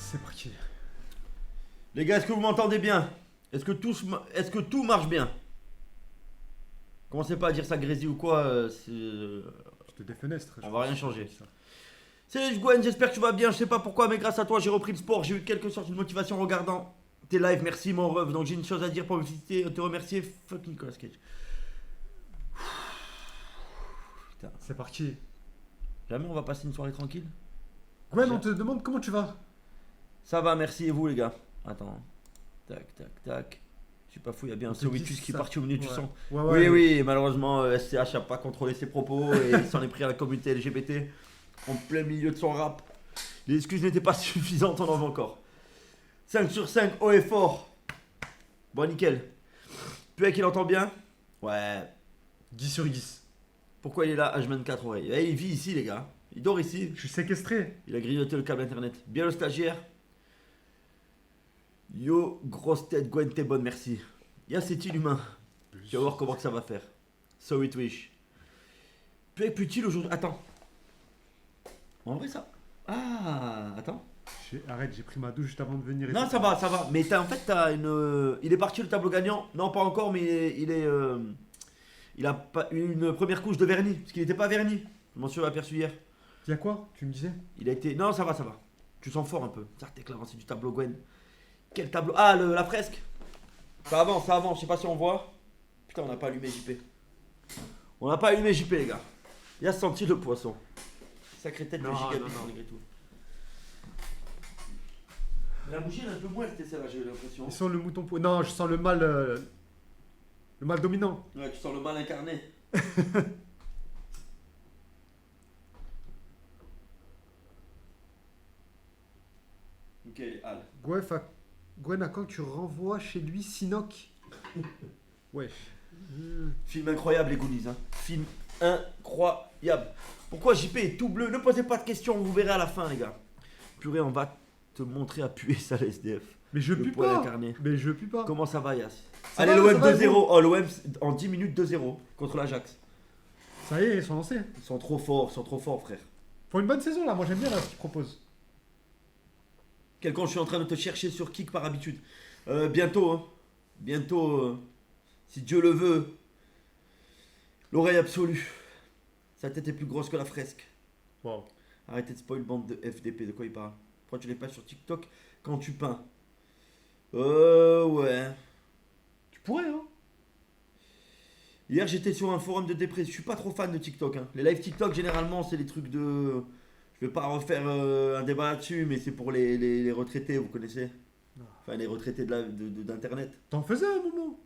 C'est parti. Les gars, est-ce que vous m'entendez bien? Est-ce que tout marche bien? Commencez pas à dire ça grésille ou quoi, Je te défenestre. on va rien changer. Salut Gwen, j'espère que tu vas bien. Je sais pas pourquoi, mais grâce à toi, j'ai repris le sport. J'ai eu quelque sorte de motivation en regardant tes lives. Merci, mon ref. Donc, j'ai une chose à dire pour me féliciter, te remercier. Fuck Nicolas Cage. Putain. C'est parti. Jamais on va passer une soirée tranquille? Gwen, on te demande comment tu vas. Ça va, merci. Et vous, les gars? Attends. Tac, tac, tac. Je suis pas fou, il y a bien un On te dit Sovitus qui est ça. parti au milieu du Ouais. son. Ouais, Oui, ouais. oui, malheureusement, SCH a pas contrôlé ses propos et il s'en est pris à la communauté LGBT en plein milieu de son rap. Les excuses n'étaient pas suffisantes, on en veut encore. 5 sur 5, haut et fort. Bon, nickel. Puis qu'il entend bien? Ouais. 10 sur 10. Pourquoi il est là, H24 oreille? Eh, il vit ici, les gars. Il dort ici. Je suis séquestré. Il a grignoté le câble internet. Bien le stagiaire. Yo, grosse tête, Gwen, t'es bonne, merci. Y'a cet humain. Tu vas voir comment que ça va faire. So it wish. Puis utile aujourd'hui. Attends. En vrai, ça. Ah, attends. Arrête, j'ai pris ma douche juste avant de venir. Non, ça va, ça va. Mais en fait, t'as une. Il est parti le tableau gagnant. Non, pas encore, mais il a pas eu une première couche de vernis. Parce qu'il n'était pas verni. Je m'en suis aperçu hier. Il y a quoi? Tu me disais? Il a été. Non, ça va, ça va. Tu sens fort un peu. Ça, t'es l'avancée du tableau Gwen. Quel tableau? Ah, la fresque. Ça avance, ça avance. Je sais pas si on voit. Putain, on n'a pas allumé JP. On n'a pas allumé JP, les gars. Il a senti le poisson. Sacrée tête de Non, gigabit, non, non. malgré tout. La bougie, elle est un peu moins, c'était celle-là, j'ai eu l'impression. Ils sont le mouton pour. Non, je sens le mal. Le mal dominant. Ouais, tu sens le mal incarné. Ok, Al. Gwen, à quand tu renvoies chez lui Sinoc? Wesh. Film incroyable, les Goonies. Hein. Film incroyable. Pourquoi JP est tout bleu? Ne posez pas de questions, vous verrez à la fin, les gars. Purée, on va te montrer à puer ça, la SDF. Mais je Le pue poil pas. incarné. Mais je pue pas. Comment ça va, Yas? Ça Allez, va, l'OM ça va, 2-0. vous Oh, l'OM en 10 minutes 2-0 contre l'Ajax. Ça y est, ils sont lancés. Ils sont trop forts, frère. Faut une bonne saison là. Moi j'aime bien là ce qu'ils proposent. Quelqu'un, je suis en train de te chercher sur Kik par habitude. Bientôt, hein. Bientôt, si Dieu le veut, l'oreille absolue. Sa tête est plus grosse que la fresque. Wow. Arrêtez de spoil, bande de FDP, de quoi il parle? Pourquoi tu les passes sur TikTok quand tu peins? Ouais. Tu pourrais, hein. Hier, j'étais sur un forum de dépression. Je suis pas trop fan de TikTok. Hein. Les lives TikTok, généralement, c'est des trucs de. Je vais pas refaire un débat là-dessus, mais c'est pour les retraités, vous connaissez? Enfin, les retraités d'Internet. T'en faisais un moment.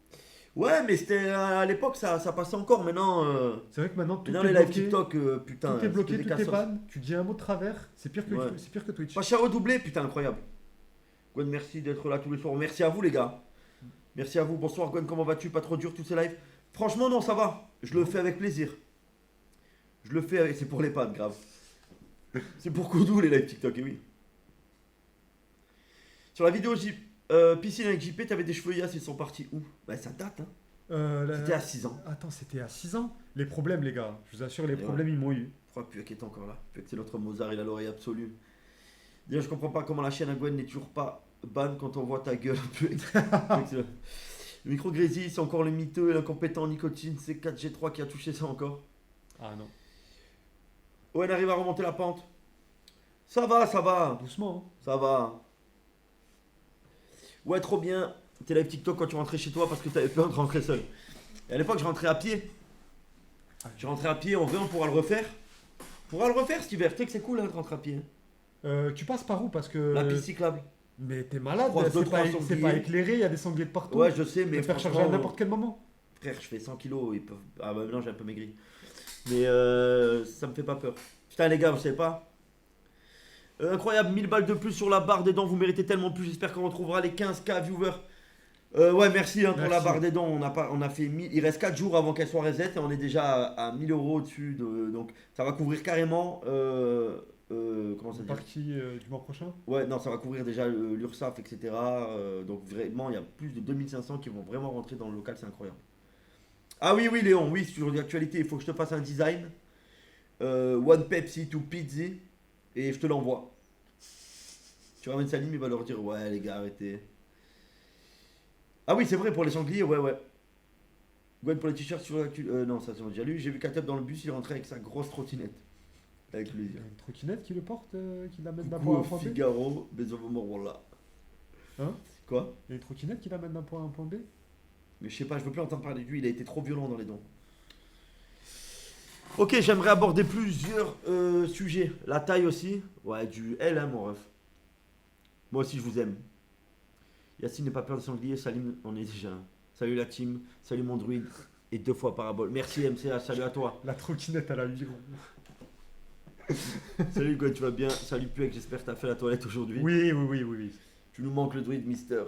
Ouais, mais c'était à l'époque, ça passait encore. Maintenant, C'est vrai que maintenant tout maintenant est les lives bloqué. TikTok, putain. Tout est bloqué, c'est des tout est cassos. ban. Tu dis un mot de travers. C'est pire que Ouais. c'est pire que Twitch. Pacha redoublé, putain, incroyable. Gwen, merci d'être là tous les soirs. Merci à vous, les gars. Merci à vous. Bonsoir, Gwen, comment vas-tu? Pas trop dur tous ces lives? Franchement, non, ça va. Je le fais avec plaisir. Je le fais avec. C'est pour les pattes, grave. C'est pour Koudou, les lives TikTok, et oui. Sur la vidéo piscine avec JP, t'avais des cheveux Yass, ils sont partis où? Bah, ça date, hein. C'était à 6 ans. Attends, c'était à 6 ans. Les problèmes, les gars. Je vous assure, les Et problèmes, ils m'ont eu. Je crois que Puek est encore là. Puek, c'est notre Mozart, il a l'oreille absolue. D'ailleurs, je comprends pas comment la chaîne à Gwen n'est toujours pas ban quand on voit ta gueule. Puek. Puek, c'est le micro grésille, c'est encore le mytheux et l'incompétent nicotine. C'est 4G3 qui a touché ça encore. Ah non. Owen arrive à remonter la pente. Ça va, Doucement, hein. ça va. Ouais, trop bien. Tes live TikTok quand tu rentrais chez toi parce que t'avais peur de rentrer seul. Et à l'époque, je rentrais à pied. Je rentrais à pied, en vrai, on pourra le refaire. On pourra le refaire cet hiver. Tu sais que c'est cool hein, de rentrer à pied. Tu passes par où? Parce que. La piste cyclable. Mais t'es malade, Croise deux, c'est pas, trois c'est sangliers. pas éclairé, il y a des sangliers de partout. Ouais, je sais, Tu peux mais te faire charger à franchement, n'importe quel moment. frère, je fais 100 kilos. Ils peuvent... Ah bah non, j'ai un peu maigri. Mais ça me fait pas peur. Putain, les gars, vous savez pas? Incroyable, 1000 balles de plus sur la barre des dents. Vous méritez tellement plus. J'espère qu'on retrouvera les 15K viewers. Ouais, merci, hein, pour Merci. la barre des dents. On a fait 1000. Il reste 4 jours avant qu'elle soit reset et on est déjà à 1000 euros au-dessus. Donc ça va couvrir carrément. Comment ça C'est dit? parti du mois prochain. Ouais, non, ça va couvrir déjà l'URSSAF, etc. Donc vraiment, il y a plus de 2500 qui vont vraiment rentrer dans le local, c'est incroyable. Ah oui, oui, Léon, oui, sur l'actualité, il faut que je te fasse un design. One Pepsi to Pizzi. Et je te l'envoie. Tu ramènes Salim, il va leur dire ouais les gars arrêtez. Ah oui c'est vrai pour les sangliers, ouais. Gwen pour les t-shirts sur la non ça c'est déjà lu. J'ai vu Kateb dans le bus, il rentrait avec sa grosse trottinette. Avec Il plaisir. y a une trottinette qui le porte, qui l'amène d'un Coucou point A à au un point B. Figaro, Bezovo voilà. Hein? Quoi? Il y a une trottinette qui l'amène d'un point A à un point B. Mais je sais pas, je veux plus entendre parler de lui, il a été trop violent dans les dons. Ok, j'aimerais aborder plusieurs sujets. La taille aussi. Ouais, du L, hein, mon ref. Moi aussi, je vous aime. Yacine n'est pas peur des sangliers, Salim, on est déjà un. Salut la team, salut mon druide. Et 2 fois parabole. Merci MCA, salut à toi. La trottinette à la 8 roues. Salut Gwen, tu vas bien? Salut Puek, j'espère que t'as fait la toilette aujourd'hui. Oui. Tu nous manques le druide Mister.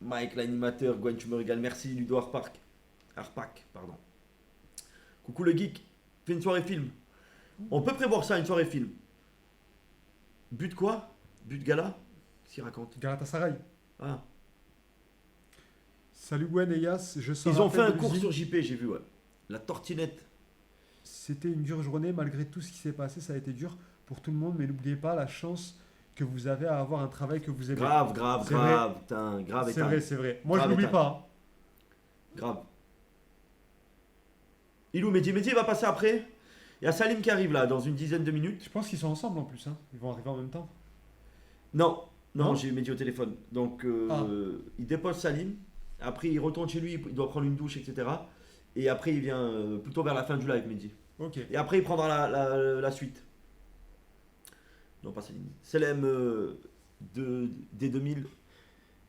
Mike l'animateur, Gwen, tu me régales. Merci Ludo Arpak. Arpak, pardon. Coucou le geek. Fais une soirée film. On peut prévoir ça, une soirée film. But quoi? But gala? Qu'est-ce qu'il raconte? Galatasaray. Ah. Salut Gwen et Yas, je sors Ils ont à fait peine un de cours l'usine. sur JP, j'ai vu, ouais. La tortinette. C'était une dure journée, malgré tout ce qui s'est passé, ça a été dur pour tout le monde, mais n'oubliez pas la chance que vous avez à avoir un travail que vous aimez. Grave, C'est putain, grave et C'est dingue. vrai, c'est vrai. Moi, Grave je l'oublie et pas. Grave. Ilou, Mehdi va passer après. Il y a Salim qui arrive là, dans une dizaine de minutes. Je pense qu'ils sont ensemble en plus. Hein. Ils vont arriver en même temps. Non, Non j'ai eu Mehdi au téléphone. Donc, Ah. il dépose Salim. Après, il retourne chez lui, il doit prendre une douche, etc. Et après, il vient plutôt vers la fin du live, Mehdi. Ok. Et après, il prendra la suite. Non, pas Salim. Selem des 2000,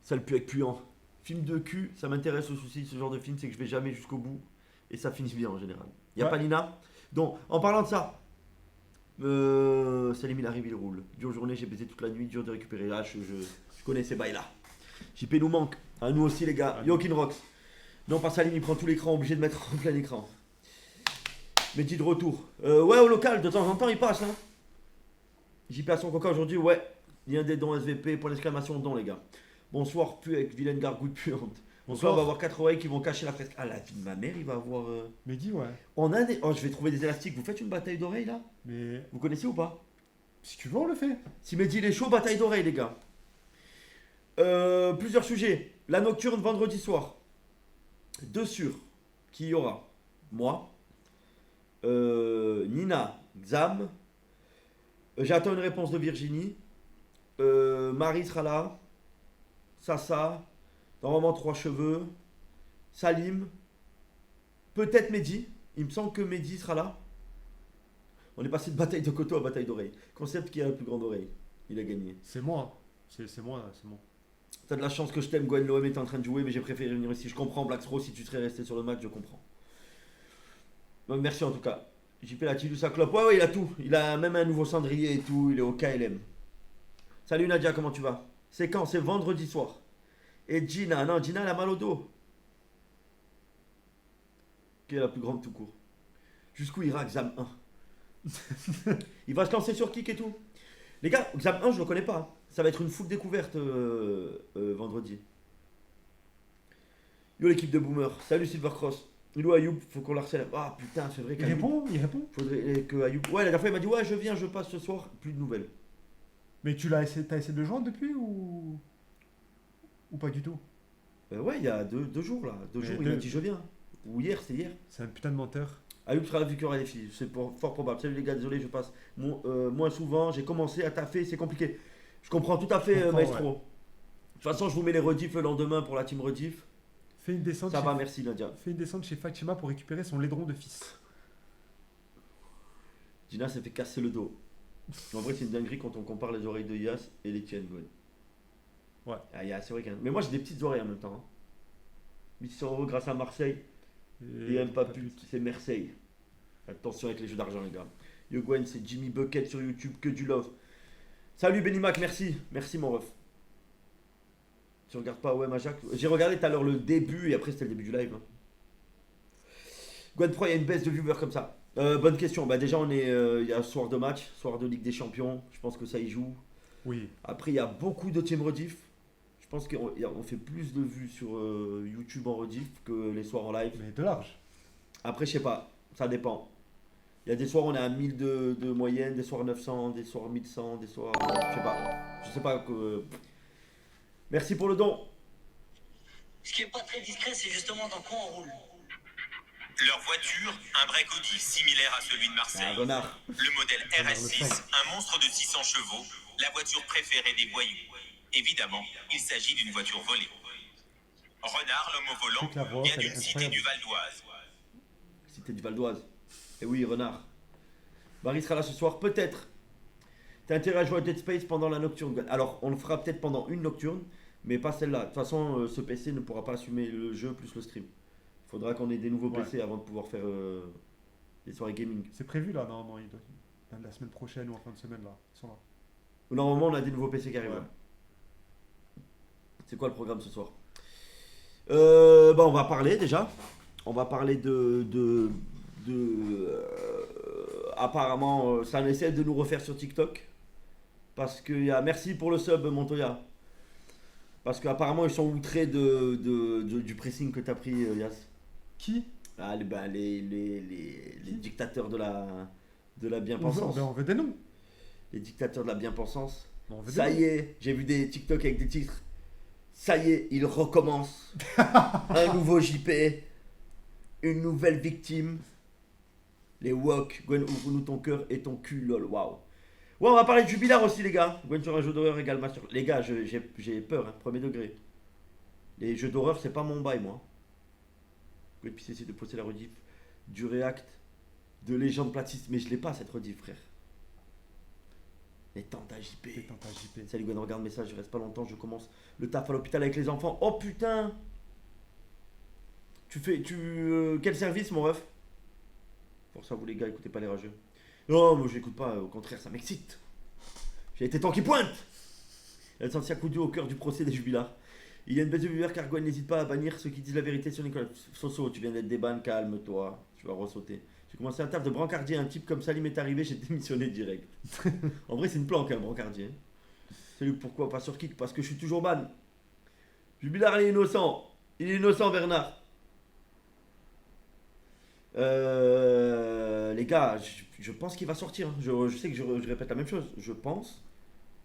ça le pue avec puant. Film de cul, ça m'intéresse au souci. Ce genre de film, c'est que je vais jamais jusqu'au bout. Et ça finit bien en général. Il y a Ouais. pas Nina. Donc, en parlant de ça, Salim il arrive, il roule. Dure journée, j'ai baisé toute la nuit, dur de récupérer. Là, je connais ces bails là. JP nous manque. À nous aussi, les gars. Yokin Rocks. Non, pas Salim, il prend tout l'écran, obligé de mettre en plein écran. Mehdi de retour. Ouais, au local, de temps en temps, il passe. Hein. JP à son coca aujourd'hui, ouais. Lien des dons SVP, pour l'exclamation don, les gars. Bonsoir, pu avec vilaine gargouille puante. Donc là, on va avoir 4 oreilles qui vont cacher la fresque. Ah, la vie de ma mère, il va avoir. Mais dis ouais. On a des. Oh, je vais trouver des élastiques. Vous faites une bataille d'oreilles là? Mais Vous connaissez ou pas? si tu veux, on le fait. Si Mehdi il est chaud, bataille d'oreilles, les gars. Plusieurs sujets. La nocturne vendredi soir. 2 sur. Qui y aura? Moi. Nina. Xam. J'attends une réponse de Virginie. Marie sera là. Sasa. Normalement 3 cheveux. Salim. Peut-être Mehdi. Il me semble que Mehdi sera là. On est passé de bataille de coteau à bataille d'oreille. Concept qui a la plus grande oreille. Il a gagné. C'est moi. C'est moi. T'as de la chance que je t'aime, Gwen. L'OM est en train de jouer, mais j'ai préféré venir ici. Je comprends, Blackstro, si tu serais resté sur le match, je comprends. Donc, merci en tout cas. JP l'a-t-il eu sa clope? Ouais, il a tout. Il a même un nouveau cendrier et tout. Il est au KLM. Salut Nadia, comment tu vas? C'est quand? C'est vendredi soir. Et Gina, non, Gina elle a mal au dos. Qui est la plus grande tout court. Jusqu'où ira Xam 1? Il va se lancer sur kick et tout. Les gars, Xam 1, je le connais pas. Hein. Ça va être une full découverte vendredi. Yo l'équipe de Boomer. Salut Silvercross. Ilou Ayoub, faut qu'on l'harcèle. Ah putain, c'est vrai Il qu'Ayoub. répond. Faudrait que Ayoub. Ouais, la dernière fois il m'a dit ouais, je viens, je passe ce soir. Plus de nouvelles. Mais t'as essayé de le joindre depuis ou pas du tout? Ouais, il y a deux jours là. 2 Mais jours, il m'a dit je viens. Ou hier, c'est hier. C'est un putain de menteur. Ayoub sera là vu qu'il y aura des filles. C'est fort probable. Salut les gars, désolé, je passe moins souvent. J'ai commencé à taffer, c'est compliqué. Je comprends tout à fait, Je comprends, Maestro. ouais. De toute façon, je vous mets les rediffs le lendemain pour la team rediff. Fais une descente. Ça chez... va, merci Nadia. Fais une descente chez Fatima pour récupérer son laideron de fils. Gina s'est fait casser le dos. En vrai, c'est une dinguerie quand on compare les oreilles de Yas et les tiennes, Gwen. Ouais. Ah, Yas, c'est vrai qu'un. Mais moi, j'ai des petites oreilles en même temps. Hein. 800 € grâce à Marseille. Et même pas plus, c'est Marseille. Attention avec les jeux d'argent, les gars. Yo Gwen, c'est Jimmy Bucket sur YouTube, que du love. Salut Bennymac, merci. Merci mon ref. Tu regardes pas OM Ajax? J'ai regardé tout à l'heure le début et après c'était le début du live. Hein. Gwen, pourquoi il y a une baisse de viewers comme ça? Bonne question. Bah déjà, il y a soir de match, soir de Ligue des Champions. Je pense que ça y joue. Oui. Après, il y a beaucoup de team rediff. Je pense qu'on fait plus de vues sur YouTube en rediff que les soirs en live. Mais de large. Après, je sais pas, ça dépend. Il y a des soirs on est à 1000 de moyenne, des soirs 900, des soirs 1100, des soirs. Je sais pas. Je sais pas. Merci pour le don. Ce qui est pas très discret, c'est justement dans quoi on roule. Leur voiture, un break Audi similaire à celui de Un Marseille. renard. Le modèle RS6, un monstre de 600 chevaux, la voiture préférée des voyous. Évidemment, il s'agit d'une voiture volée. Renard, l'homme au Je sais que la volant, voix, vient elle est d'une cité incroyable. du Val d'Oise. Cité du Val d'Oise. Et oui, renard. Barry sera là ce soir, peut-être. T'as intérêt à jouer à Dead Space pendant la nocturne. Alors, on le fera peut-être pendant une nocturne, mais pas celle-là. De toute façon, ce PC ne pourra pas assumer le jeu plus le stream. Il faudra qu'on ait des nouveaux Ouais. PC avant de pouvoir faire des soirées gaming. C'est prévu là, normalement. La semaine prochaine ou en fin de semaine, là. Ils sont là. Normalement, on a des nouveaux PC qui arrivent. Ouais. là. C'est quoi le programme ce soir? On va parler déjà. On va parler apparemment, ça essaie de nous refaire sur TikTok. Parce que merci pour le sub, Montoya. Parce qu'apparemment, ils sont outrés du pressing que t'as pris, Yas. Qui Ah, les dictateurs de la on bien-pensance. veut des noms. Les dictateurs de la bien-pensance. On veut des Ça noms. y est, j'ai vu des TikTok avec des titres. Ça y est, il recommence. Un nouveau JP. Une nouvelle victime. Les wok. Gwen, ouvre-nous ton cœur et ton cul, lol. Waouh. Ouais, on va parler de Jubilar aussi, les gars. Gwen sur un jeu d'horreur égale master. Les gars, j'ai peur, hein, premier degré. Les jeux d'horreur, c'est pas mon bail, moi. Gwen, puis essayer de poster la rediff du React de Légende Platiste. Mais je l'ai pas, cette rediff, frère. Les tentes à JP. T'es un JP. Salut Gwen, regarde le message, je reste pas longtemps, je commence le taf à l'hôpital avec les enfants. Oh putain. Quel service mon ref? Pour ça vous les gars, écoutez pas les rageux. Non, moi j'écoute pas, au contraire ça m'excite. J'ai été temps qui pointe. Elle senti un coup de au cœur du procès des jubilats. Il y a une baisse de viveur car Gwen n'hésite pas à bannir ceux qui disent la vérité sur Nicolas. Soso, tu viens d'être déban, calme-toi, tu vas ressauter. J'ai commencé un taf de brancardier, un type comme Salim est arrivé, j'ai démissionné direct. En vrai c'est une planque un brancardier. Salut, pourquoi pas sur Kick? Parce que je suis toujours ban. Jubilar il est innocent. Il est innocent Bernard. Les gars, je pense qu'il va sortir. hein. Je sais que je répète la même chose. Je pense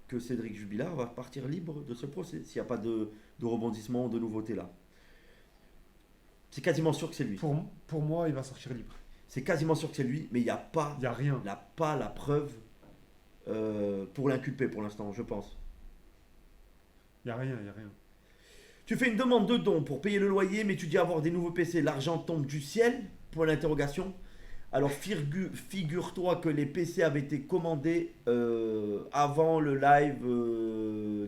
que Cédric Jubilar va partir libre de ce procès s'il n'y a pas de rebondissement, de nouveauté là. C'est quasiment sûr que c'est lui. Pour moi, il va sortir libre. C'est quasiment sûr que c'est lui, mais il n'y a pas Il n'y a rien. la preuve pour l'inculper pour l'instant, je pense. Il n'y a rien, il n'y a rien. Tu fais une demande de don pour payer le loyer, mais tu dis avoir des nouveaux PC. L'argent tombe du ciel? Point d'interrogation. Alors figure-toi que les PC avaient été commandés avant le live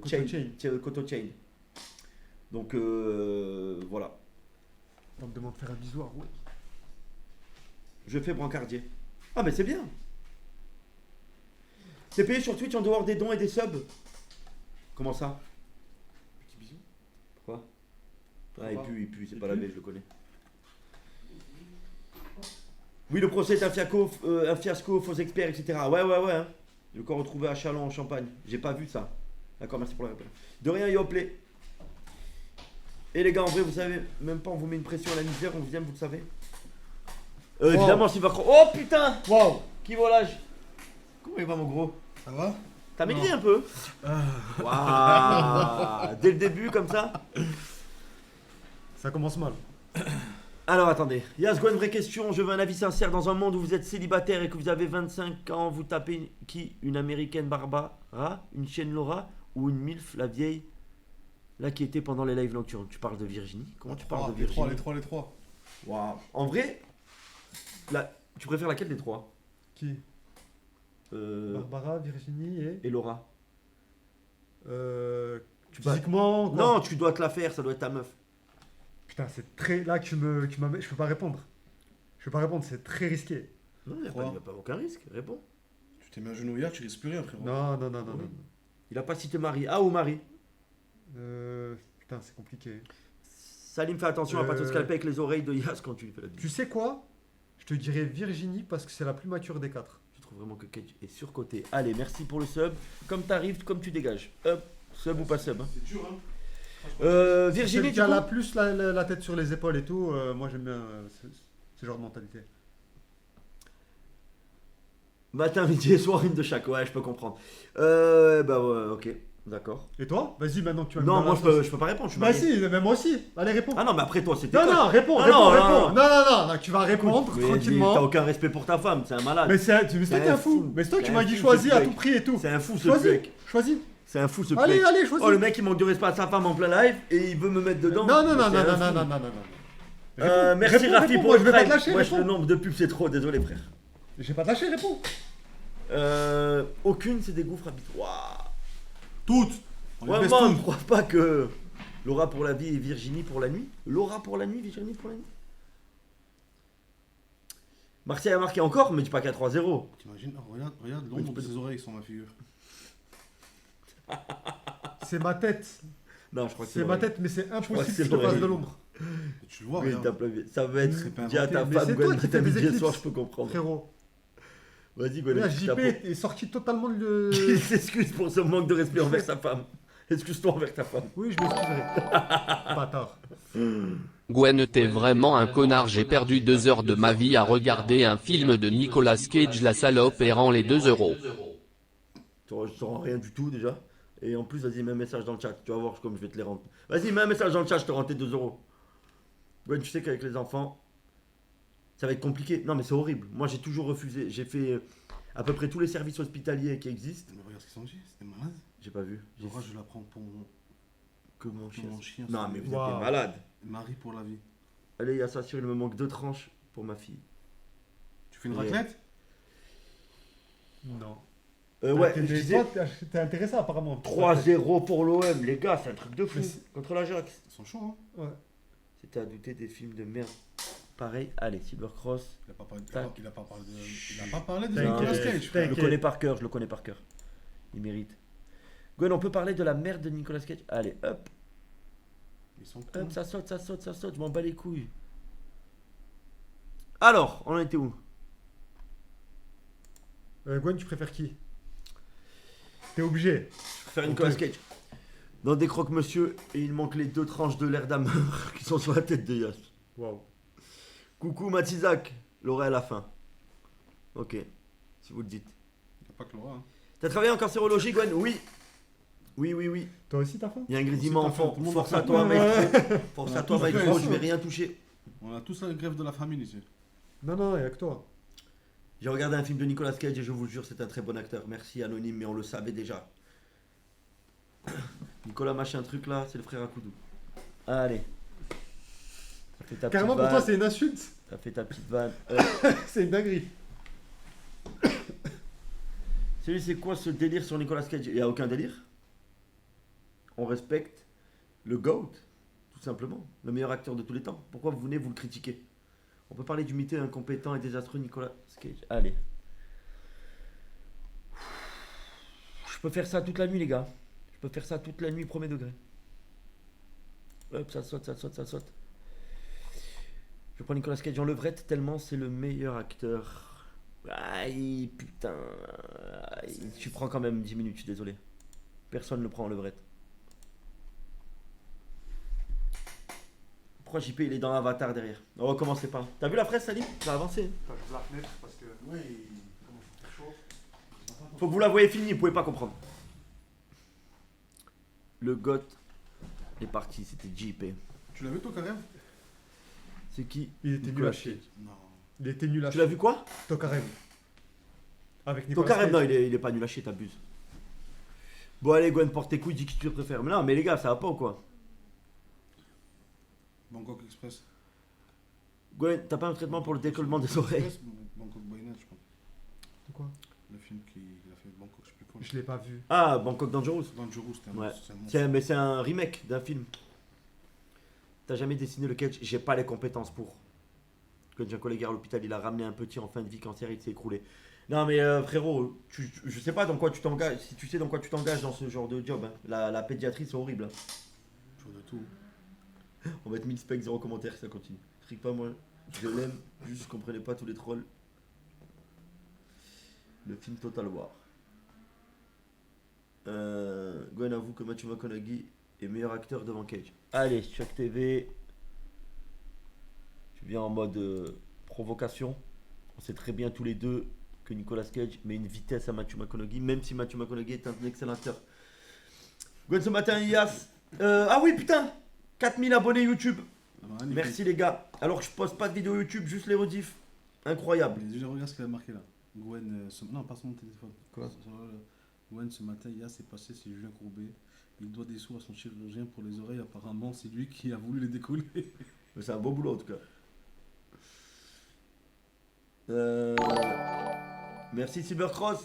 Koto Chain. Donc voilà. On me demande de faire un bisou à Rouen. Je fais brancardier. Ah mais c'est bien. C'est payé sur Twitch en dehors des dons et des subs. Comment ça? Petit bisou. Pourquoi? Ah, il pue, c'est pas lavé, je le connais. Oui, le procès est un fiasco, faux experts, etc. Ouais. Hein. Le corps retrouvé à Chalon en Champagne. J'ai pas vu ça. D'accord, merci pour la réponse. De rien, Yoplay. Et les gars, en vrai, vous savez, même pas on vous met une pression à la misère, on vous aime, vous le savez. Évidemment, s'il va. Oh putain! Waouh. Qui volage? Comment il va, mon gros? Ça va? T'as maigri un peu? Waouh! Dès le début, comme ça? Ça commence mal. Alors attendez, Yasgo, une vraie question, je veux un avis sincère. Dans un monde où vous êtes célibataire et que vous avez 25 ans, vous tapez qui? Une américaine Barbara? Une chienne Laura? Ou une MILF, la vieille? Là qui était pendant les lives nocturnes. Tu parles de Virginie? Comment tu parles de Virginie? Les trois. Waouh. En vrai, tu préfères laquelle des trois? Qui Barbara, Virginie et. Et Laura? Physiquement quoi. Non, tu dois te la faire, ça doit être ta meuf. Putain, c'est très. Là, tu m'as. Je peux pas répondre. Je peux pas répondre, c'est très risqué. Non, il n'y a pas aucun risque, réponds. Tu t'es mis un genou hier, tu risques plus rien, frérot. Non. Oui. Il a pas cité Marie. Ah, ou Marie? Putain, c'est compliqué. Salim, fais attention à pas te scalper avec les oreilles de Yas quand tu lui fais la bise. Tu sais quoi? Je te dirais Virginie parce que c'est la plus mature des quatre. Je trouve vraiment que Cage est surcoté. Allez, merci pour le sub. Comme t'arrives, comme tu dégages. Hop, sub ou pas sub. Hein. C'est dur, hein. Virginie, Celle qui a la plus la tête sur les épaules et tout, moi j'aime bien ce genre de mentalité. Matin, midi et soir, une de chaque. Ouais, je peux comprendre. Bah ouais, ok. D'accord. Et toi? Vas-y, maintenant que tu vas me Non, dire moi la je sauce. peux pas répondre, je suis Bah marié. si, mais moi aussi. Allez, réponds. Ah non, mais après toi, c'était Non, quoi? non, réponds, Ah, réponds, non, réponds. non, Non, tu vas répondre Mais tranquillement. t'as aucun respect pour ta femme, c'est un malade. Mais c'est toi qui un es fou. fou. Mais c'est toi qui C'est m'as un dit fou, choisis ce à mec. tout prix et tout. C'est un fou ce Choisis, mec. choisis. C'est un fou ce Allez, mec. allez, choisis. Oh, le mec il manque de respect à sa femme en plein live et il veut me mettre dedans. Non, non, Mais non, c'est non, un non, fou. non, non, non, non, non. Merci Réponds, Rafi réponds, pour moi, le je vais pas te prime. lâcher, Moi, réponds. le nombre de pubs c'est trop, désolé frère. J'ai pas lâché, réponds. Aucune, c'est des gouffres à bite. Waouh. Toutes. On les Ouais, baisse moi, on ne toutes. croit pas que Laura pour la vie et Virginie pour la nuit. Laura pour la nuit, Virginie pour la nuit. Marseille a marqué encore, mais dis pas qu'à 3-0. T'imagines, oh, regarde Oui, tu l'ombre peux- de ses oreilles sur ma figure. C'est ma tête. Non, je crois que C'est ma tête, mais c'est crois que impossible c'est que je te fasse l'oreille. de l'ombre. Et tu le vois, Oui, regarde. tape la vie. Ça va être. C'est pas Dis à ta inventé. Mais femme, c'est toi Gwen, qui que t'as fais des midi le soir, éclipses. je peux comprendre. Frérot. Vas-y, Gwen, Là, excuse ta JP peau. est sorti totalement de. Il s'excuse pour ce manque de respect envers sa femme. Excuse-toi envers ta femme. Oui, je m'excuserai. Bâtard. Gwen, t'es vraiment un connard. J'ai perdu 2 heures de ma vie à regarder un film de Nicolas Cage, la salope, et rend les 2 euros. Tu rends rien du tout déjà. Et en plus, vas-y, mets un message dans le chat. Tu vas voir comme je vais te les rendre. Vas-y, mets un message dans le chat, je te rends tes 2 euros. Gwen, tu sais qu'avec les enfants, ça va être compliqué. Non, mais c'est horrible. Moi, j'ai toujours refusé. J'ai fait à peu près tous les services hospitaliers qui existent. Mais regarde ce qu'ils sont dit, c'était malade. J'ai pas vu. J'ai Laura, je la prends pour que mon chien. mon chien. Non, c'est- mais vous Waouh. êtes malade. Marie pour la vie. Allez, il y a ça sûr, il me manque 2 tranches pour ma fille. Tu fais une Ouais. raclette? Non. Ouais, T'es je disais t'es intéressé apparemment. 3-0 pour l'OM, les gars, c'est un truc de fou. Mais c'est- Contre l'Ajax. Ils sont chauds, hein. Ouais. C'était à douter des films de merde. Pareil, allez, Silver Cross. Il a pas parlé Tac. il a pas parlé de. Il a pas parlé de T'inquiète. Nicolas Cage. Je frère. le connais par cœur, je le connais par cœur. Il mérite. Gwen, on peut parler de la merde de Nicolas Cage? Allez, hop, Ils sont cons. hop, ça saute, ça saute, ça saute, je m'en bats les couilles. Alors, on en était où? Gwen, tu préfères qui? T'es obligé. Faire Nicolas Cage. Dans des croque-monsieur, et il manque les 2 tranches de l'air d'amour qui sont sur la tête de Yass. Waouh. Coucou Mathizak, l'oreille à la fin. Ok, si vous le dites. Il n'y a pas que Laura. Hein. T'as travaillé en cancérologie, Gwen? Oui. Oui, oui, oui. Toi aussi, t'as faim? Il y a un grésillement Aussi, t'as enfant. faim, tout le monde Force a à faim. toi, Maestro. Force On à a toi, tous fait Maestro, ça. je vais rien toucher. On a tous la grève de la famille ici. Non, non, il y a que toi. J'ai regardé un film de Nicolas Cage et je vous jure, c'est un très bon acteur. Merci, anonyme, mais on le savait déjà. Nicolas machin truc là, c'est le frère à Koudou. Allez. T'as fait ta Carrément, petite pour toi, vanne. c'est une insulte. T'as fait ta petite vanne. C'est une dinguerie. C'est quoi ce délire sur Nicolas Cage? Il n'y a aucun délire. On respecte le GOAT, tout simplement. Le meilleur acteur de tous les temps. Pourquoi vous venez vous le critiquer? On peut parler du miteux, incompétent et désastreux Nicolas Cage. Allez. Je peux faire ça toute la nuit, les gars. Je peux faire ça toute la nuit, premier degré. Hop, ça saute, ça saute, ça saute. Je prends Nicolas Cage en levrette tellement c'est le meilleur acteur. Aïe, putain. Aïe, tu prends quand même 10 minutes, je suis désolé. Personne ne le prend en levrette. Pourquoi JP il est dans l'avatar derrière? Ne recommencez pas. T'as vu la fraise, Salim? Ça a avancé. Attends, je la fenêtre parce que. Oui. Faut que vous la voyez finie, vous pouvez pas comprendre. Le GOAT est parti, c'était JP. Tu l'as vu toi, Karev? C'est qui? Il était nul Nicolas à chier. Cage. Non. Il était nul à Tu chier. l'as vu quoi? Tokarev. Avec Ton Nicolas carême, Cage. non, il est pas nul à chier, t'abuses. Bon, allez, Gwen, porte tes couilles, dis qui tu préfères. Mais non, mais les gars, ça va pas ou quoi? Bangkok Express. Gwen, t'as pas un traitement pour le décollement des oreilles? Express, Bangkok by Night, je crois. C'est quoi? Le film qu'il a fait Bangkok, je sais plus quoi. Je l'ai pas vu. Ah, Bangkok Dangerous. Dangerous, c'était un Ouais. monstre, c'est un monstre. Mais c'est un remake d'un film. T'as jamais dessiné le Cage? J'ai pas les compétences pour. Quand j'ai un collègue à l'hôpital, il a ramené un petit en fin de vie cancer, il s'est écroulé. Non mais frérot, je sais pas dans quoi tu t'engages, si tu sais dans quoi tu t'engages dans ce genre de job. Hein. La pédiatrie c'est horrible. Hein. Toujours de tout. On va être 1000 specs, 0 commentaires, ça continue. Crique pas moi, je l'aime, juste je comprenais pas tous les trolls. Le film Total War. Gwen avoue que Matthew McConaughey est meilleur acteur devant Cage. Allez, Chuck TV. Tu viens en mode provocation. On sait très bien tous les deux que Nicolas Cage met une vitesse à Matthew McConaughey, même si Matthew McConaughey est un excellent acteur. Gwen ce matin, Ilias. Ah oui, putain 4000 abonnés YouTube. Ah bah, magnifique. Merci les gars. Alors que je poste pas de vidéos YouTube, juste les rediffs. Incroyable. Mais je regarde ce qu'elle a marqué là. Gwen, non, pas sur mon téléphone. Quoi Gwen, ce matin, hier, c'est passé, c'est Julien Courbet. Il doit des sous à son chirurgien pour les oreilles. Apparemment, c'est lui qui a voulu les décoller. Mais c'est un beau boulot en tout cas. Merci Silvercross.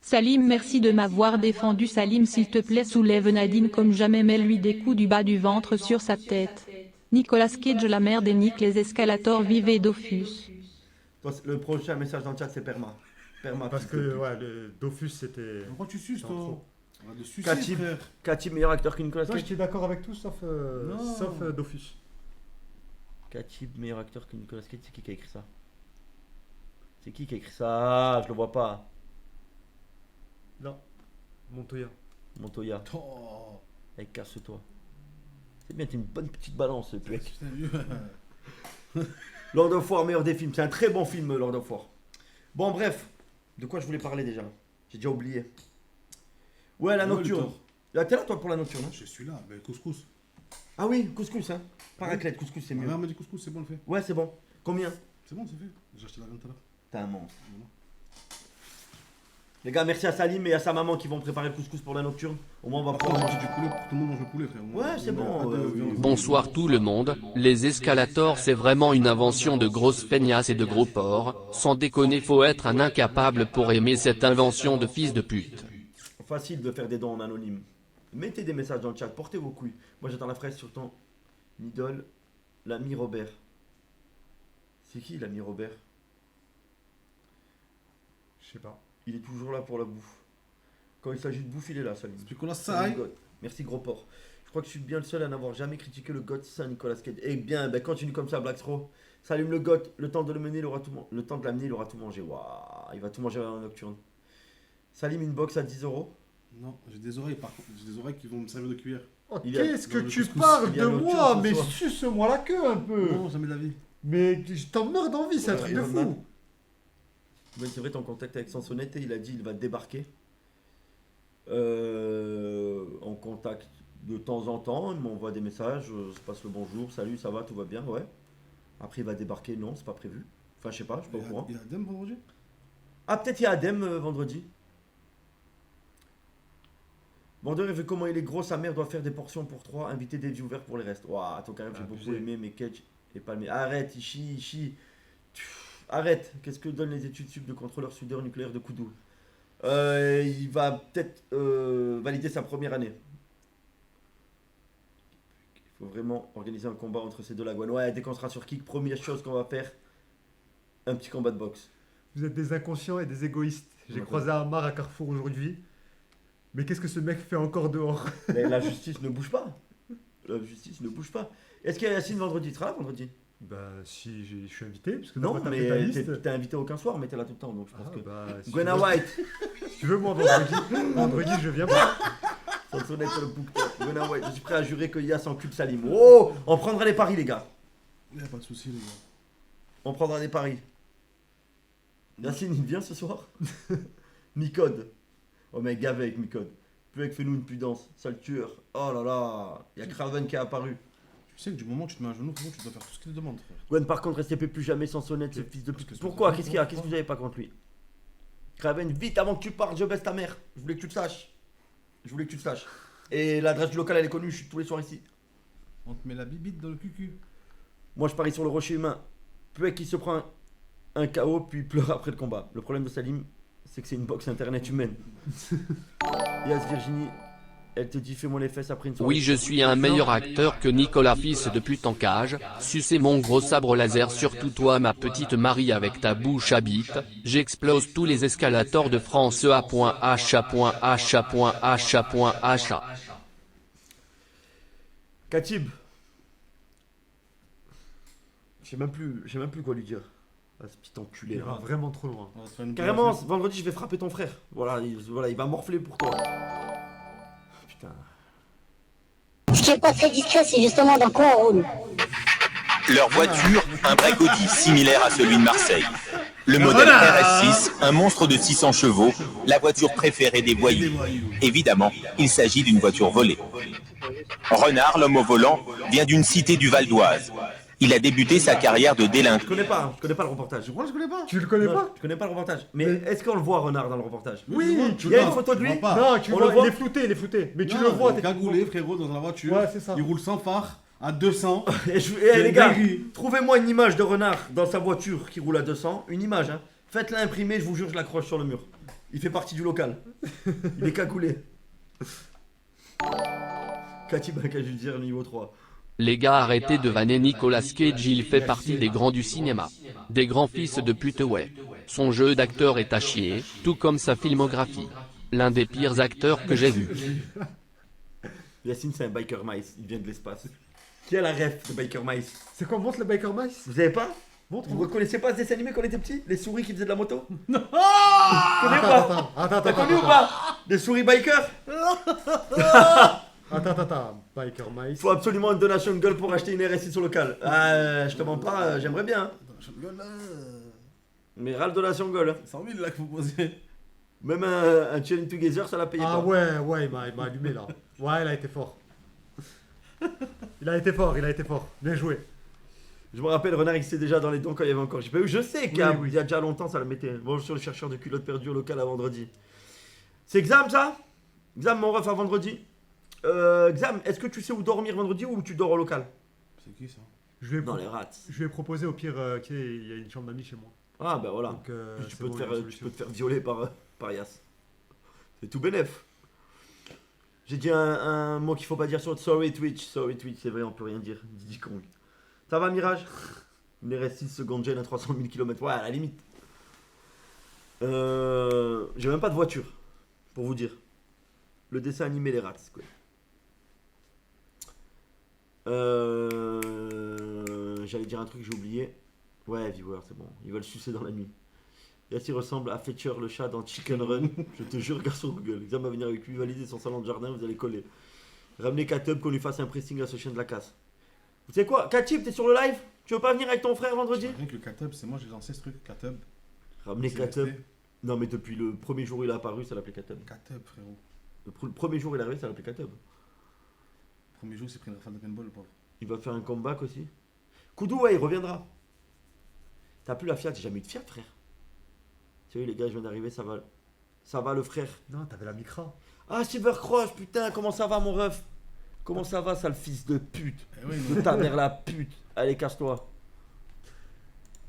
Salim, merci de m'avoir défendu. Salim, s'il te plaît, soulève Nadine comme jamais, mets-lui des coups du bas du ventre sur sa tête. Nicolas Cage, la merde et Nick les escalators, vivez Dofus. Le prochain message dans le chat c'est Perma. Perma. Parce que ouais, le Dofus c'était. Pourquoi tu suces, Non, toi? trop. Arrête de sucer, Cathy, frère. Cathy meilleur acteur que Nicolas Moi Cage. j'étais d'accord avec tout sauf Non. Dofus. Cathy meilleur acteur que Nicolas Cage, c'est qui a écrit ça? C'est qui a écrit ça? Je le vois pas. Non. Montoya. Montoya. Oh. Allez, casse-toi. C'est bien, t'es une bonne petite balance, ce mec. Putain, vieux. Lord of War, meilleur des films. C'est un très bon film, Lord of War. Bon, bref. De quoi je voulais parler déjà? J'ai déjà oublié. Ouais, la Ouais, nocturne. le T'es là, toi, pour la nocturne hein? Je suis là, ben couscous. Ah oui, couscous, hein. Pas raclette, couscous, c'est Ma mieux. mère m'a dit couscous, c'est bon, le fait. Ouais, c'est bon. Combien? C'est bon, c'est fait. J'ai acheté la viande tout à l'heure. T'es un monstre. Les gars, merci à Salim et à sa maman qui vont préparer le couscous pour la nocturne. Au moins, on va Par contre, pouvoir j'ai manger. du poulet pour que tout le monde mange le poulet, frère. Ouais, c'est bon, Bonsoir tout le monde, les escalators c'est vraiment une invention de grosses feignasses et de gros porcs, sans déconner faut être un incapable pour aimer cette invention de fils de pute. Facile de faire des dons en anonyme. Mettez des messages dans le chat, portez vos couilles. Moi j'attends la fraise sur ton idole, l'ami Robert. C'est qui l'ami Robert? Je sais pas. Il est toujours là pour la bouffe. Quand il s'agit de bouffe, il est là, Salim. Nicolas Salut, Saï. God. Merci gros porc. Je crois que je suis bien le seul à n'avoir jamais critiqué le GOT Saint-Nicolas Cage. Eh bien, ben continue comme ça, Blackstro. Salume le GOT, le temps de le mener, il aura tout le temps de l'amener, il aura tout mangé. Waouh, il va tout manger à la nocturne. Salim, une box à 10 €. Non, j'ai des oreilles par contre. J'ai des oreilles qui vont me servir de cuillère. Oh, Il y a- qu'est-ce que dans le tu couscous, parles il y a de le moi? nocturne ce Mais soir. suce-moi la queue un peu. Non, jamais de la vie. Mais je t'emmerde d'envie, c'est un Ouais, truc de Iron Man. fou. Ouais, c'est vrai, t'es en contact avec Sansonette et il a dit il va débarquer. En contact de temps en temps, il m'envoie des messages, je passe le bonjour, salut, ça va, tout va bien, ouais. Après il va débarquer, non, c'est pas prévu. Enfin, je sais pas, je suis pas au courant. Il y a Adem vendredi? Ah, peut-être il y a Adem vendredi. Vendeur, vu comment il est gros, sa mère doit faire des portions pour 3, inviter des viewers pour les restes. Waouh, ton carré, j'ai beaucoup Abusé. aimé, mais Cage et Palmier. Arrête, Ishi. Arrête, qu'est-ce que donnent les études sup de contrôleur soudeur nucléaire de Koudou? Il va peut-être valider sa première année. Il faut vraiment organiser un combat entre ces deux lagouanes. Ouais, dès qu'on sera sur Kick, première chose qu'on va faire, un petit combat de boxe. Vous êtes des inconscients et des égoïstes. J'ai Ouais, croisé Amar à Carrefour aujourd'hui. Mais qu'est-ce que ce mec fait encore dehors? Mais la justice ne bouge pas. La justice ne bouge pas. Est-ce qu'il y a Yacine vendredi? Tu seras là vendredi? Bah si, je suis invité, parce que Non, t'as pas tapé mais ta liste. t'es invité aucun soir, mais t'es là tout le temps, donc je pense Ah, que... bah, si Gwenna tu veux- White, Si tu veux, moi, vendredi, je viens pas. Sansonette le bouc. Gwenna White, je suis prêt à jurer que Yass encule Salim. Oh, on prendra les paris, les gars. Il n'y a pas de souci, les gars. On prendra des paris. Yacine, il vient ce soir? Micode. Oh, mais gavé avec Micode. Puek, fais-nous une pudence. Sale tueur. Oh là là. Il y a Craven qui est apparu. Tu sais que du moment où tu te mets à genoux, frérot, tu dois faire tout ce qu'il te demande, frère. Gwen, par contre, STP plus jamais sans sonnette, ce fils de Parce pute. que Pourquoi? c'est- Qu'est-ce qu'il y a? Qu'est-ce que vous avez pas contre lui? Craven, vite avant que tu partes, je baisse ta mère. Je voulais que tu le saches. Je voulais que tu le saches. Et l'adresse du local, elle est connue, je suis tous les soirs ici. On te met la bibite dans le cucu. Moi, je parie sur le rocher humain. Puek qui se prend un KO, puis il pleure après le combat. Le problème de Salim, c'est que c'est une box internet humaine. Yas Virginie, elle te dit fais-moi les fesses après une soirée. Oui, je suis un meilleur acteur que Nicolas fils de pute en cage, sucez mon gros sabre laser, surtout toi ma petite Marie avec ta bouche à bite, j'explose tous les escalators de France A.H.H.H.H. Katib. Je sais même plus quoi lui dire. Ah, ce petit enculé Il là. va vraiment trop loin. On va te faire une Carrément, petite- vendredi, je vais frapper ton frère. Voilà, il va morfler pour toi. Putain. Ce qui est pas très discret, c'est justement dans quoi on roule. Leur voiture, un vrai Audi similaire à celui de Marseille. Le modèle RS6, un monstre de 600 chevaux, la voiture préférée des voyous. Évidemment, il s'agit d'une voiture volée. Renard, l'homme au volant, vient d'une cité du Val d'Oise. Il a débuté sa carrière de délinquant. Je connais pas le reportage. Moi, je connais pas. Tu le connais Non, pas? je connais pas le reportage. Mais est-ce qu'on le voit, Renard, dans le reportage? Oui, Il y a une photo de lui? vois pas. Non, tu On le le vois, voit. il est flouté. Mais tu Non, le vois, il est cagoulé, frérot, dans la voiture. Ouais, c'est ça. Il roule sans phare, à 200. Et les gars, dinguerie. trouvez-moi une image de Renard dans sa voiture qui roule à 200. Une image, hein. Faites-la imprimer, je vous jure, je l'accroche sur le mur. Il fait partie du local. Il est cagoulé. Cathy Bakajudire, niveau 3. Les gars, arrêtez de vanner Nicolas Cage, il fait partie des grands du cinéma. Des grands fils de pute, ouais. Son jeu d'acteur est à chier, tout comme sa filmographie. L'un des pires acteurs que j'ai vu. Yacine, c'est un biker mice, il vient de l'espace. Qui a la ref de biker mice? C'est quoi, montre le Biker Mice? Vous avez pas? Montre, Vous montre. reconnaissez pas ce dessin animé quand on était petit? Les souris qui faisaient de la moto? Non. Vous connaissez pas? T'as connu ou pas? Des souris bikers? Attends, Biker Mice. Faut absolument une donation de gueule pour acheter une RS6 sur local. Ah, je te mens pas, j'aimerais bien. Mais râle donation de gueule. Hein. 100 000 là qu'il faut poser. Même un chilling together, ça l'a payé Ah pas. ouais, il m'a allumé là. Ouais, il a été fort. Il a été fort. Bien joué. Je me rappelle, Renard il s'est déjà dans les dons quand il y avait encore. J'ai pas eu. Je sais qu'il y, Oui. il y a déjà longtemps, ça le mettait. Bon, sur le chercheur de culottes perdues au local à vendredi. C'est Xam ça? Xam, mon ref à vendredi. Xam, est-ce que tu sais où dormir vendredi ou où tu dors au local? C'est qui ça? Je Dans les rats. lui ai proposé au pire, il y a une chambre d'amis chez moi. Ah bah voilà. Donc, Puis tu c'est peux, bon, te il y a faire, une tu solution. peux te faire violer par Yass. C'est tout bénef. J'ai dit un mot qu'il faut pas dire sur Sorry Twitch, c'est vrai, on peut rien dire. Diddy Kong. Ça va, Mirage? Il me reste 6 secondes gêne à 300 000 km. Ouais, à la limite. J'ai même pas de voiture, pour vous dire. Le dessin animé Les Rats, quoi. J'allais dire un truc, j'ai oublié. Ouais, viewer, c'est bon. Ils veulent sucer dans la nuit. Yassir ressemble à Fetcher le chat dans Chicken Run. Je te jure, garçon Google. Xam va venir avec lui valider son salon de jardin, vous allez coller. Ramenez Katub qu'on lui fasse un pressing à ce chien de la casse. Vous savez quoi? Katib, t'es sur le live? Tu veux pas venir avec ton frère vendredi? Rien que le Katub, c'est moi j'ai lancé ce truc, Katub. Ramenez C'est Katub. resté. Non, mais depuis le premier jour où il est apparu, ça l'appelait Katub. Katub, frérot. Le premier jour où il est arrivé, ça l'appelait Katub. Premier jour, il s'est pris une rafale de paintball, le pauvre. Il va faire un comeback aussi. Koudou, ouais, il reviendra. T'as plus la Fiat? J'ai jamais eu de Fiat, frère. Salut les gars, je viens d'arriver, ça va. Ça va le frère. Non, t'avais la Micra. Ah, Silvercross, putain, comment ça va mon ref? Comment ça va, sale fils de pute? Eh oui, De ta mère la pute. Allez, casse-toi.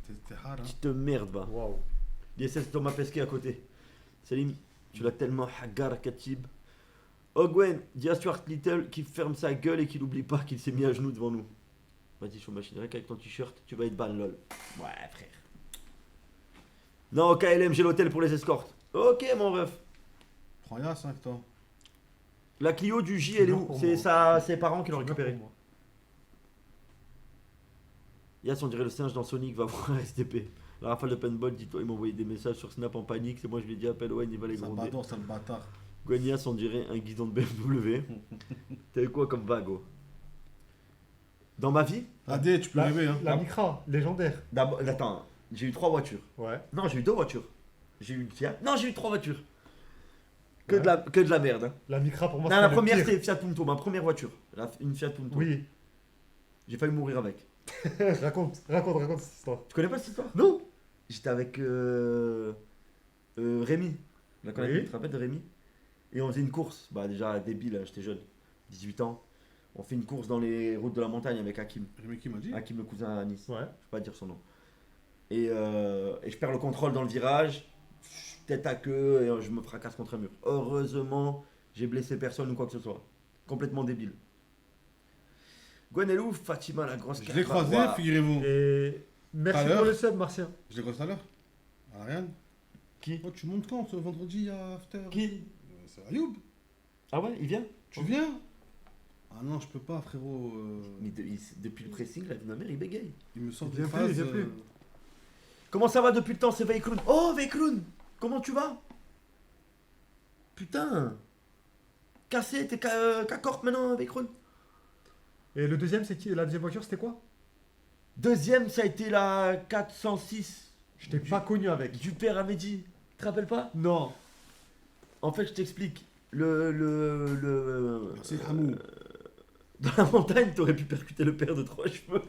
t'es hard, hein. Petite merde, va. Waouh. l'ISS Thomas Pesquet à côté. Salim, tu l'as tellement hagar Katib. Oh Gwen, dis à Stuart Little qu'il ferme sa gueule et qu'il oublie pas qu'il s'est mis à genoux devant nous. Vas-y, sur machine avec ton t-shirt, tu vas être ban lol. Ouais, frère. Non, KLM, j'ai l'hôtel pour les escortes. Ok, mon ref. Prends Yass, hein, avec toi. La Clio du J, elle est où? C'est ses parents qui l'ont récupérée. Yass, on dirait le singe dans Sonic, va voir un STP. La rafale de paintball, dis-toi, il m'a envoyé des messages sur Snap en panique. C'est moi, je lui ai dit, appelle Owen, il va les Ça gronder. badore, ça le bâtard. Gwen Yass, on dirait un guidon de BMW. T'as eu quoi comme vague, oh? Dans ma vie? Adé, tu peux rêver, hein. La Micra, légendaire. D'abord, attends, j'ai eu 3 voitures. Ouais. Non, j'ai eu 2 voitures. J'ai eu une Fiat. Non, j'ai eu 3 voitures. Que de la merde. Hein. La Micra pour moi, Non, c'est la le première pire. c'était Fiat Punto, ma première voiture. Une Fiat Punto. Oui. J'ai failli mourir avec. raconte cette histoire. Tu connais pas cette histoire? Non. J'étais avec Rémi. La connais, Oui. tu te rappelles de Rémi? Et on faisait une course. Bah déjà débile, hein, j'étais jeune. 18 ans. On fait une course dans les routes de la montagne avec Hakim. Rémi qui m'a dit. Hakim, le cousin à Nice. Ouais. Je peux pas dire son nom. Et je perds le contrôle dans le virage, tête à queue, et je me fracasse contre un mur. Heureusement, j'ai blessé personne ou quoi que ce soit. Complètement débile. Gwen elle est où, Fatima, la grosse Je l'ai carte? croisé, figurez-vous. Et merci Tout à l'heure. pour le sub, Martien. Je l'ai croisé tout à l'heure. À Ariane. Qui? Oh, tu montes quand ce vendredi à After? Qui? C'est Ayoub. Ah ouais, il vient? Tu viens? Ah non, je peux pas, frérot. Mais depuis le pressing, la vie de ma mère, il bégaye. Il me sort Il des vient plus, phases. il vient plus. Comment ça va depuis le temps, c'est Veikroun? Oh, Veikroun! Comment tu vas? Putain! Cassé, t'es qu'à maintenant, Veikroun? Et le deuxième, c'est qui? La deuxième voiture, c'était quoi? Deuxième, ça a été la 406 Je t'ai pas connu avec. Du père à Mehdi. Tu te rappelles pas? Non. En fait, je t'explique. C'est Hamou. Dans la montagne, t'aurais pu percuter le père de 3 cheveux.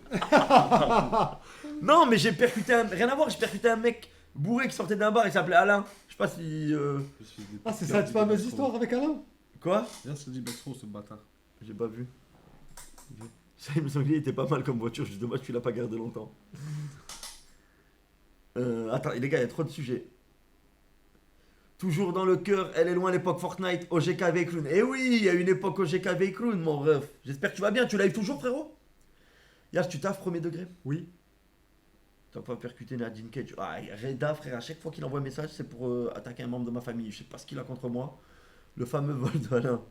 Non, mais j'ai percuté un... Rien à voir, j'ai percuté un mec bourré qui sortait d'un bar, il s'appelait Alain. Je sais pas si... Ah, c'est cette fameuse histoire avec Alain? Quoi? Regarde ce dit Bexro, ce bâtard. J'ai pas vu. Ça, il me semblait qu'il était pas mal comme voiture, juste dommage que tu l'as pas gardé longtemps. Attends, les gars, il y a trop de sujets. Toujours dans le cœur, elle est loin l'époque Fortnite, OGK Veycloun. Eh oui, il y a une époque OGK Veycloun, mon ref. J'espère que tu vas bien, tu live toujours, frérot? Yas, tu taffes premier degré? Oui. T'as pas percuté Nadine Cage. Ah, Reda, frère, à chaque fois qu'il envoie un message, c'est pour attaquer un membre de ma famille. Je sais pas ce qu'il a contre moi. Le fameux vol de Alain.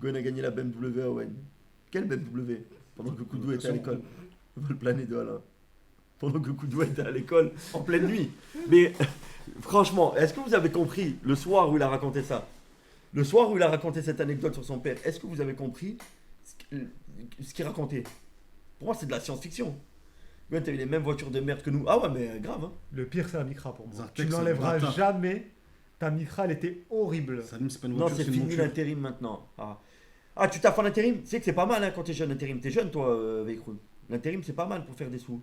Gwen a gagné la BMW à Owen. Quelle BMW? Pendant que Koudou était à l'école. Vol plané de Alain. Pendant que Koudou était à l'école en pleine nuit. Mais franchement, est-ce que vous avez compris le soir où il a raconté ça? Le soir où il a raconté cette anecdote sur son père, est-ce que vous avez compris ce qu'il racontait? Pour moi, c'est de la science-fiction. Gwen, t'as eu les mêmes voitures de merde que nous. Ah ouais, mais grave. Hein. Le pire, c'est la Micra pour moi. Zartek, Tu c'est n'enlèveras le bâtard. jamais. Ta Micra, elle était horrible. Salim, c'est pas une Non, voiture, c'est c'est une fini monture. l'intérim maintenant. Ah, tu t'as fait l'intérim? Tu sais que c'est pas mal hein, quand t'es jeune, l'intérim. T'es jeune, toi, Veycroun. L'intérim, c'est pas mal pour faire des sous.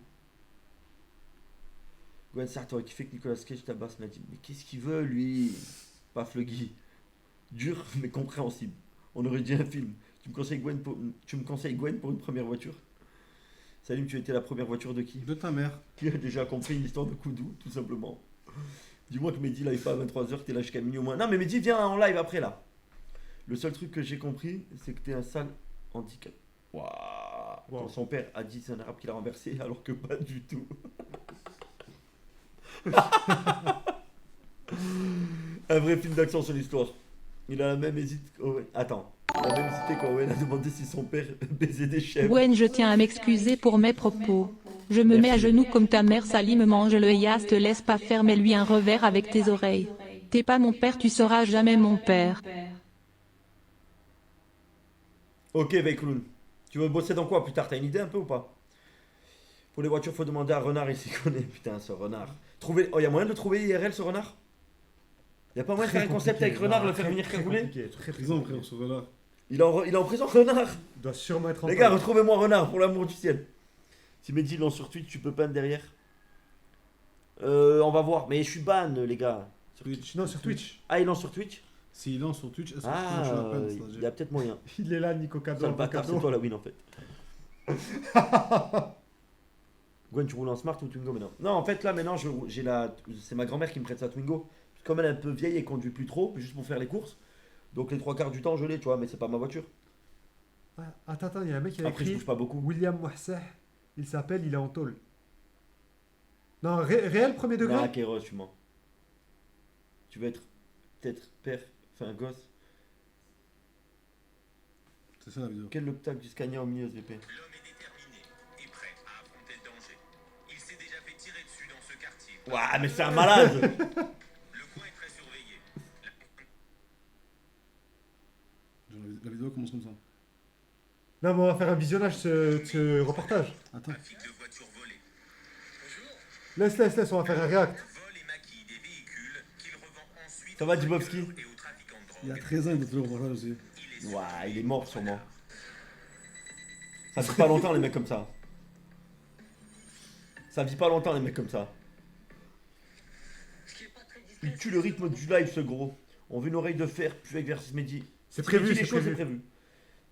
Gwen Sarr, t'aurais kiffé que Nicolas Cage tabasse Nadine. Mais qu'est-ce qu'il veut, lui? Paf le Guy. Dur, mais compréhensible. On aurait dit un film. Tu me conseilles Gwen pour une première voiture? Salim, tu étais la première voiture de qui? De ta mère. Qui a déjà compris l'histoire de Koudou, tout simplement. Dis-moi que Mehdi live pas à 23h, t'es là jusqu'à minuit au moins. Non, mais Mehdi, viens en live après là. Le seul truc que j'ai compris, c'est que t'es un sale handicap. Waouh. Quand son père a dit c'est un arabe qui l'a renversé, alors que pas du tout. Un vrai film d'action sur l'histoire. Il a la même hésité. Attends. Il a même hésité quand Owen a demandé si son père baisait des chèvres. Gwen, je tiens à m'excuser pour mes propos. Je me mets à genoux comme ta mère Salim mange le Yas, te laisse pas faire, mets-lui un revers avec tes oreilles. T'es pas mon père, tu seras jamais mon père. Ok, Veycloun. Tu veux bosser dans quoi plus tard? T'as une idée un peu ou pas? Pour les voitures, faut demander à Renard, il s'y connaît. Putain, ce Renard. Oh, y a moyen de le trouver IRL, ce Renard? Y a pas moyen de faire un concept avec Renard, le faire venir cagouler? Très Prison, frère, ce là. Il est en prison, Renard. Il doit sûrement être en Les gars, retrouvez-moi Renard, pour l'amour du ciel. Si Mehdi lance sur Twitch, tu peux peindre derrière. On va voir. Mais je suis ban, les gars. Non, sur Twitch. Ah, il lance sur Twitch? S'il lance sur Twitch, est-ce que Ah, tu peux la peine, il y c'est-à-dire a peut-être moyen. Il est là, Nico Cadeau. Ça, le bâtard, c'est toi la win en fait. Gwen, tu roules en smart ou Twingo maintenant? Non, en fait, là maintenant, c'est ma grand-mère qui me prête sa Twingo. Comme elle est un peu vieille et conduit plus trop, juste pour faire les courses. Donc les 3/4 du temps, je l'ai, tu vois, mais c'est pas ma voiture. Ah, attends, il y a un mec qui a Après, je écrit bouge pas beaucoup. William Mohseh. Il s'appelle, il est en tôle. Non, réel premier degré? Ah, Kéros, tu mens. Tu veux être peut-être père, enfin gosse. C'est ça la vidéo. Quel l'obstacle du Scania au milieu SVP? L'homme est déterminé et prêt à affronter le danger. Il s'est déjà fait tirer dessus dans ce quartier. Ouah, mais c'est un malade. Le coin est très surveillé. La vidéo commence comme ça. Non, mais on va faire un visionnage ce reportage. Attends. Trafic de voitures volées. Laisse, on va faire un react. Vole et maquille des véhicules qu'il revend ensuite Ça va, aux Dubovski? braqueurs et aux trafiquants de Il y a drogue. 13 ans, il doit toujours voir ça aussi. Ouah, il est mort sûrement. Ça vit pas longtemps les mecs comme ça. Ça vit pas longtemps les mecs comme ça. Ce qui est pas très discret, Il tue le rythme du live ce gros. On veut une oreille de fer, puis avec versus Mehdi. C'est Si prévu, Mehdi, c'est les choses, prévu.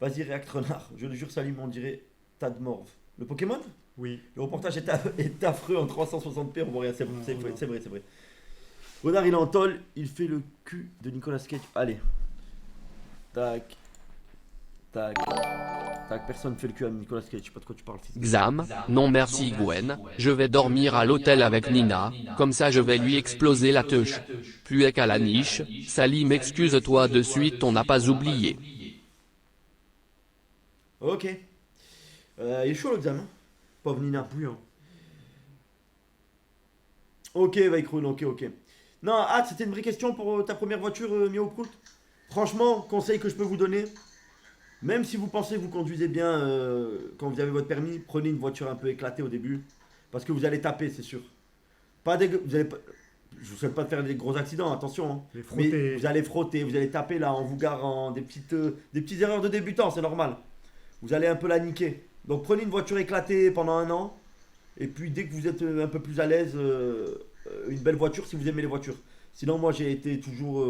Vas-y, React Renard. Je le jure, Salim, on dirait Tad Morve. Le Pokémon? Oui. Le reportage est affreux en 360p, on voit rien, c'est vrai. Renard, il est en tôle, il fait le cul de Nicolas Cage. Allez. Tac. Tac. Tac, personne fait le cul à Nicolas Cage, je sais pas de quoi tu parles, fils. Xam, non merci Gwen, je vais dormir à l'hôtel avec Nina, comme ça je vais lui exploser la teuche. Plus qu'à la niche, Salim excuse-toi de suite, on n'a pas oublié. Ok. Il est chaud l'examen. Pauvre Nina. Bouillant. Ok, Veycroun, ok. Non, c'était une vraie question pour ta première voiture, Mio Prout. Franchement, conseil que je peux vous donner, même si vous pensez que vous conduisez bien quand vous avez votre permis, prenez une voiture un peu éclatée au début, parce que vous allez taper, c'est sûr. Pas des... vous allez pas... Je vous souhaite pas de faire des gros accidents, attention. Hein. Les Mais frotter. vous allez frotter, vous allez taper là en vous garant, des petites erreurs de débutant, c'est normal. Vous allez un peu la niquer. Donc prenez une voiture éclatée pendant 1 an. Et puis dès que vous êtes un peu plus à l'aise, une belle voiture si vous aimez les voitures. Sinon moi j'ai été toujours...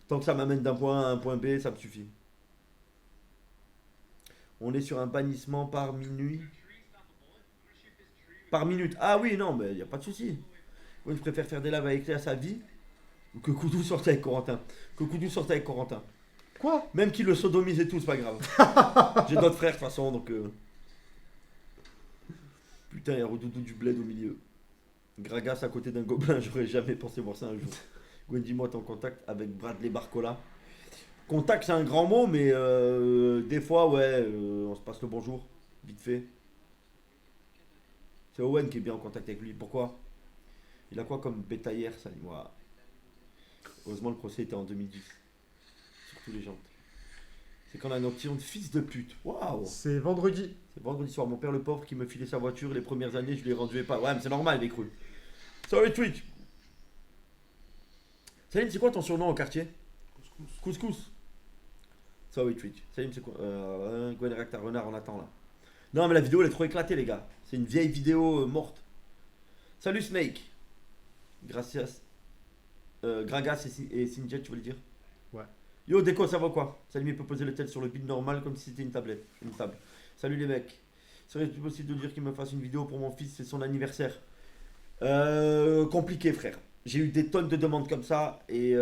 tant que ça m'amène d'un point A à un point B, ça me suffit. On est sur un bannissement par minuit. Par minute. Ah oui, non, mais il n'y a pas de souci. Moi, je préfère faire des lives avec à sa vie ou que Koudou sorte avec Corentin. Que Koudou sorte avec Corentin. Quoi? Même qu'il le sodomise et tout, c'est pas grave. J'ai d'autres frères de toute façon, donc... Putain, il y a Redoudou du bled au milieu. Gragas à côté d'un gobelin, j'aurais jamais pensé voir ça un jour. Gwen, dis-moi, t'es en contact avec Bradley Barcola. Contact, c'est un grand mot, mais des fois, ouais, on se passe le bonjour, vite fait. C'est Owen qui est bien en contact avec lui. Pourquoi? Il a quoi comme bétaillère, ça? Moi. Heureusement, le procès était en 2010. Surtout les jantes. C'est quand la nocturne, fils de pute. Waouh! C'est vendredi. C'est vendredi soir. Mon père, le pauvre, qui me filait sa voiture les premières années, je lui ai rendu pas. Ouais, mais c'est normal, il est cru. Sorry, Twitch. Salim, c'est quoi ton surnom au quartier? Couscous. Sorry, Twitch. Salim, c'est quoi? Gwen Recta Renard, on attend là. Non, mais la vidéo, elle est trop éclatée, les gars. C'est une vieille vidéo morte. Salut, Snake. Gracias. Gragas et Sinjet, tu veux le dire? Ouais. Yo, Déco, ça va quoi? Salim, il peut poser le tel sur le bide normal comme si c'était une table. Salut les mecs. Serait-il possible de dire qu'il me fasse une vidéo pour mon fils? C'est son anniversaire. Compliqué, frère. J'ai eu des tonnes de demandes comme ça et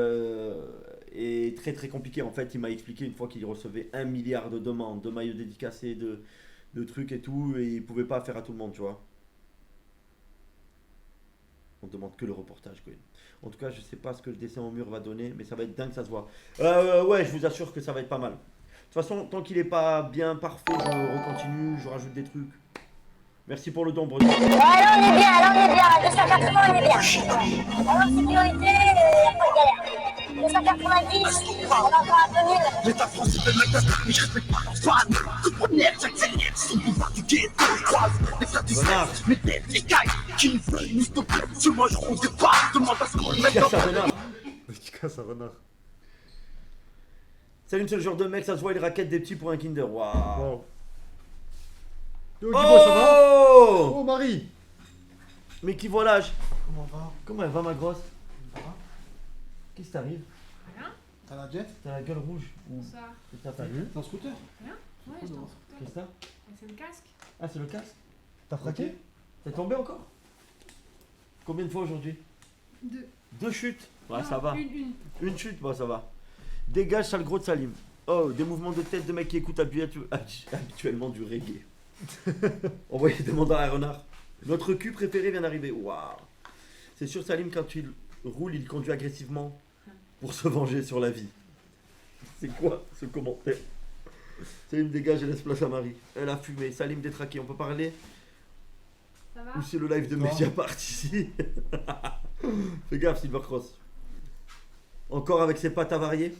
très très compliqué. En fait, il m'a expliqué une fois qu'il recevait 1 milliard de demandes, de maillots dédicacés, de trucs et tout, et il pouvait pas faire à tout le monde, tu vois. On demande que le reportage, quoi. En tout cas, je sais pas ce que le dessin au mur va donner, mais ça va être dingue, ça se voit. Ouais, je vous assure que ça va être pas mal. De toute façon, tant qu'il est pas bien parfait, je recontinue, je rajoute des trucs. Merci pour le don, Breton. Ouais, là on est bien, à 280 on est bien. Alors sécurité, y'a pas de galère. 290, on va encore à 2000. L'État français de ma classe, mais je respecte pas leurs fans. Coup de première, j'accélère, c'est le pouvoir du ghetto, je croise. Les frères du Renard. sexe, mes têtes, les cailles, qui veulent nous stopper. Sur moi, je ronde pas, demande à ce qu'on le mette Casse un renard. Qui casse un renard. Salut, c'est le genre de mec, ça se voit, il raquette des petits pour un Kinder. Waouh. Wow. Yo, dis-moi, ça va? Oh, Oh, Marie! mais qui voit l'âge? Comment va? Comment elle va, ma grosse? Ça va? Qu'est-ce qui t'arrive? T'as la jet? T'as la gueule rouge? Ou... Ça. Qu'est-ce que t'as T'as fait? vu? T'es en scooter? Ouais, je t'en scooter. Qu'est-ce que t'as? C'est le casque. Ah, c'est le casque? T'as fraqué? T'es tombé encore? Combien de fois aujourd'hui? 2. 2 chutes? Ouais, ça va. Une. Une chute, bah ça va. Dégage, sale gros de Salim. Oh, des mouvements de tête de mec qui écoute habituellement du reggae. Envoyez des mandats à renard. Notre cul préféré vient d'arriver. Waouh. C'est sûr, Salim, quand il roule, il conduit agressivement pour se venger sur la vie. C'est quoi ce commentaire? Salim dégage et laisse place à Marie. Elle a fumé. Salim détraqué. On peut parler? Ça va? Ou c'est le live de Mediapart ici? Fais gaffe, Silvercross. Encore avec ses pattes avariées.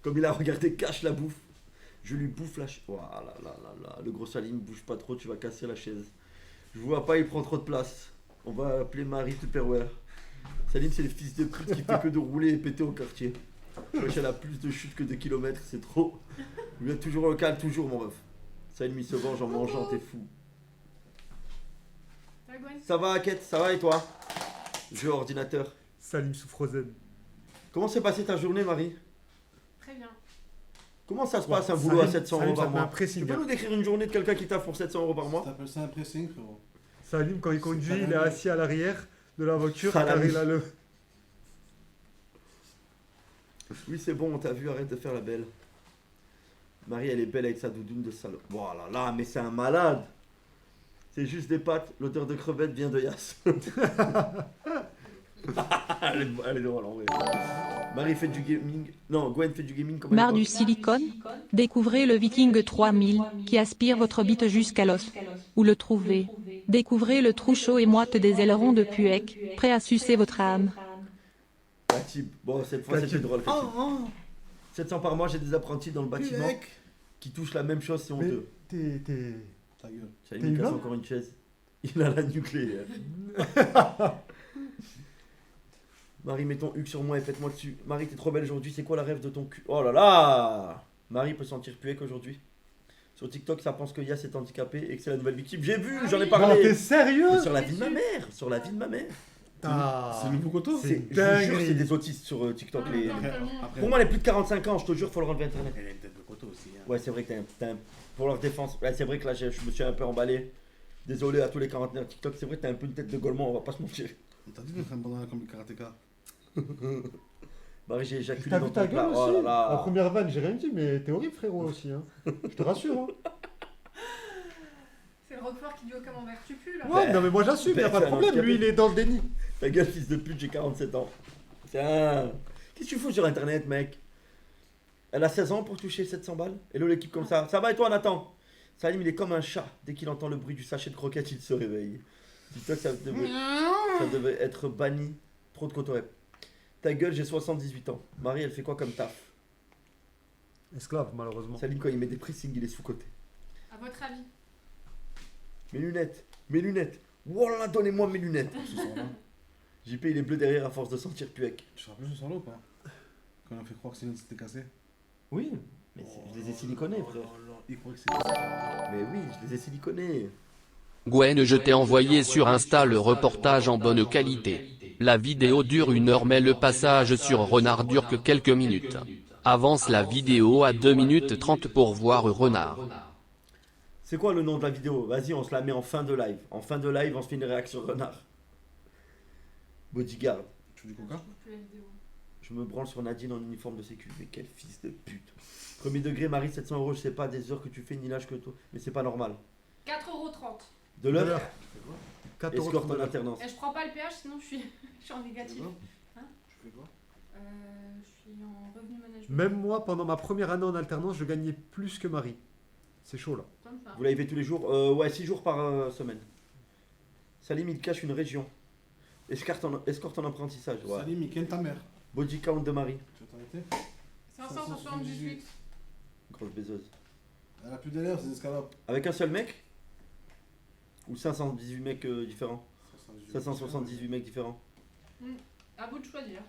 Comme il a regardé Cache la bouffe. Je lui bouffe la chaise. Voilà, là, là, là. Le gros Salim, bouge pas trop, tu vas casser la chaise. Je vois pas, il prend trop de place. On va appeler Marie Tupperware. Salim, c'est le fils de pute qui fait que de rouler et péter au quartier. Wesh, elle a plus de chutes que de kilomètres, c'est trop. Vous êtes toujours au calme, toujours, mon ref. Salim, il se venge en mangeant, t'es fou. Ça va, Gwen? Ça va, Quête? Ça va et toi? Jeu ordinateur. Salim sous Frozen. Comment s'est passée ta journée, Marie? Très bien. Comment ça se Ouais, passe un boulot à Salim, 700 Salim, euros ça par te met un mois? pressing, Tu peux hein. nous décrire une journée de quelqu'un qui taffe pour 700 euros par mois? T'appelles ça un pressing, frérot? Salim, quand il conduit, il est Salam. assis à l'arrière de la voiture Salam. car il a le. Oui, c'est bon, on t'a vu, arrête de faire la belle. Marie, elle est belle avec sa doudoune de salope. Voilà, là, mais c'est un malade. C'est juste des pâtes, l'odeur de crevettes vient de Yass. elle est drôle en vrai. Marie fait du gaming. Non, Gwen fait du gaming comme Marre du silicone? Découvrez le Viking 3000, qui aspire votre bite jusqu'à l'os. Où le trouver? Découvrez le trou chaud et moite des ailerons de Puec, prêt à sucer votre âme. Katib. Bon, cette fois c'était drôle. Katib. 700 par mois, j'ai des apprentis dans le bâtiment qui touchent la même chose, c'est Mais honteux. t'es. Ta gueule. Ça T'es me casse humain encore une chaise. Il a la nucléaire. Marie, mets ton huc sur moi et faites-moi dessus. Marie, t'es trop belle aujourd'hui. C'est quoi la rêve de ton cul? Oh là là! Marie peut sentir puer qu'aujourd'hui. Sur TikTok, ça pense que Yass est handicapé et que c'est la nouvelle victime. J'ai vu, j'en ai Non, parlé. t'es sérieux? Mais sur la vie de ma mère. Sur la vie de ma mère. C'est le nouveau coteau. c'est Je vous dingue. jure, c'est des autistes sur TikTok. Ah, Les... non, Après, tellement. après, Pour moi, les plus de 45 ans, je te jure, faut le rendre internet. elle a une tête de coteau aussi. Hein. Ouais, c'est vrai que pour leur défense, ouais, c'est vrai que là, je me suis un peu emballé. Désolé à tous les quarantenaires TikTok, c'est vrai que t'as un peu une tête de golemon, on va pas se mentir. On t'a dit d'être un bandana comme le karatéka. Marie, j'ai éjaculé T'as dans vu ton ta plat. gueule Oh aussi? là là. En première vanne, j'ai rien dit, mais t'es horrible, frérot, aussi. Hein. Je te rassure. Hein. C'est le Roquefort qui dit au camembert, tu pues là. Ouais, non, mais moi j'assume, y'a pas de problème. Lui, il est dans le déni. Ta gueule, fils de pute, j'ai 47 ans. Tiens, qu'est-ce que tu fous sur internet, mec? Elle a 16 ans pour toucher 700 balles. Hello, l'équipe comme ça. Ça va et toi, Nathan? Salim, il est comme un chat. Dès qu'il entend le bruit du sachet de croquettes, il se réveille. Dis-toi que ça devait être banni. Trop de cotorep. Ta gueule, j'ai 78 ans. Marie, elle fait quoi comme taf? Esclave, malheureusement. Salim, quand il met des pressings, il est sous-côté. À votre avis? Mes lunettes, mes lunettes. Voilà, donnez-moi mes lunettes. Ce soir-là. JP, il est bleu derrière à force de sentir puec. Tu te rappelles ce soir-là ou pas? Quand on a fait croire que Céline s'était cassé. Oui, mais je les ai siliconés, frère. Il croyait que c'était cassé. Mais oui, je les ai siliconés. Gwen, je t'ai envoyé sur Insta le reportage en bonne qualité. La vidéo dure 1 heure mais le passage sur Renard dure que quelques minutes. Avance la vidéo à 2 minutes 30 pour voir Renard. C'est quoi le nom de la vidéo? Vas-y, on se la met en fin de live. En fin de live, on se fait une réaction renard. Bodyguard. Tu veux du coca? Je vois plus la vidéo. Je me branle sur Nadine en uniforme de sécu. Mais quel fils de pute. Premier degré, Marie, 700 €, je sais pas des heures que tu fais ni l'âge que toi. Mais c'est pas normal. 4,30 €. De l'heure, 4 escorte € en alternance. Et je prends pas le péage sinon je suis, je suis en négatif. Tu fais quoi? Je suis en revenu management. Même moi, pendant ma première année en alternance, je gagnais plus que Marie. C'est chaud là. Comme ça. Vous l'avez fait tous les jours? Ouais, 6 jours par semaine. Salim, il cache une région. Escorte en apprentissage. Ouais. Salim, il ken ta mère. Body count de Marie. Tu vas t'arrêter? 578. Grosse baiseuse. Elle a plus d'élèves, c'est des escalopes. Avec un seul mec? Ou 518 mecs différents? 578 mecs différents. À vous de choisir.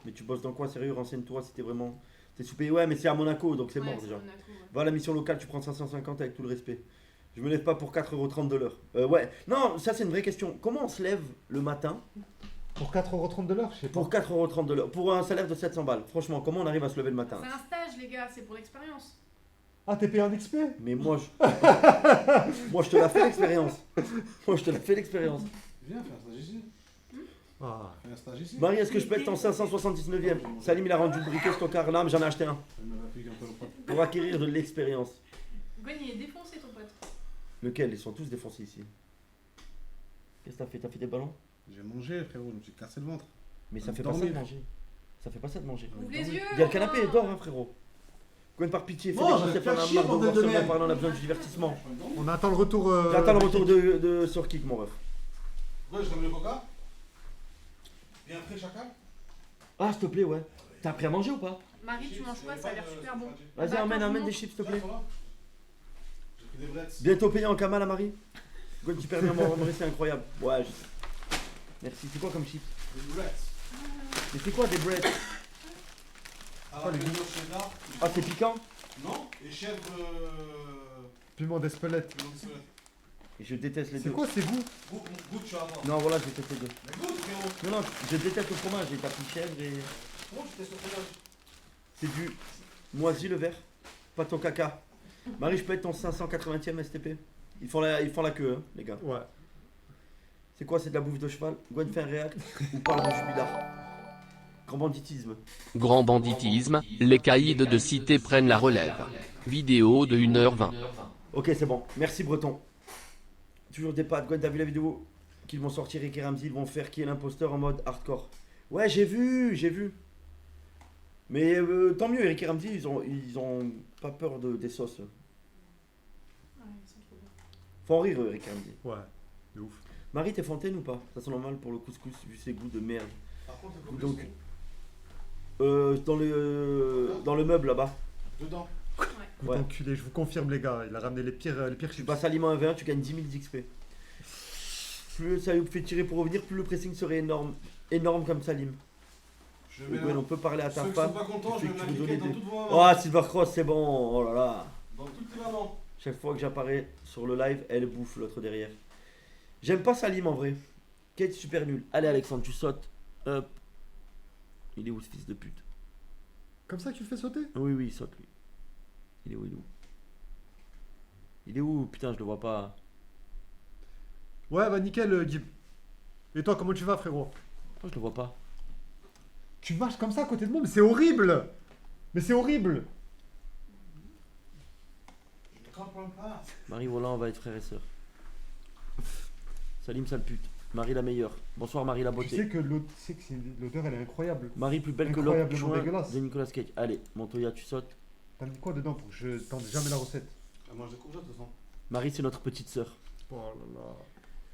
Mais tu bosses dans quoi, sérieux? Renseigne-toi si t'es vraiment... T'es sous-payé? Ouais, mais c'est à Monaco, donc c'est Ouais, mort déjà. Monaco, ouais. Va à la mission locale, tu prends 550 avec tout le respect. Je me lève pas pour 4,30 € de l'heure. Ouais, non, ça c'est une vraie question. Comment on se lève le matin Pour 4,30 € de l'heure, je sais pas. pour 4,30 € de l'heure? Pour un salaire de 700 balles. Franchement, comment on arrive à se lever le matin? C'est un stage, les gars, c'est pour l'expérience. Ah, t'es payé en XP? Mais moi, moi, je te la fais l'expérience. Moi, je te la fais l'expérience. Viens, fais un stage ici. Ah. Fais un stage ici. Marie, est-ce que je peux être en 579e? Salim, il a rendu le briquet stockard là, mais j'en ai acheté un. Elle me l'a fait un peu le pote. Pour acquérir de l'expérience. Gwen, il est défoncé ton pote. Lequel? Ils sont tous défoncés ici. Qu'est-ce que t'as fait? T'as fait des ballons? J'ai mangé, frérot, je me suis cassé le ventre. Mais ça On fait pas ça de dormir. manger. Ça fait pas ça de manger. Ouvre les yeux. Il y a le canapé, enfin. dors, hein, frérot. Gwen, par pitié, fais Non, des je vais choses, faire on a chier, marre de bordel voir de seulement merde. parler, on a besoin du divertissement. On attend le retour. J'attends le retour de Surkick, mon ref. Ouais, je ramène le coca. Bien frais, chacal. Ah, s'il te plaît, ouais. T'as appris à manger ou pas? Marie, tu manges quoi? Ça a l'air super bon. Vas-y, Bah, emmène attends, des je chips, s'il te plaît. J'ai pris des brettes. Bientôt payé en Kamal à Marie. Gwen, tu permets à moi, c'est incroyable. Ouais, merci. C'est quoi comme chips? Des brettes. Mais c'est quoi des breads? Alors, les cheddar. Ah, c'est piquant? Non, et chèvre. Piment d'Espelette. Et je déteste les C'est deux. quoi, c'est vous? Goûte, tu vas voir. Non, voilà, je déteste les deux. Mais goûte, frérot. Non, non, je déteste le fromage. J'ai tapis chèvre et. Comment tu testes le fromage? C'est du moisi le vert. Pas ton caca. Marie, je peux être ton 580e STP. Ils font la queue, hein, les gars. Ouais. C'est quoi? C'est de la bouffe de cheval? Gwen fait un réact ou parle de jubilard? Grand banditisme. Grand banditisme, les caïds de cité prennent la relève. Vidéo de 1h20. Ok, c'est bon. Merci Breton. Toujours des pattes. Gwen, t'as vu la vidéo qu'ils vont sortir? Rick et Ramsey, ils vont faire qui est l'imposteur en mode hardcore. Ouais, j'ai vu. Mais tant mieux, Eric et Ramsey, ils ont pas peur des sauces. Ouais, ils sont trop bien. Faut en rire, Eric et Ramsey. Ouais, de ouf. Marie, t'es fontaine ou pas? Ça sent normal pour le couscous, vu ses goûts de merde. Par contre, le Donc, couscous. dans le meuble là-bas. Dedans. Vous Ouais. enculé, je vous confirme, les gars. Il a ramené les pires Tu chips. passes aliment 1v1, tu gagnes 10 000 d'XP. plus ça vous fait tirer pour revenir, plus le pressing serait énorme. Énorme comme Salim. Je Et mets Gwen, on peut parler à Ceux ta qui sont femme. pas contents, tu je fais mets que ma tu veux cliquette donner dans des- toutes vos mamans. Oh, Silvercross, c'est bon. Oh là là. Dans toutes les mamans. Chaque fois que j'apparais sur le live, elle bouffe l'autre derrière. J'aime pas Salim en vrai. Kate super nul. Allez Alexandre, tu sautes. Hop. Il est où ce fils de pute? Comme ça que tu le fais sauter? Oui, oui, il saute lui. Il est où? Il est où? Il est où? Putain, je le vois pas. Ouais, bah nickel, Gib. Et toi, comment tu vas, frérot? Pourquoi je le vois pas? Tu marches comme ça à côté de moi, mais c'est horrible! Mais c'est horrible! Je comprends pas. Marie, voilà, on va être frères et sœurs. Salim, sale pute. Marie la meilleure. Bonsoir Marie la Tu beauté. sais que l'odeur, elle est incroyable. Marie plus belle que Incroyablement l'autre dégueulasse. de Nicolas Cage. Allez, Montoya, tu sautes. T'as mis quoi dedans pour que je tente jamais la recette? Elle mange des courgettes de toute façon. Marie, c'est notre petite sœur. Oh là là.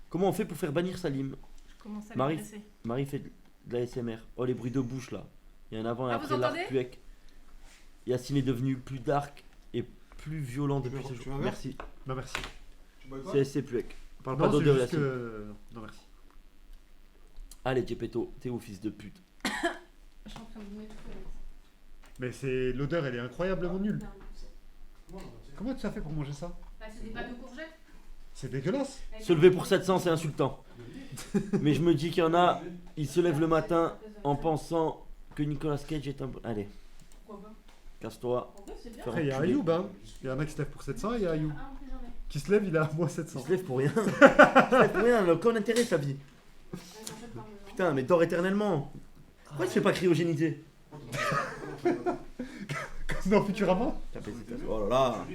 Comment on fait pour faire bannir Salim? Je commence à Marie, m'agresser. Marie fait de la SMR. Oh, les bruits de bouche là. Il y a un avant et Ah, vous après l'arc entendez puec. Yacine est devenu plus dark et plus violent depuis veux- ce tu jour. veux un verre Merci. Non, merci. Tu bois quoi? CSC puec. Parle pas Non, c'est d'odeur, juste Yacine. que... Non, merci. Allez, Gepetto, t'es où, fils de pute? Je suis en train de m'étouffer avec ça. Mais c'est... L'odeur, elle est incroyablement nulle. Non, c'est- Comment tu as fait pour manger ça? Bah, c'est des pâtes de courgettes. C'est dégueulasse. Se lever pour 700, c'est insultant. Mais je me dis qu'il y en a, ils se lèvent le matin en pensant que Nicolas Cage est un... Allez, Pourquoi pas? casse-toi. En vrai, c'est bien. Faire Après, il y a enculer. Ayoub, hein. Il y en a qui se lèvent pour 700 et il y a Ayoub. Ah, en plus, j'en ai. Qui se lève, il a à moins Il 700. se lève pour rien. Il se lève pour rien, il a aucun intérêt sa vie. Ouais, j'en fais pas, mais non. Putain, mais dors éternellement. Pourquoi tu fais pas cryogéniser? Dans Futurama? Tapez ses tasses. Oh là là.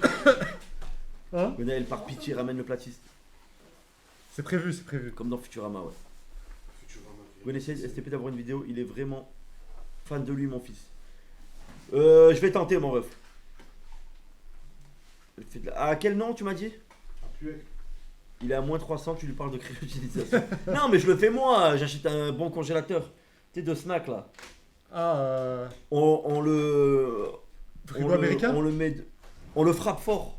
Hein? Gonel, par pitié, ramène le platiste. C'est prévu, c'est prévu. Comme dans Futurama, ouais. Futurama. Gon essaie STP d'avoir une vidéo, il est vraiment fan de lui, mon fils. Je vais tenter, mon ref. À quel nom tu m'as dit? Ah, puec. Il est à moins 300, tu lui parles de cryogénisation. Non, mais je le fais moi, j'achète un bon congélateur. Tu sais, de snack là. Ah, On le. frigo américain? On le frappe fort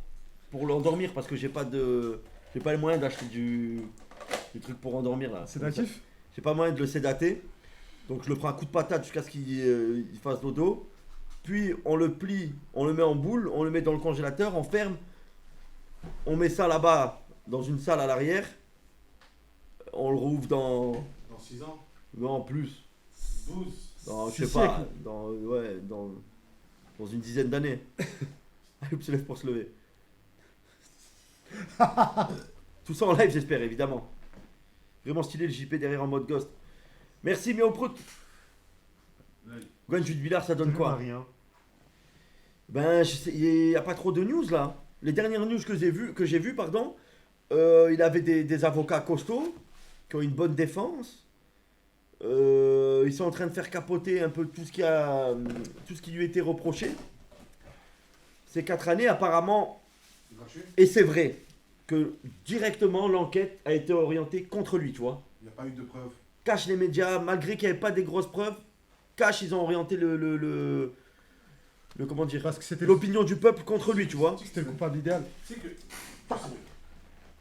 pour l'endormir parce que j'ai pas de. J'ai pas les moyens d'acheter du truc pour endormir là. Sédatif? J'ai pas moyen de le sédater. Donc je le prends un coup de patate jusqu'à ce qu'il il fasse dodo. Puis on le plie, on le met en boule, on le met dans le congélateur, on ferme. On met ça là-bas dans une salle à l'arrière. On le rouvre dans. Dans 6 ans. Non, plus. 12. Dans, je Six sais pas, siècles. dans une dizaine d'années. Ayoub se lève pour se lever. Tout ça en live, j'espère, évidemment. Vraiment stylé le JP derrière en mode ghost. Merci, mais au prout. Gwen, Jude Villard, ça donne quoi? Rien. Ben, je sais, il n'y a pas trop de news là. Les dernières news que j'ai vues, pardon, il avait des avocats costauds qui ont une bonne défense. Ils sont en train de faire capoter un peu tout ce qui lui était reproché. Ces 4 années, apparemment, Gratuit. et c'est vrai, que directement l'enquête a été orientée contre lui, tu vois. Il n'y a pas eu de preuves. Cache les médias, malgré qu'il n'y avait pas des grosses preuves, Cache, ils ont orienté le comment dire, Parce que c'était l'opinion du peuple contre lui, tu vois. C'était le coupable idéal. Tu sais que.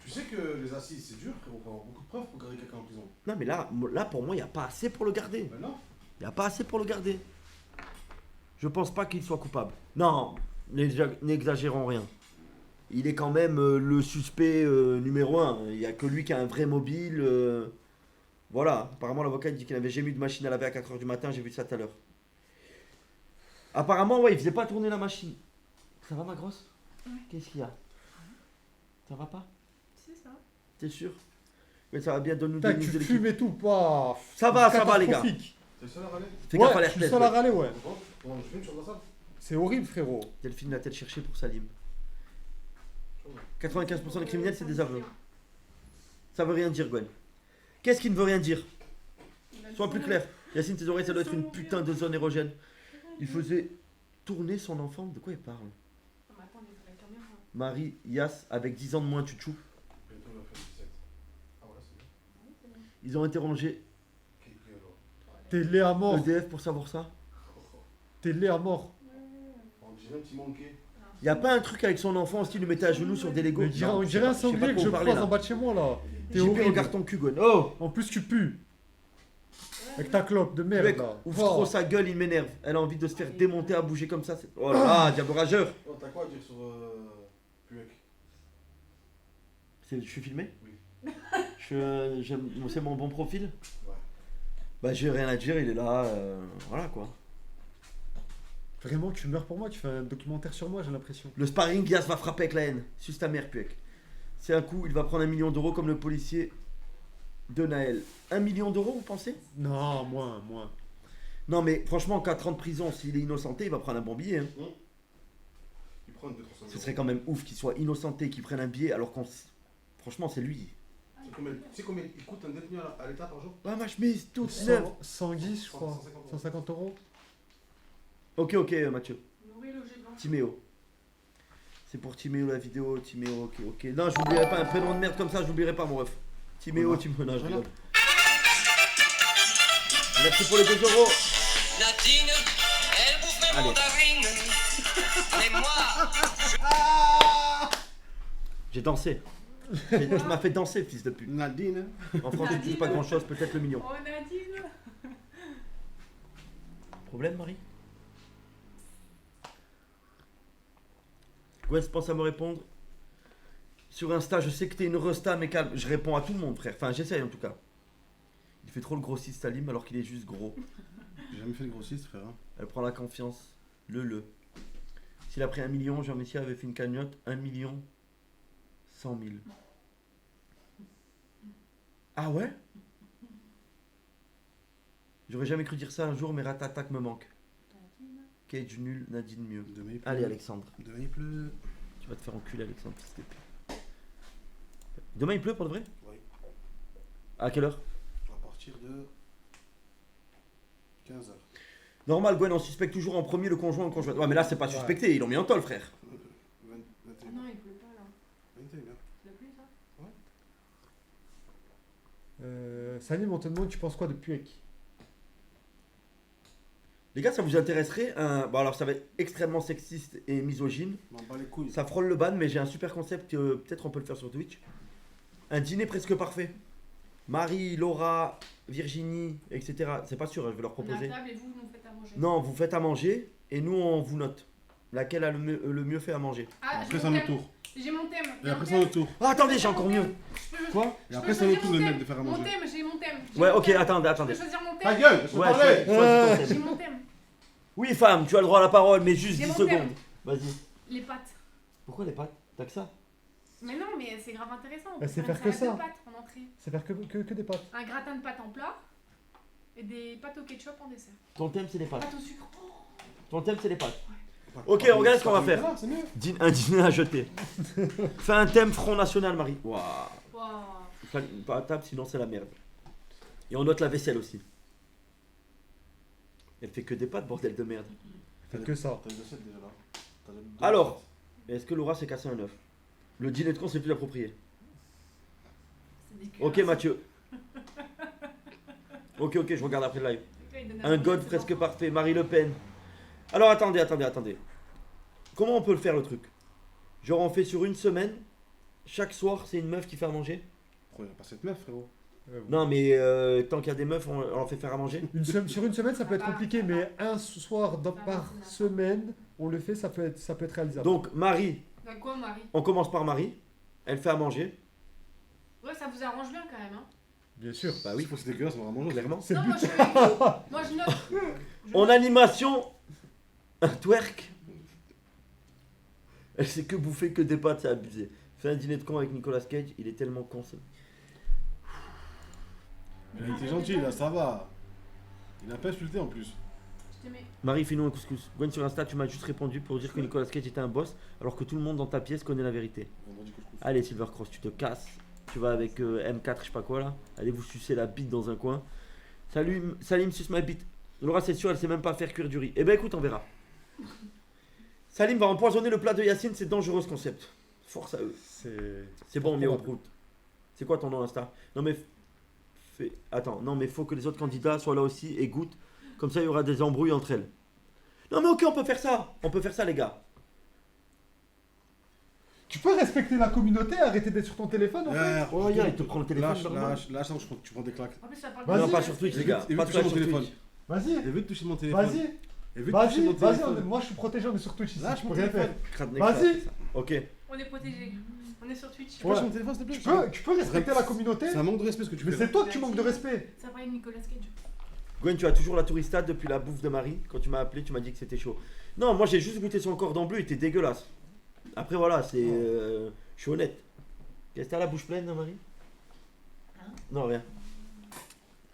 Tu sais que les assises, c'est dur, frérot. Faut avoir beaucoup de preuves pour garder quelqu'un en prison. Non mais là pour moi, il n'y a pas assez pour le garder. Ben non. Il n'y a pas assez pour le garder. Je pense pas qu'il soit coupable. Non, n'exagérons rien. Il est quand même le suspect numéro 1. Il n'y a que lui qui a un vrai mobile. Voilà, apparemment l'avocat dit qu'il n'avait jamais eu de machine à laver à 4h du matin, j'ai vu ça tout à l'heure. Apparemment, ouais, il faisait pas tourner la machine. Ça va ma grosse? Ouais. Qu'est-ce qu'il y a? Ça va pas? C'est ça. T'es sûr? Mais ça va bien, donne-nous des Putain, news tu de l'équipe. fumes et tout, pas. Ça va, les gars. Catastrophique. T'es le seul à râler? Fais gaffe à Ouais, l'air je suis le seul à râler, ouais. Bon, je fume sur la salle. C'est horrible, frérot. Delphine l'a-t-elle cherché pour Salim? 95% des criminels, c'est des aveux. Ça veut rien dire, Gwen. Qu'est-ce qui ne veut rien dire? Sois plus clair. Yacine, tes oreilles, ça doit être une putain de zone érogène. Il faisait tourner son enfant. De quoi il parle? Ah, mais attends, il faut la caméra. Marie, Yass, avec 10 ans de moins, Chouchou. Bientôt, il va faire 17. Ah, voilà, c'est bien. Ils ont interrogé Qui alors? T'es laid à mort. EDF pour savoir ça. T'es laid à mort. On dirait un petit manqué. Y a pas un truc avec son enfant, s'il le mettait à genoux sur des Legos. Mais Non, on je sais dirait un pas, je sais pas sanglier de que quoi je vous parlez, croise là. en bas de chez moi là. T'es JP, horrible. regarde ton cul, Gwen. Oh En plus, tu pues. Avec ta clope de merde Mec, là. ouvre Fort. trop sa gueule, il m'énerve. Elle a envie de se faire démonter à bouger comme ça. Oh là là, diable rageur. Oh, t'as quoi à dire sur Puek? Je suis filmé? Oui. C'est mon bon profil? Ouais. Bah j'ai rien à dire, il est là, voilà quoi. Vraiment, tu meurs pour moi, tu fais un documentaire sur moi, j'ai l'impression. Le sparring Yas va frapper avec la haine. Suce ta mère, Puek. C'est un coup, il va prendre 1 million d'euros comme le policier de Naël. 1 million d'euros, vous pensez? Non, moins. Non mais franchement, en 4 ans de prison, s'il est innocenté, il va prendre un bon billet. Hein. Il prend 200-300 Ce serait quand même ouf qu'il soit innocenté, qu'il prenne un billet alors qu'on... Franchement, c'est lui. Tu sais combien il coûte un détenu à l'État par jour? Ah ma chemise toute neuve. 110, je crois. 150 euros. Ok, Mathieu. Nourris le jet blanc. Timéo. C'est pour Timéo la vidéo, Timéo, ok. Non, je n'oublierai pas un prénom de merde comme ça, je n'oublierai pas mon ref. Timéo, non, je rigole. Merci pour les 2 euros. Nadine, elle bouffe mes Allez. mandarines. Mais moi, J'ai dansé. Tu m'as fait danser, fils de pute. Nadine. En France, tu ne touches pas grand chose, peut-être le million. Oh Nadine. Problème, Marie? Gwen pense à me répondre. Sur Insta, je sais que t'es une resta, mais calme. Je réponds à tout le monde, frère. Enfin, j'essaye en tout cas. Il fait trop le grossiste, Salim, alors qu'il est juste gros. J'ai jamais fait de grossiste, frère. Hein. Elle prend la confiance. Le. S'il a pris 1 million, Jean Messia avait fait une cagnotte. 1 million 100 000. Ah ouais? J'aurais jamais cru dire ça un jour, mais Ratatak me manque. Cage nul, Nadine mieux. Demain, il pleut. Allez, Alexandre. Demain il pleut. Tu vas te faire enculer, Alexandre, fils de pute. Demain, il pleut pour de vrai? Oui. À quelle heure? À partir de 15h. Normal, Gwen, on suspecte toujours en premier le conjoint ou le conjoint. Ouais, mais là, c'est pas suspecté, ils l'ont mis en tôle, frère. 21h. Ah non, il pleut pas là. 21h. Il a plu ça? Salim, on te demande, tu penses quoi de Puek? Les gars, ça vous intéresserait Bon, alors, ça va être extrêmement sexiste et misogyne. M'en bats les couilles. Ça frôle le ban, mais j'ai un super concept que peut-être on peut le faire sur Twitch. Un dîner presque parfait. Marie, Laura, Virginie, etc. C'est pas sûr, je vais leur On est à proposer. table et vous nous faites à manger. Non, vous faites à manger et nous on vous note. Laquelle a le mieux fait à manger. Ah, Après, j'ai c'est mon un autre thème. tour. J'ai mon thème. Et après, c'est un autre tour. Ah, attendez, j'ai encore mieux. Quoi? Et après, c'est un autre tour de faire à Mon manger. thème, j'ai mon thème. Ouais, ok, attendez. Je peux choisir mon Ta thème. gueule, je peux Ouais, parler. choisis ton J'ai thème. mon thème. Oui, femme, tu as le droit à la parole, mais juste J'ai 10 mon secondes. thème. Vas-y. Les pâtes. Pourquoi les pâtes? T'as que ça? Mais non, mais c'est grave intéressant. On Bah, peut c'est faire faire une que salade ça. de pâtes en entrée. C'est faire que des pâtes. Un gratin de pâtes en plat. Et des pâtes au ketchup en dessert. Ton thème, c'est les pâtes. Pâtes au sucre. Oh. Ton thème, c'est les pâtes. Pas- Ok, pas- regarde ce qu'on va pas- faire. Ah, c'est mieux. Un dîner à jeter. Fais un thème Front National, Marie. Waouh. Wow. Pas à table, sinon c'est la merde. Et on note la vaisselle aussi. Elle fait que des pâtes, bordel de merde. Faites que ça. T'as une recette déjà là. T'as deux Alors, recettes. est-ce que Laura s'est cassé un œuf? Le dîner de con, c'est plus approprié. C'est dégueulasse. Ok, Mathieu. Ok, je regarde après le live. Il donne Un god presque parfait, Marie Le Pen. Alors attendez. Comment on peut le faire le truc? Genre on fait sur une semaine, chaque soir c'est une meuf qui fait à manger? Pourquoi il n'y a pas cette meuf, frérot? Non mais tant qu'il y a des meufs, on leur fait faire à manger? Sur une semaine, ça peut être va, compliqué, ça va. mais un soir va, par ça va. semaine, on le fait, ça peut être réalisable. Donc Marie, Bah quoi, Marie? on commence par Marie, elle fait à manger. Ouais, ça vous arrange bien quand même, hein. Bien sûr. Bah oui, Faut que c'est dégueulasse, on va manger. clairement. C'est Non, le moi but. je fais avec vous. Moi je note. En animation, un twerk. Elle sait que bouffer que des pâtes, c'est abusé. Fais un dîner de con avec Nicolas Cage, il est tellement con ça. Il était gentil, là, ça va. Il a pas insulté en plus. Je t'aimais. Marie, fais-nous un couscous. Gwen sur Insta, tu m'as juste répondu pour dire que Nicolas Cage était un boss, alors que tout le monde dans ta pièce connaît la vérité. Vendredi couscous. Allez Silvercross, tu te casses. Tu vas avec M4, je sais pas quoi là. Allez vous sucer la bite dans un coin. Salut, Salim suce ma bite. Laura c'est sûr, elle sait même pas faire cuire du riz. Eh ben écoute, on verra. Salim va empoisonner le plat de Yacine, c'est dangereux ce concept. Force à eux. C'est bon, on met au prout. C'est quoi ton nom Insta? Non mais attends, non mais faut que les autres candidats soient là aussi et goûtent. Comme ça il y aura des embrouilles entre elles. Non mais ok, on peut faire ça les gars. Tu peux respecter la communauté, arrêter d'être sur ton téléphone en fait. Oh, regarde, il te prend le téléphone. Lâche, normal. lâche, je crois que tu prends des claques. En plus, ça parle Vas-y. Non, pas sur Twitch, les gars. Évite Pas de de toucher clash mon sur téléphone. Twitch. Vas-y, Évite de toucher mon téléphone. vas-y, Évite de toucher mon vas-y, téléphone. moi je suis protégé, on est sur Twitch ici, Lâche je mon peux rien téléphone. faire. Crade Vas-y. ça. Ok. On est protégés. On est sur Twitch. Tu touches mon téléphone, s'il te plaît. Tu peux respecter la communauté, C'est un manque de respect ce que tu mais fais. c'est toi que tu manques de respect. Ça parlait de Nicolas Cage. Gwen, tu as toujours la tourista depuis la bouffe de Marie. Quand tu m'as appelé, tu m'as dit que c'était chaud. Non, moi j'ai juste goûté son cordon bleu, il était dégueulasse. Après voilà, c'est. Je suis honnête. Qu'est-ce que t'as la bouche pleine, Marie? Non, rien.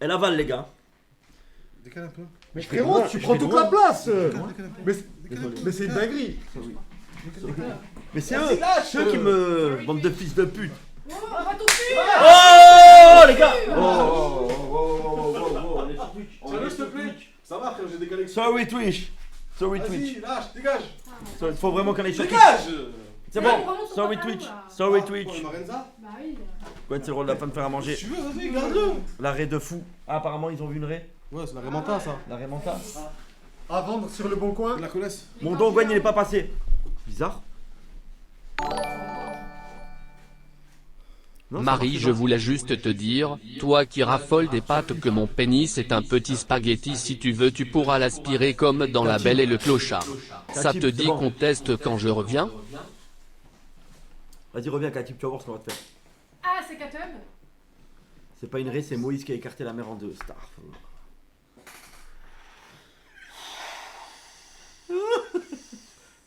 Elle avale, les gars. Décale un peu. Mais Je fais frérot, loin, tu je prends fais toute loin. la place. Décale un peu. Mais c'est une dinguerie. Mais c'est Vas-y, eux, lâche. ceux qui me. Bande de fils de pute. Oh, on va ton cul. Oh, les gars. Oh, on est sur Twitch. Salut, s'il te plaît. Ça va, frère, j'ai décalé. Sorry Twitch. Sorry Twitch. Vas-y, lâche, dégage. Faut vraiment qu'on aille sur Twitch. Dégage. C'est Ouais, bon. vraiment, ton Sorry pantalon, Twitch. là. Sorry Pour Twitch. le Marenza. Bah oui. Gwen, c'est le rôle de la femme de faire à Si manger. tu veux, vas-y, garde-le. La raie de fou. Ah, apparemment, ils ont vu une raie. Ouais, c'est la Raymanta, ça. La raie mentale. À vendre sur le bon coin. La connaisse. Mon don, Gwen, il est pas passé. Bizarre. Non, ça Marie, marche je pas. voulais juste te dire, toi qui raffoles des pâtes que mon pénis est un petit spaghetti, si tu veux tu pourras l'aspirer comme dans La Belle et le Clochard. Ça te dit qu'on teste quand je reviens? Vas-y, reviens, Katib, tu vas voir ce qu'on va te faire. Ah, c'est Katub. C'est pas une raie, c'est Moïse qui a écarté la mer en deux. Star.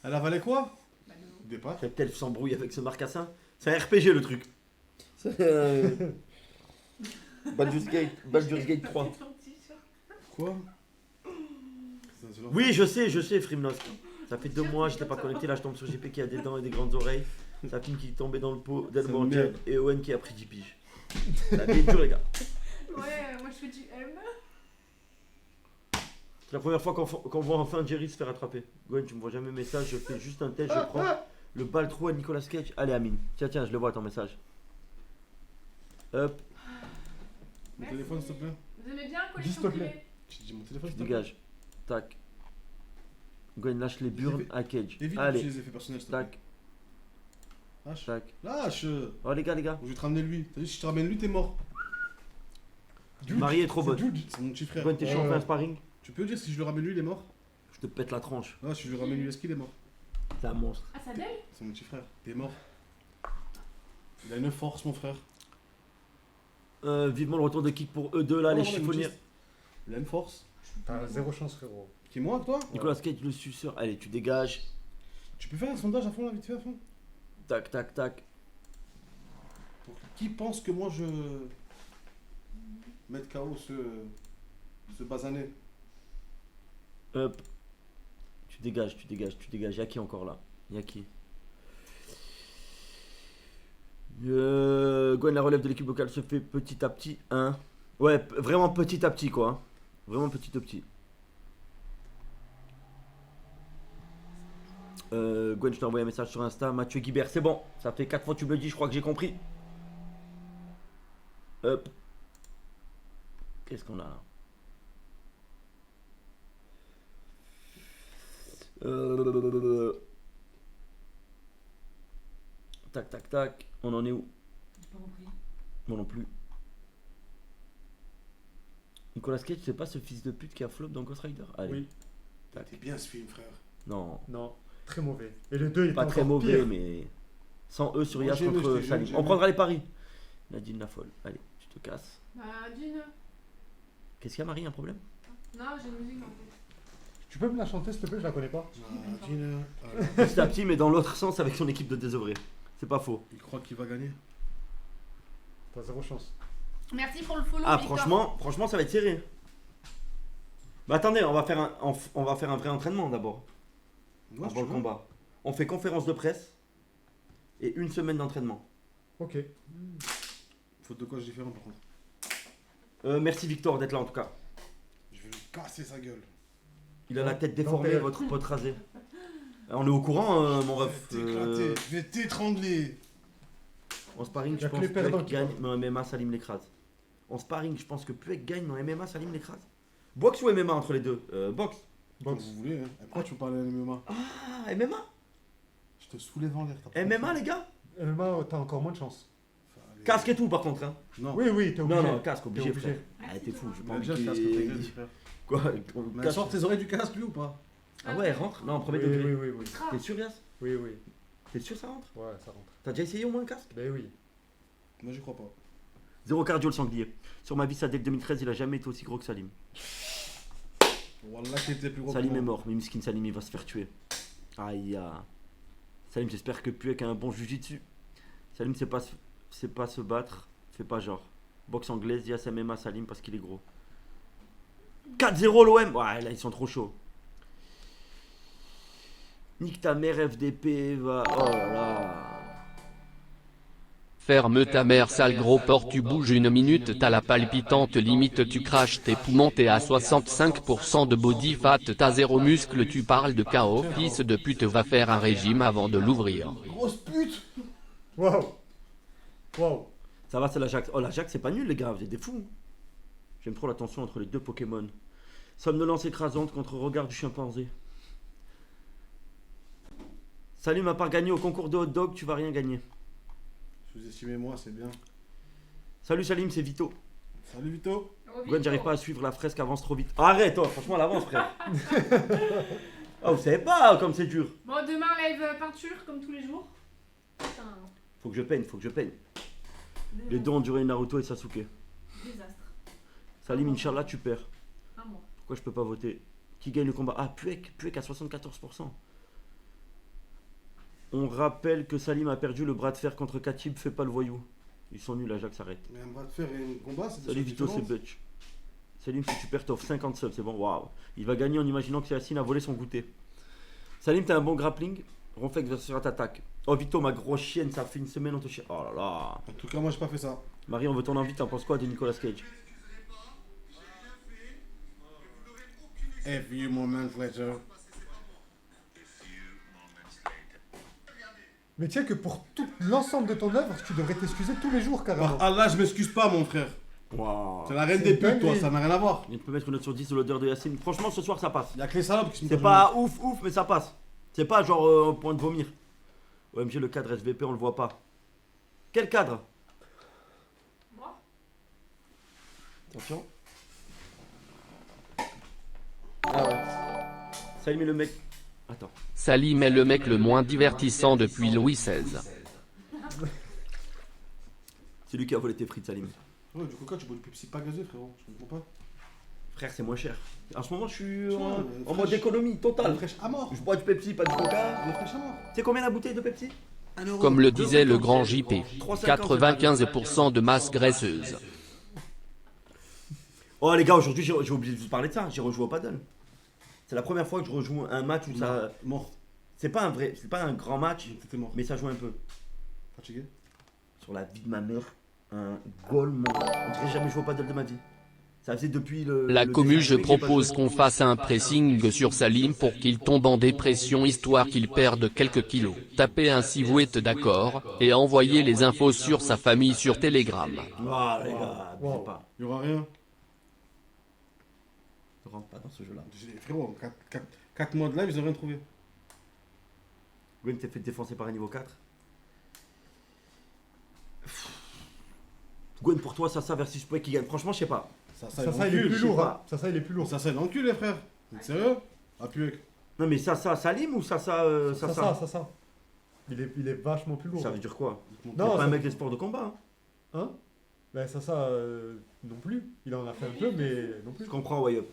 Elle avalait quoi? Des pâtes. Cette elfe s'embrouille avec ce marcassin. C'est un RPG le truc. C'est Baldur's Gate 3. Quoi? Oui, je sais, Frimnos. Ça fait 2 mois, j'étais pas connecté. Là, je tombe sur GP qui a des dents et des grandes oreilles. Sa fille qui est tombée dans le pot d'Elmore merde. et Owen qui a pris 10 piges. La vie est dure, les gars. Ouais, moi je fais du M. C'est la première fois qu'on voit enfin Jerry se faire attraper. Gwen, tu me vois jamais message, je fais juste un test, je prends le baltrou à Nicolas Cage. Allez, Amine. Tiens, je le vois ton message. Hop, Mon téléphone, s'il te plaît. Vous aimez bien S'il collection te plaît. privée? Tu dis mon téléphone, tu s'il te plaît. dégages. Tac. Gwen, lâche les burnes à Cage. Évite Allez, les effets personnels, s'il te plaît. tac, Lâche. tac. Lâche. Oh, les gars. Je vais te ramener lui. T'as dit, si je te ramène lui, t'es mort. Marie est trop bonne. C'est mon petit frère. Gwen, t'es chaud, on fait un sparring? Tu peux dire si je le ramène lui, il est mort? Je te pète la tranche. Ah, si je le ramène lui, est-ce qu'il est mort? C'est un monstre. Ah, ça d'elle? C'est mon petit frère. T'es mort. Il a une force, mon frère. Vivement le retour de kick pour eux deux là, les chiffonniers. Il a une force. T'as zéro chance, frérot. Qui est moi, toi? Nicolas Cage, le suceur. Allez, tu dégages. Tu peux faire un sondage à fond, là, vite fait, à fond? Tac, tac, tac. Pour qui pense que moi je mette KO ce basané? Hop. Tu dégages. Y'a qui encore là? Y'a qui? Gwen, la relève de l'équipe locale se fait petit à petit. Hein? Ouais, vraiment petit à petit quoi. Hein. Vraiment petit à petit. Gwen, je t'ai envoyé un message sur Insta. Mathieu Guibert, c'est bon. Ça fait 4 fois que tu me le dis, je crois que j'ai compris. Hop. Qu'est-ce qu'on a là? Tac, tac, tac. On en est où? Moi non plus. Nicolas Cage, c'est pas ce fils de pute qui a flop dans Ghost Rider? Allez. Oui. T'es bien ce film, frère. Non. Non, très mauvais. Et le 2 il Pas était très encore mauvais, pire. mais sans eux sur Moi, Yass j'ai aimé, contre j'ai Salim. aimé. On prendra les paris. Nadine la folle. Allez, tu te casses. Bah, d'une. Qu'est-ce qu'il y a, Marie? Un problème? Non, j'ai une musique en fait. Tu peux me la chanter, s'il te plaît, je la connais pas. Petit à petit, mais dans l'autre sens avec son équipe de désœuvrés. C'est pas faux. Il croit qu'il va gagner. T'as zéro chance. Merci pour le follow. Ah, Victor. franchement, ça va être serré. Bah attendez, on va faire un vrai entraînement d'abord. Moi, Avant le combat. On fait conférence de presse et 1 semaine d'entraînement. Ok. Faute de quoi je différent par contre. Merci Victor d'être là en tout cas. Je vais lui casser sa gueule. Il a la tête déformée, Dentelle. votre pote rasé. On est au courant, mon ref. Je vais t'éclater, je vais t'étrangler. En sparring, Y je a que pense les que perdants Puek qui gagne, parlent. mais en MMA, Salim l'écrase. En sparring, je pense que Puek gagne, mais en MMA, Salim l'écrase. Boxe ou MMA entre les deux? Boxe. Comme vous voulez. Hein. Pourquoi tu veux parler à MMA? Ah, MMA? Je te soulève en l'air. t'as pas MMA, les gars? MMA, t'as encore moins de chance. Enfin, allez. Casque et tout, par contre. Hein. Non. Oui, t'es obligé. Non, casque, obligé, T'es frère. Ah, t'es fou, je Il a pense déjà le casque, ta gueule, frère. Quoi? Mais Casque. sort tes oreilles du casque, lui ou pas? Ah ouais, rentre? Non, premier Oui, degré. oui. T'es sûr, Yas? Oui. T'es sûr, ça rentre? Ouais, ça rentre. T'as déjà essayé au moins le casque? Ben oui. Moi, j'y crois pas. Zéro cardio, le sanglier. Sur ma vie, ça dès que 2013, il a jamais été aussi gros que Salim. Wallah, qui était plus gros. Salim que est moi. mort, mais Miskin Salim, il va se faire tuer. Aïe, ah. Salim, j'espère que Puek a un bon jujitsu. Salim, c'est pas se battre, fais pas genre. Boxe anglaise, Yas MMA Salim parce qu'il est gros. 4-0 l'OM. Ouais, là, ils sont trop chauds. Nique ta mère, FDP, va. Oh là là. Ferme ta mère sale gros porc, tu bouges une minute, t'as la palpitante limite, tu craches tes poumons, t'es à 65% de body fat, t'as zéro muscle, tu parles de KO, fils de pute, va faire un régime avant de l'ouvrir. Grosse pute! Waouh. Ça va, c'est l'Ajax. Oh, l'Ajax, c'est pas nul, les gars, vous êtes des fous. J'aime trop la tension entre les deux Pokémon. Somnolence écrasante contre regard du chimpanzé. Salut, à part gagner au concours de hot dog, tu vas rien gagner. Sous-estimez-moi, c'est bien. Salut Salim, c'est Vito. Salut Vito! Gwen, j'arrive pas à suivre, la fresque avance trop vite. Arrête, toi, franchement, elle avance, frère. Ah, vous savez pas comme c'est dur. Bon, demain, live peinture, comme tous les jours. Putain, Faut que je peigne. Les deux ont duré Naruto et Sasuke. désastre. Salim, Inch'Allah, tu perds. Un mois. Pourquoi je peux pas voter? Qui gagne le combat? Ah, Puek à 74%. On rappelle que Salim a perdu le bras de fer contre Khatib, fais pas le voyou. Ils sont nuls, Ajax s'arrête. Mais un bras de fer et un combat, c'est des Salut choses Vito, c'est différentes. Butch. Salim, si tu perds, t'offres 50 subs, c'est bon, waouh. Il va gagner en imaginant que Yacine a volé son goûter. Salim, t'as un bon grappling. Ronflex sera t'attaque. Oh Vito, ma grosse chienne, ça fait une semaine, on te chie. Oh là là. En tout cas, moi, j'ai pas fait ça. Marie, on veut ton envie, t'en penses quoi de Nicolas Cage? A few moments later. Mais tiens que pour tout l'ensemble de ton œuvre, tu devrais t'excuser tous les jours carrément. Ah là, je m'excuse pas, mon frère. Waouh. C'est la reine C'est des une putes, toi, dinguerie. ça n'a rien à voir. Il peut mettre une note sur 10 de l'odeur de Yacine. Franchement, ce soir, ça passe. Il y a que les salopes qui sont C'est pas ouf, mais ça passe. C'est pas genre au point de vomir. OMG, le cadre SVP, on le voit pas. Quel cadre? Moi. Attention. Ah ouais. Salim et le mec. Attends. Salim est le mec le moins divertissant depuis Louis XVI. C'est lui qui a volé tes frites, Salim. Ouais, du coca, tu bois du Pepsi pas gazé, frérot. Je comprends pas. Frère, c'est moins cher. En ce moment, je suis Tu vois, en fraîche. mode économie totale. Fraîche à mort. Je bois du Pepsi, pas du Coca. Le fraîche à mort. C'est combien la bouteille de Pepsi? 1 euro. Comme le disait le grand 2,50. JP, 3,50. 95% de masse graisseuse. Oh les gars, aujourd'hui j'ai oublié de vous parler de ça. J'ai rejoué au paddle. C'est la première fois que je rejoue un match où ça. Mort. C'est pas un grand match, T'étais mort. mais ça joue un peu. Fatigué. Sur la vie de ma mère, un goal mon. On dirait jamais joué au paddle de ma vie. Ça faisait depuis le. La le commu, dessin je animé que j'ai pas propose joué. qu'on fasse un pressing sur Salim pour qu'il tombe en dépression histoire qu'il perde quelques kilos. Tapez un si vous êtes d'accord, et envoyez les infos sur sa famille sur Telegram. Ah les gars, abusez Wow. pas. Il y aura rien. Ne rentre pas dans ce jeu-là. Frérot, 4 mois de live, ils ont rien trouvé. Gwen t'es fait défoncer par un niveau 4. Gwen, pour toi, ça versus Pouet qui gagne. Franchement, je sais pas. Ça, Ça, il est plus je sais lourd. pas. Hein. Ça, il est plus lourd. Ça, c'est l'encul, les frères. Vous êtes sérieux? Ah, Puek. Non, mais ça, Salim ou ça. Ça. Il est vachement plus lourd. Ça veut dire quoi? Non, C'est pas ça- un mec des sports de combat. Hein. Hein? Ben ça, non plus. Il en a fait un peu, mais non plus. Je comprends, ouais.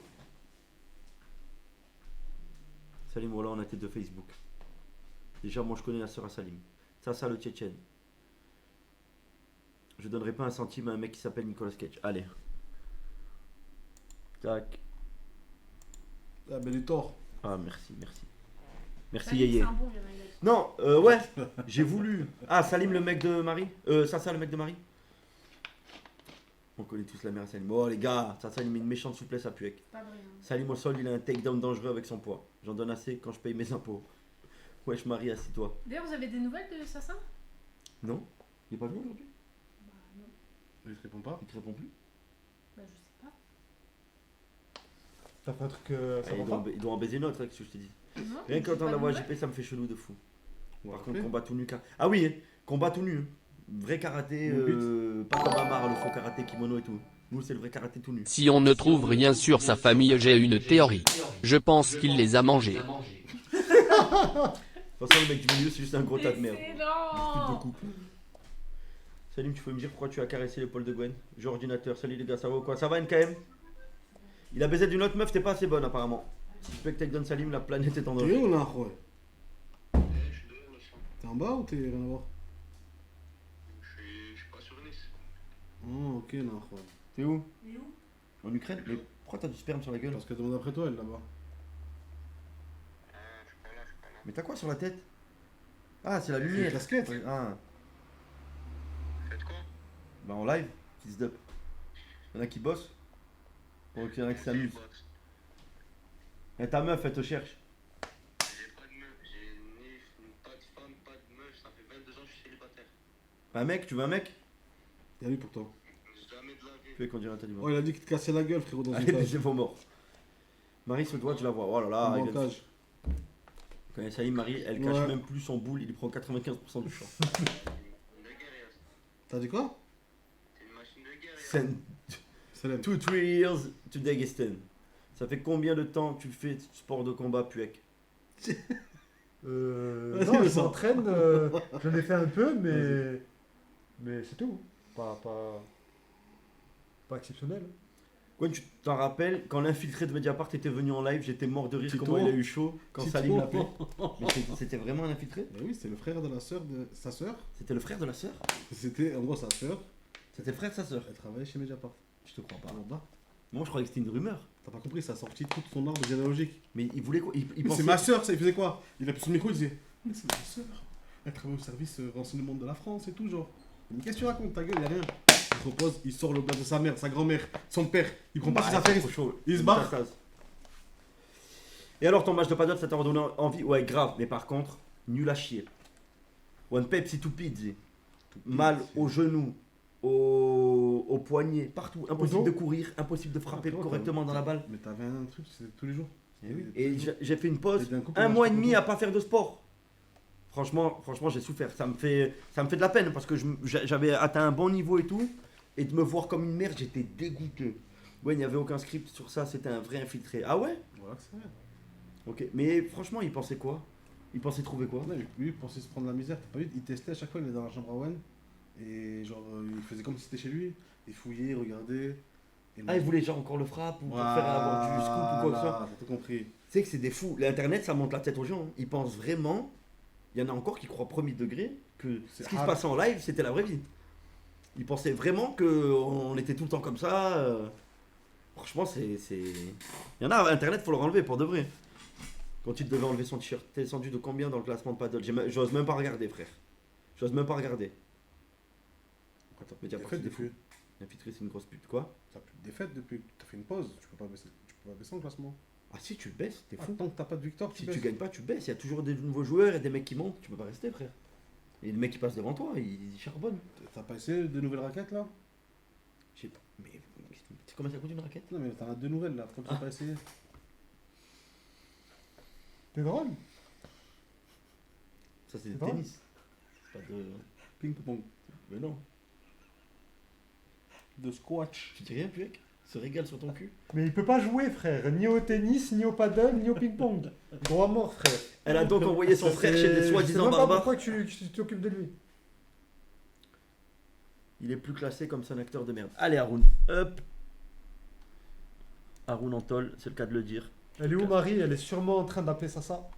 Salim, voilà, on a tête de Facebook. Déjà, moi, je connais la sœur à Salim. Ça, le Tchétchène. Je donnerai pas un centime à un mec qui s'appelle Nicolas Cage. Allez. Tac. Ah, ben, du tort. Ah, merci. Merci, Salim, Yéyé. c'est un bon, il y en a une autre. Non, ouais, j'ai voulu. Ah, Salim, le mec de Marie. Ça, le mec de Marie. On connaît tous la mère à Salim. Oh, les gars, ça, il met une méchante souplesse à Puek. Pas vrai. Hein. Salim au sol, il a un takedown dangereux avec son poids. J'en donne assez quand je paye mes impôts. Wesh, Marie, assis-toi. D'ailleurs, vous avez des nouvelles de Sassa? Non? Il est pas venu aujourd'hui? Bah non. Il te répond pas. Il te répond plus? Bah je sais pas. T'as fait un truc. Ça Ah, va pas. il doit en baiser une autre, avec ce que je t'ai dit. Non, Rien j'ai qu'entendre pas la voix de nouvelles. JP, ça me fait chelou de fou. On va Par contre, rappeler. combat tout nu. Ah oui, hein, combat tout nu. Hein. Vrai karaté, pas comme Amar, le faux karaté kimono et tout. Nous, c'est le vrai karaté tout nu. Si on ne trouve rien sur sa famille, j'ai une théorie. Je pense qu'il les a mangés. De toute façon, le mec du milieu, c'est juste un gros tas de merde. Dispute de Excellent. couple. Salim, tu peux me dire pourquoi tu as caressé l'épaule de Gwen? Jeu ordinateur, salut les gars, ça va ou quoi? Ça va NKM? Il a baisé d'une autre meuf, t'es pas assez bonne apparemment. Si tu peux que donne Salim, la planète est en T'es danger. où là, ouais? T'es en bas ou t'es rien à voir? Je suis pas sur Nice. Oh, ok, là, ouais. T'es où? En Ukraine? Mais pourquoi t'as du sperme sur la gueule? Parce qu'elle demande après toi, elle là-bas. Mais t'as quoi sur la tête? Ah, c'est la C'est lumière. une casquette. Ouais, ah. Faites quoi? Bah en live, qui se dope. Y'en a qui bossent. Pour qu'il y en a qui s'amusent. Et ta meuf, elle te cherche. J'ai pas de meuf, j'ai ni pas de femme, pas de meuf, ça fait 22 ans que je suis célibataire. Un mec, tu veux un mec? Y'a lui pour toi. Jamais de la vie. Tu veux conduire un taliban. Oh, il a dit qu'il te cassait la gueule, frérot, dans une Allez, cage. baisez vos morts. Marie se doit, tu la vois. Oh là là, En il vient de- bancage. Quand ça y est, Marie, elle cache Ouais. même plus son boule, il prend 95% du champ. Une de guerre, Yas. T'as dit quoi? C'est une machine de guerre, Yas. Send Salam. 2-3 years to Dagestan. Ça fait combien de temps tu fais sport de combat, Puek? Vas-y, Non, mais je ça. m'entraîne, j'en ai fait un peu, mais c'est tout. Pas exceptionnel. Gwen, tu t'en rappelles, quand l'infiltré de Mediapart était venu en live, j'étais mort de rire Tito. comment il a eu chaud quand Tito. Salim l'appelait. Mais c'était vraiment un infiltré? Bah oui, c'est le frère de la sœur de sa sœur. C'était le frère de la sœur? C'était en gros sa sœur. C'était le frère de sa sœur? Elle travaillait chez Mediapart. Je te crois pas. Alors là, Moi je croyais que c'était une rumeur. t'as pas compris, ça a sorti toute son arbre généalogique. Mais il voulait quoi? Il Mais pensait... c'est ma sœur, ça, il faisait quoi? Il a pris son micro, il disait mais c'est ma sœur. Elle travaille au service renseignement de la France et tout, genre. Mais qu'est-ce que tu racontes, ta gueule, y'a rien. Il se repose, il sort le blas de sa mère, sa grand-mère, son père. Il prend pas ses affaires, trop chaud. il se barre. Et alors ton match de paddle, ça t'a redonné envie? Ouais, grave, mais par contre, nul à chier. One Pepsi to pizza. Mal au genou, au poignet, partout. Impossible dos. de courir, impossible de frapper Ah, correctement dans la balle. Mais t'avais un truc, c'était tous les jours. Et oui. Et j'ai fait une pause, Et d'un coup, un comment mois et tu demi comprends à pas faire de sport. Franchement, j'ai souffert. Ça me fait de la peine parce que j'avais atteint un bon niveau et tout. Et de me voir comme une merde, j'étais dégoûté. Ouais, il n'y avait aucun script sur ça, c'était un vrai infiltré. Ah ouais? Voilà que c'est vrai. Ok, mais franchement, il pensait quoi? Il pensait trouver quoi? Non, lui, il pensait se prendre la misère, t'as pas vu? Il testait à chaque fois, il était dans la chambre à Owen. Et genre, il faisait comme si c'était chez lui. Il fouillait, il regardait. Et Ah, il voulait genre encore le frappe ou pour faire avoir du scoop ou quoi que ce soit. T'as tout compris. Tu sais que c'est des fous. L'internet, ça monte la tête aux gens. Hein. Ils pensent vraiment. Il y en a encore qui croient premier degré que C'est ce qui se hard. passait en live, c'était la vraie vie. Ils pensaient vraiment qu'on était tout le temps comme ça. Franchement, c'est. Il y en a, Internet, faut le enlever pour de vrai. Quand tu devais enlever son t-shirt, t'es descendu de combien dans le classement de paddle? J'ose même pas regarder, frère. J'ose même pas regarder. Attends, mais dire, Défaite c'est des fous. depuis. L'infiltré, c'est une grosse pute. Quoi? T'as plus de défaite depuis que t'as fait une pause. Tu peux pas baisser le classement. Ah, si tu le baisses, t'es Ah, fou. tant que t'as pas de victoire, Si baisses. tu gagnes pas, tu baisses. Il y a toujours des nouveaux joueurs et des mecs qui montent. Tu peux pas rester, frère. Et le mec qui passe devant toi, il charbonne. T'as pas essayé de nouvelles raquettes là? Je sais pas. Mais tu sais combien ça coûte une raquette? Non, mais t'en as deux nouvelles là. Pourquoi tu n'as pas essayé? T'es drôle. Ça, c'est du C'est pas tennis. C'est pas de. Ping-pong. Mais non. De squash. Tu dis rien, Puek? Se régale sur ton cul. Mais il peut pas jouer, frère. Ni au tennis, ni au paddle, ni au ping-pong. Droit mort, frère. Elle a donc envoyé son frère chez des Je sais soi-disant même pas barbares. pourquoi tu t'occupes de lui. Il est plus classé comme c'est un acteur de merde. Allez, Haroun. Hop. Haroun en tôle, c'est le cas de le dire. Elle est où, Marie? Elle est sûrement en train d'appeler ça.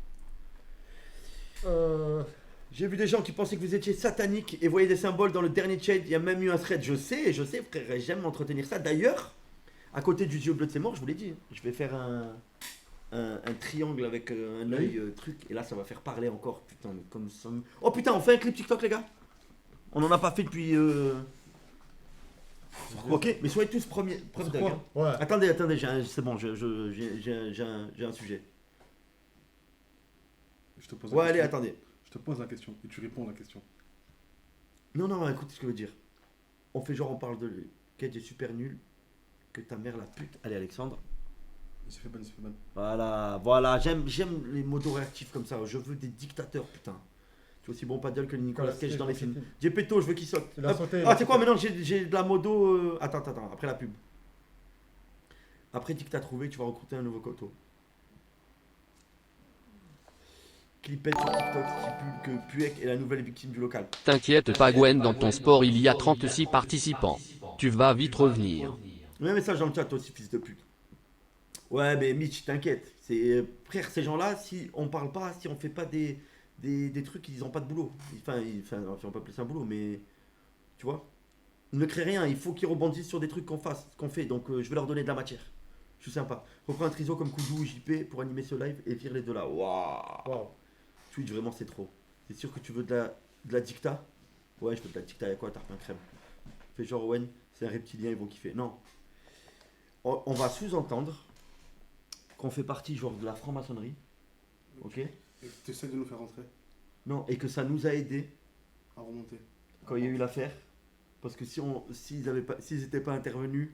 J'ai vu des gens qui pensaient que vous étiez satanique et voyaient des symboles dans le dernier chat. Il y a même eu un thread. Je sais, frère. et J'aime m'entretenir ça. D'ailleurs, à côté du yeux bleu de ses morts, je vous l'ai dit, je vais faire un triangle avec un œil truc. Et là, ça va faire parler encore. Putain, mais comme ça. Oh putain, on fait un clip TikTok, les gars? On en a pas fait depuis. Ok, mais soyez tous preuve Sur d'œil. quoi? hein. Ouais. Attendez, c'est bon, j'ai un sujet. Je te pose Ouais, la allez, question. attendez. Je te pose la question et tu réponds à la question. Non, écoute ce que je veux dire. On fait genre, on parle de lui. Kedge est super nul. Que ta mère la pute. Allez, Alexandre. Il s'est fait ban, il s'est fait ban. Voilà. J'aime les mots réactifs comme ça. Je veux des dictateurs, putain. Tu es aussi bon paddle que Nicolas Cage dans les films. film. Gepetto, je veux qu'il saute. Il a Hop. sauté, il Ah, a tu sais quoi, sauté. maintenant j'ai de la modo. Attends, après la pub. Après, dis que t'as trouvé, tu vas recruter un nouveau coteau. Clipette sur TikTok qui pub que Puek est la nouvelle victime du local. T'inquiète pas Gwen, dans ton sport il y a 36 participants. Tu vas vite revenir. Mets un message dans le chat, toi aussi, fils de pute. Ouais, mais Mitch, t'inquiète. Frère, ces gens-là, si on parle pas, si on fait pas des trucs, ils ont pas de boulot. Enfin, on peut appeler ça un boulot, mais. Tu vois, ils ne créent rien. Il faut qu'ils rebondissent sur des trucs qu'on fait. Donc, je vais leur donner de la matière. Je suis sympa. Reprends un triso comme Koudou ou JP pour animer ce live et vire les deux là. Waouh! Twitch, vraiment, c'est trop. C'est sûr que tu veux de la dicta? Ouais, je veux de la dicta. Y'a quoi, tarpin crème? Fais genre, Owen, c'est un reptilien, ils vont kiffer. Non. On va sous-entendre qu'on fait partie genre de la franc-maçonnerie. Ok? Et tu essaies de nous faire rentrer, Non, et que ça nous a aidés à remonter. quand il y a eu l'affaire. Parce que s'ils n'étaient pas intervenus,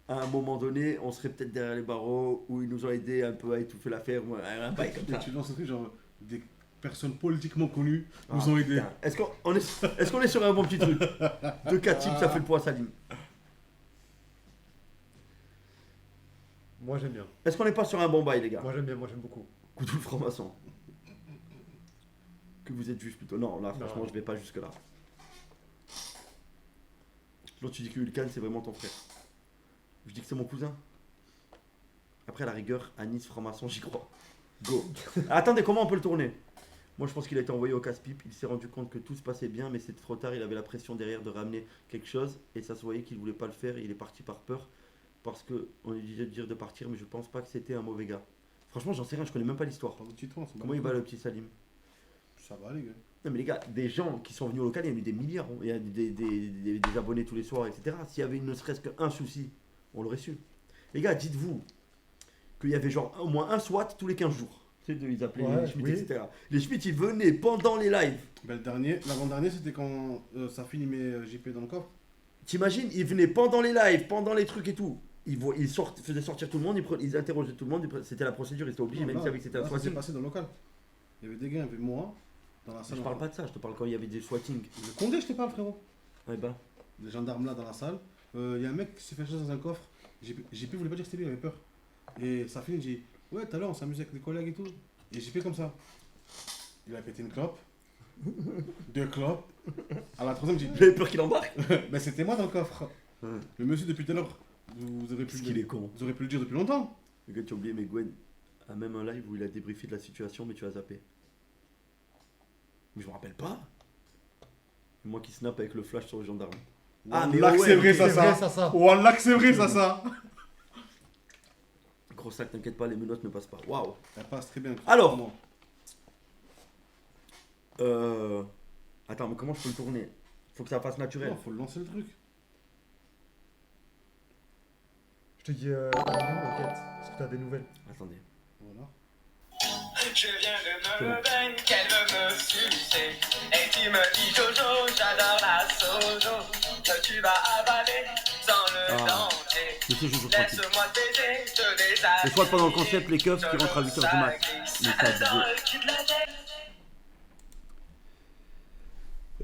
à un moment donné, on serait peut-être derrière les barreaux, où ils nous ont aidés un peu à étouffer l'affaire, ou un bail comme Et ça. tu lances un truc genre des personnes politiquement connues Ah, nous ont aidés. putain. Est-ce qu'on est sur un bon petit truc? De 4 types, ça fait le poids, Salim. Moi j'aime bien. Est-ce qu'on n'est pas sur un bon bail, les gars? Moi j'aime bien, moi j'aime beaucoup. Couteau le franc-maçon. Que vous êtes juif plutôt. Non, là, franchement, Non. je vais pas jusque-là. Sinon, tu dis que Hulkan, c'est vraiment ton frère. Je dis que c'est mon cousin. Après, à la rigueur, à Nice, franc-maçon, j'y crois. Go. Attendez, comment on peut le tourner? Moi, je pense qu'il a été envoyé au casse-pipe. Il s'est rendu compte que tout se passait bien, mais c'était trop tard. Il avait la pression derrière de ramener quelque chose. Et ça se voyait qu'il voulait pas le faire. Et il est parti par peur. Parce qu'on lui disait de dire de partir, mais je pense pas que c'était un mauvais gars. Franchement, j'en sais rien, je connais même pas l'histoire. Comment il va le petit Salim? Ça va, les gars. Non mais les gars, des gens qui sont venus au local, il y en a eu des milliards, il y a des abonnés tous les soirs, etc. S'il y avait ne serait-ce qu'un souci, on l'aurait su. Les gars, dites-vous qu'il y avait genre au moins un SWAT tous les 15 jours. Tu sais, ils appelaient Ouais, les Schmitt, oui. etc. Les Schmitt, ils venaient pendant les lives. Ben, l'avant-dernier, c'était quand Safin il met JP dans le coffre. T'imagines, ils venaient pendant les lives, pendant les trucs et tout. Ils faisaient sortir tout le monde, ils interrogeaient tout le monde, c'était la procédure, ils étaient obligés, même si avec c'était un ça s'est swatting. passé dans le local. Il y avait des gars, il y avait moi, dans la salle. Je parle pas de ça, je te parle quand il y avait des swatting. Le Condé, je te parle, frérot. Ouais bah. Les gendarmes là dans la salle. Il y a un mec qui s'est fait chercher dans un coffre. JP voulait pas dire que c'était lui, il avait peur. Et Safin il dit ouais, tout à l'heure on s'amusait avec des collègues et tout. Et JP comme ça. Il a pété une clope. 2 clopes. À la troisième, j'ai dit J'avais peur qu'il embarque. Mais c'était moi dans le coffre. Le monsieur depuis tout à l'heure, vous aurez pu Parce qu'il est con. Vous aurez pu le dire depuis longtemps. Le gars, tu as oublié, mais Gwen a même un live où il a débriefé de la situation, mais tu as zappé. Mais je me rappelle pas. Moi qui snap avec le flash sur le gendarme. Ah, mais là que c'est vrai, ça. Wallah que c'est vrai, ça. Gros sac, t'inquiète pas, les menottes ne passent pas. Waouh. Elle passe très bien. Alors. Attends, mais comment je peux le tourner? Faut que ça fasse naturel. Non, faut lancer le truc. Je te dis enquête. Est-ce que t'as des nouvelles? Attendez. Voilà. Je viens de me baigner, qu'elle veut me sucer. Et tu me dis Jojo, j'adore la sodo. Que tu vas avaler dans le dentier. Laisse-moi t'aider, te déshabiller. Le soir pendant le concept, les keufs qui rentrent à 8h du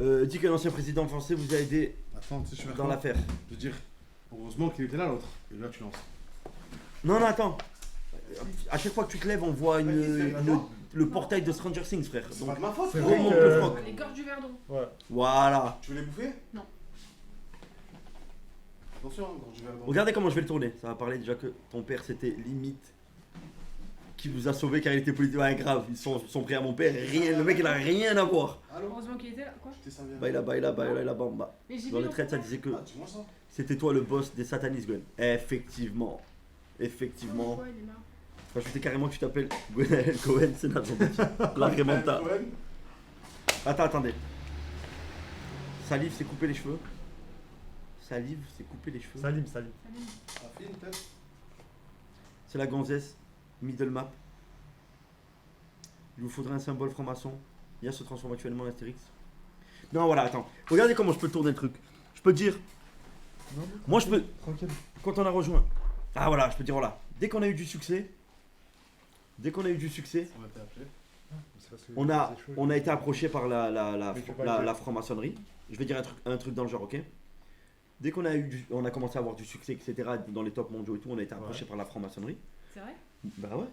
mat. Dit qu'un ancien président français vous a aidé dans l'affaire. Je veux dire, heureusement qu'il était là l'autre. Et là tu lances. Non, attends. À chaque fois que tu te lèves, on voit le portail de Stranger Things, frère. C'est pas de ma faute, frère. Remonte le froc. Les gorges du Verdon. Ouais. Voilà. Tu veux les bouffer? Non. Attention, quand je vais Regardez comment je vais le tourner. Ça va parler déjà que ton père c'était limite qui vous a sauvé car il était politique. Ouais, grave. Ils sont prêts à mon père. Rien, le mec il a rien à voir. Heureusement qu'il était là, quoi. Baila, bamba. Mais j'ai Dans vu les traites, ça disait que c'était toi le boss des satanistes, Gwen. Effectivement. Effectivement. Pourquoi il est là? Rajouter carrément que tu t'appelles Gwenaël Cohen, c'est notre la remonta. Attendez. Salive, c'est couper les cheveux. Salive, c'est couper les cheveux. Salim. C'est la gonzesse. Middle map. Il vous faudrait un symbole franc-maçon. Il se transforme actuellement en Astérix. Non, voilà, attends. Regardez comment je peux tourner le truc. Je peux dire. Non, Moi, je peux. Tranquille. Quand on a rejoint. Ah, voilà, je peux dire, voilà. Dès qu'on a eu du succès. On va t'appeler. C'est parce que On a, c'est chaud, on a été approché par Mais tu peux pas le dire. la franc-maçonnerie. Je vais dire un truc dans le genre, ok? Dès qu'on on a commencé à avoir du succès, etc., dans les tops mondiaux et tout, on a été approché par la franc-maçonnerie. C'est vrai? Bah ouais.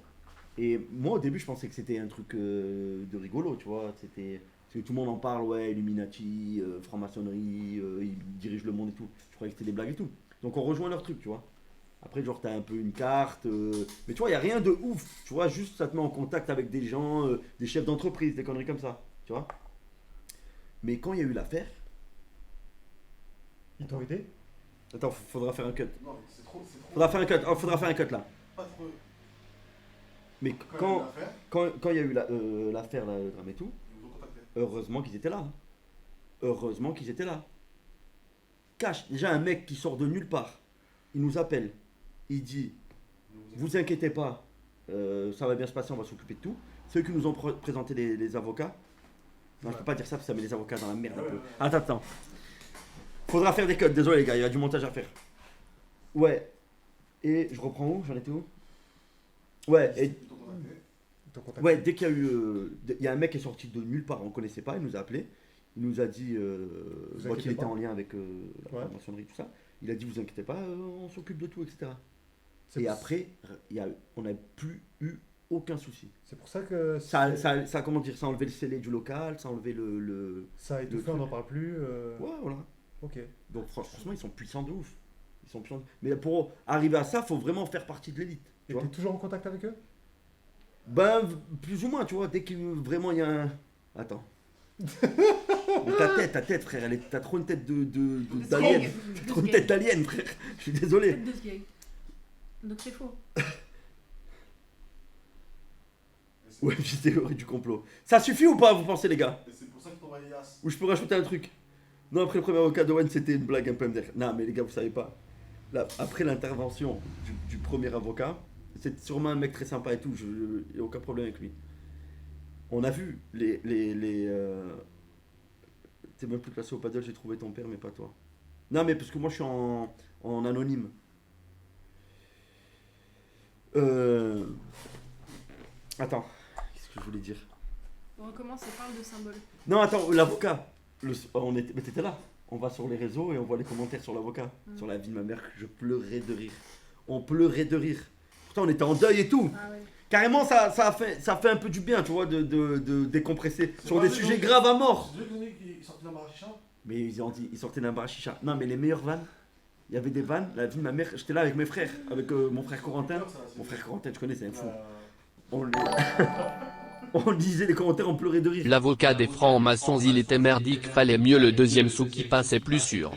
Et moi, au début, je pensais que c'était un truc de rigolo, tu vois. Parce que tout le monde en parle, ouais, Illuminati, franc-maçonnerie, ils dirigent le monde et tout. Je croyais que c'était des blagues et tout. Donc on rejoint leur truc, tu vois. Après, genre, t'as un peu une carte. Mais tu vois, il n'y a rien de ouf. Tu vois, juste ça te met en contact avec des gens, des chefs d'entreprise, des conneries comme ça. Tu vois. Mais quand il y a eu l'affaire. Ils t'ont aidé? Attends, faudra faire un cut. Non, mais c'est trop. Faudra faire un cut. Oh, faudra faire un cut là. Pas trop. Mais Quand quand il y a eu l'affaire, là, le drame et tout, ils nous ont contacté. heureusement qu'ils étaient là. Hein. Heureusement qu'ils étaient là. Cache, déjà un mec qui sort de nulle part, il nous appelle, il dit, vous inquiétez pas, ça va bien se passer, on va s'occuper de tout. C'est eux qui nous ont présenté les avocats. Non, je peux pas dire ça parce que ça met les avocats dans la merde un peu. Attends. Faudra faire des cuts, désolé les gars, il y a du montage à faire. Ouais. Et je reprends où? J'en étais où? Ouais, et... Ils t'ont contacté. Ouais, dès qu'il y a eu... Il y a un mec qui est sorti de nulle part, on ne connaissait pas, il nous a appelé. Il nous a dit moi inquiétez qui était pas. en lien avec la Ouais. franc-maçonnerie, tout ça. Il a dit vous inquiétez pas, on s'occupe de tout, etc. C'est Et pour- après, on n'a plus eu aucun souci. C'est pour ça que Ça, comment dire, ça a enlevé le scellé du local, ça a enlevé ça a le étouffé, on truc. n'en parle plus. Ouais, voilà. Ok. Donc franchement, ils sont puissants de ouf. Ils sont puissants. Mais pour arriver à ça, faut vraiment faire partie de l'élite. Tu Et vois. t'es toujours en contact avec eux? Ben, plus ou moins, tu vois, dès que vraiment il y a un... Attends. Mais ta tête, frère, t'as trop une tête d'alien. Sgeg. T'as trop une tête d'alien, frère. Je suis désolé. Tête de Sgeg. Donc c'est faux. Ouais, j'ai théorie du complot. Ça suffit ou pas, vous pensez, les gars? Et c'est pour ça que t'envoies Yas. Ou je peux rajouter un truc? Non, après le premier avocat d'Owen, c'était une blague un peu MDR. Non, mais les gars, vous savez pas. Là, après l'intervention du premier avocat, c'est sûrement un mec très sympa et tout, il n'y a aucun problème avec lui. On a vu T'es même plus classé au paddle, j'ai trouvé ton père, mais pas toi. Non, mais parce que moi, je suis en anonyme. Attends, qu'est-ce que je voulais dire? On recommence et parle de symboles. Non, attends, l'avocat. Mais t'étais là. On va sur les réseaux et on voit les commentaires sur l'avocat. Sur la vie de ma mère, je pleurais de rire. On pleurait de rire. Pourtant, on était en deuil et tout. Ah ouais. Carrément, ça fait un peu du bien, tu vois, de décompresser sur des sujets graves à mort. Tu veux que qui sortent d'un bar à chicha? Mais ils sortaient d'un bar à chicha. Non, mais les meilleures vannes, il y avait des vannes. La vie de ma mère, j'étais là avec mes frères, avec mon frère Corentin. Mon frère Corentin, tu connais, c'est un fou. On lisait les commentaires, on pleurait de rire. L'avocat des francs-maçons, il était merdique, fallait mieux le deuxième sou qui passait plus sûr.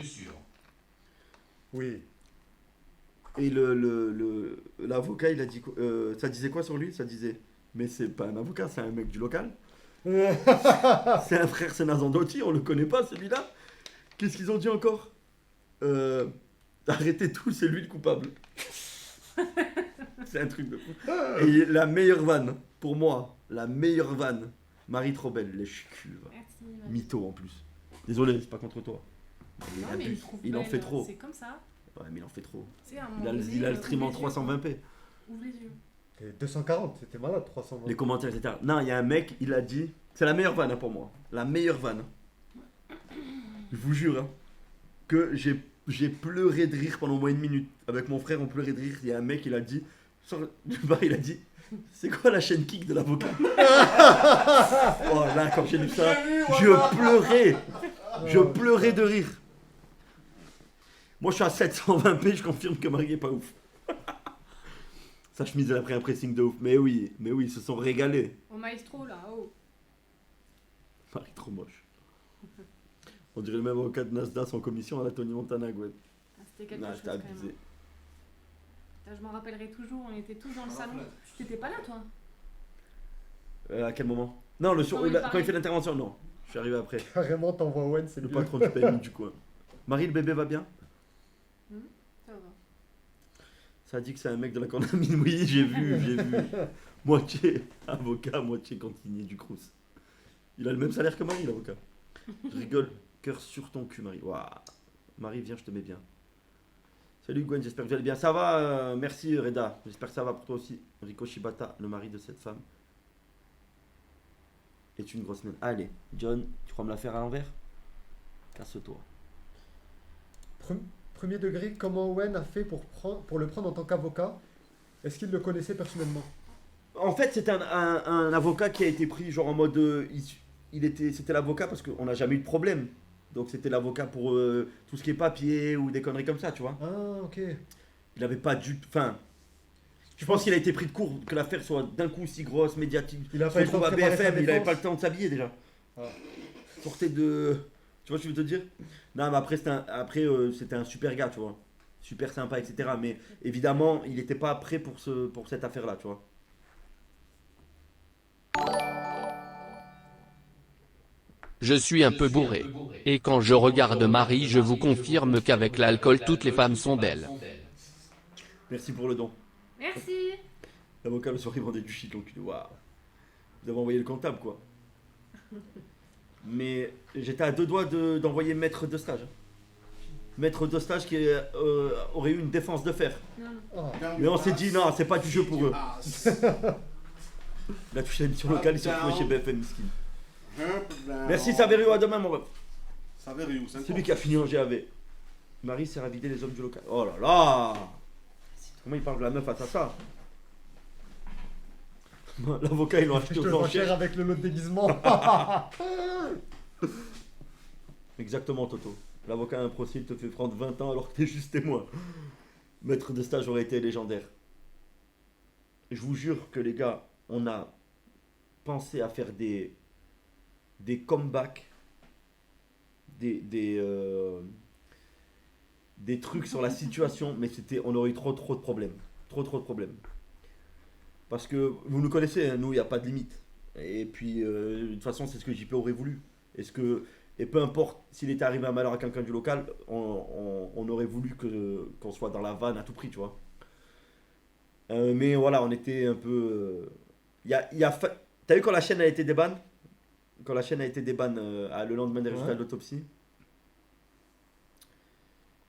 Oui. Et l'avocat, il a dit quoi ça disait quoi sur lui? Ça disait, mais c'est pas un avocat, c'est un mec du local. C'est un frère Senazandotti, on le connaît pas celui-là. Qu'est-ce qu'ils ont dit encore? Arrêtez tout, c'est lui le coupable. C'est un truc de fou. Et la meilleure vanne, pour moi, la meilleure vanne, Marie trop belle, lèche cul. Merci. Mytho en plus. Désolé, c'est pas contre toi. Il Non, mais abuse. je trouve Il en belle, fait trop. C'est comme ça. Ouais, mais il en fait trop. C'est un Il a le stream en 320p. Ouvre les yeux. Et 240, c'était malade, 320. Les commentaires, etc. Non, il y a un mec, il a dit. C'est la meilleure vanne hein, pour moi. La meilleure vanne. Je vous jure hein, que j'ai pleuré de rire pendant au moins une minute. Avec mon frère, on pleurait de rire. Il y a un mec, il a dit. Sur le bar, il a dit. C'est quoi la chaîne kick de l'avocat? Oh là, quand j'ai lu ça, je pleurais. Je pleurais de rire. Moi, je suis à 720p, je confirme que Marie est pas ouf. Sa chemise, elle a pris un pressing de ouf. Mais oui, ils se sont régalés. Au maestro là, oh. Marie, trop moche. On dirait le même avocat de Nasdaq en commission à la Tony Montana, Gwen. Ah, c'était quelque Non, chose j'étais quand même. abusé. Putain, je m'en rappellerai toujours, on était tous dans le salon. T'étais pas là toi? À quel moment? Non, quand il fait l'intervention, non. Je suis arrivé après. Carrément, t'envoies Owen, c'est Le mieux. patron du PMI du coin. Marie, le bébé va bien? Ça va. Ça dit que c'est un mec de la condamine. Oui, j'ai vu. Moitié avocat, moitié cantinier du Crous. Il a le même salaire que Marie, l'avocat. Je rigole. Cœur sur ton cul, Marie. Waouh. Marie, viens, je te mets bien. Salut Gwen, j'espère que tu allais bien. Ça va, merci Reda. J'espère que ça va pour toi aussi. Rico Shibata, le mari de cette femme. est une grosse merde. Allez, John, tu crois me la faire à l'envers? Casse-toi. Premier degré, comment Owen a fait pour le prendre en tant qu'avocat? Est-ce qu'il le connaissait personnellement? En fait, c'était un avocat qui a été pris genre en mode... c'était l'avocat parce qu'on n'a jamais eu de problème. Donc c'était l'avocat pour tout ce qui est papier ou des conneries comme ça, tu vois. Ah, ok. Il avait pas du... Enfin... Je pense qu'il a été pris de court, que l'affaire soit d'un coup si grosse, médiatique. Il a Se pas eu le temps retrouve de à préparer sa BFM, il avait défense. pas le temps de s'habiller déjà. Ah. Sortez de... Tu vois ce que je veux te dire? Non, mais après, c'était un super gars, tu vois. Super sympa, etc. Mais évidemment, il n'était pas prêt pour cette affaire-là, tu vois. Je suis un peu bourré. Et quand je regarde Marie, je vous confirme qu'avec l'alcool, toutes les femmes sont belles. Merci pour le don. Merci. L'avocat le soir il vendait du shit, donc waouh. Vous avez envoyé le comptable, quoi. Mais j'étais à 2 doigts d'envoyer maître de stage. Maître de stage qui aurait eu une défense de fer. Non. Oh. Mais on s'est dit non, c'est pas du jeu pour eux. Il a touché l'émission locale, il s'est retrouvé chez BFM Miskin. Merci Saverio, à demain mon ref. Saverio, C'est lui qui a fini en GAV. Marie sert à vider les hommes du local. Oh là là. Comment il parle de la meuf à ça? L'avocat ils l'ont acheté Je te aux le enchères enchères. avec le lot de déguisement. Exactement Toto. L'avocat a un procès, il te fait prendre 20 ans alors que t'es juste témoin. Maître de stage aurait été légendaire. Je vous jure que les gars, on a pensé à faire des comebacks, des trucs sur la situation, mais on aurait eu trop de problèmes. Trop de problèmes. Parce que vous nous connaissez, hein, nous, il n'y a pas de limite. Et puis, de toute façon, c'est ce que JP aurait voulu. Et peu importe s'il était arrivé un malheur à quelqu'un du local, on aurait voulu qu'on soit dans la vanne à tout prix, tu vois. Mais voilà, on était un peu... T'as vu quand la chaîne a été déban? Quand la chaîne a été déban le lendemain des résultats de l'autopsie,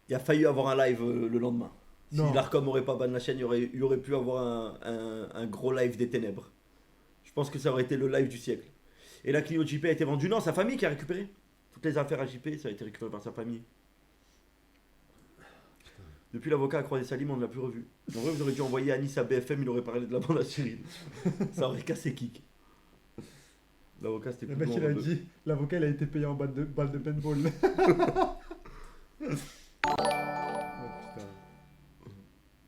il a failli avoir un live le lendemain. Si Non. l'Arcom n'aurait pas ban la chaîne, il y aurait pu avoir un gros live des ténèbres. Je pense que ça aurait été le live du siècle. Et la Clio JP a été vendue. Non, sa famille qui a récupéré. Toutes les affaires à JP, ça a été récupéré par sa famille. Depuis l'avocat a croisé Salim, on ne l'a plus revu. En vrai, vous auriez dû envoyer Anis à BFM, il aurait parlé de la bande à Cyril. Ça aurait cassé kick. L'avocat c'était Le plus mec long, il a un peu. dit, l'avocat il a été payé en balle de paintball. Oh, putain.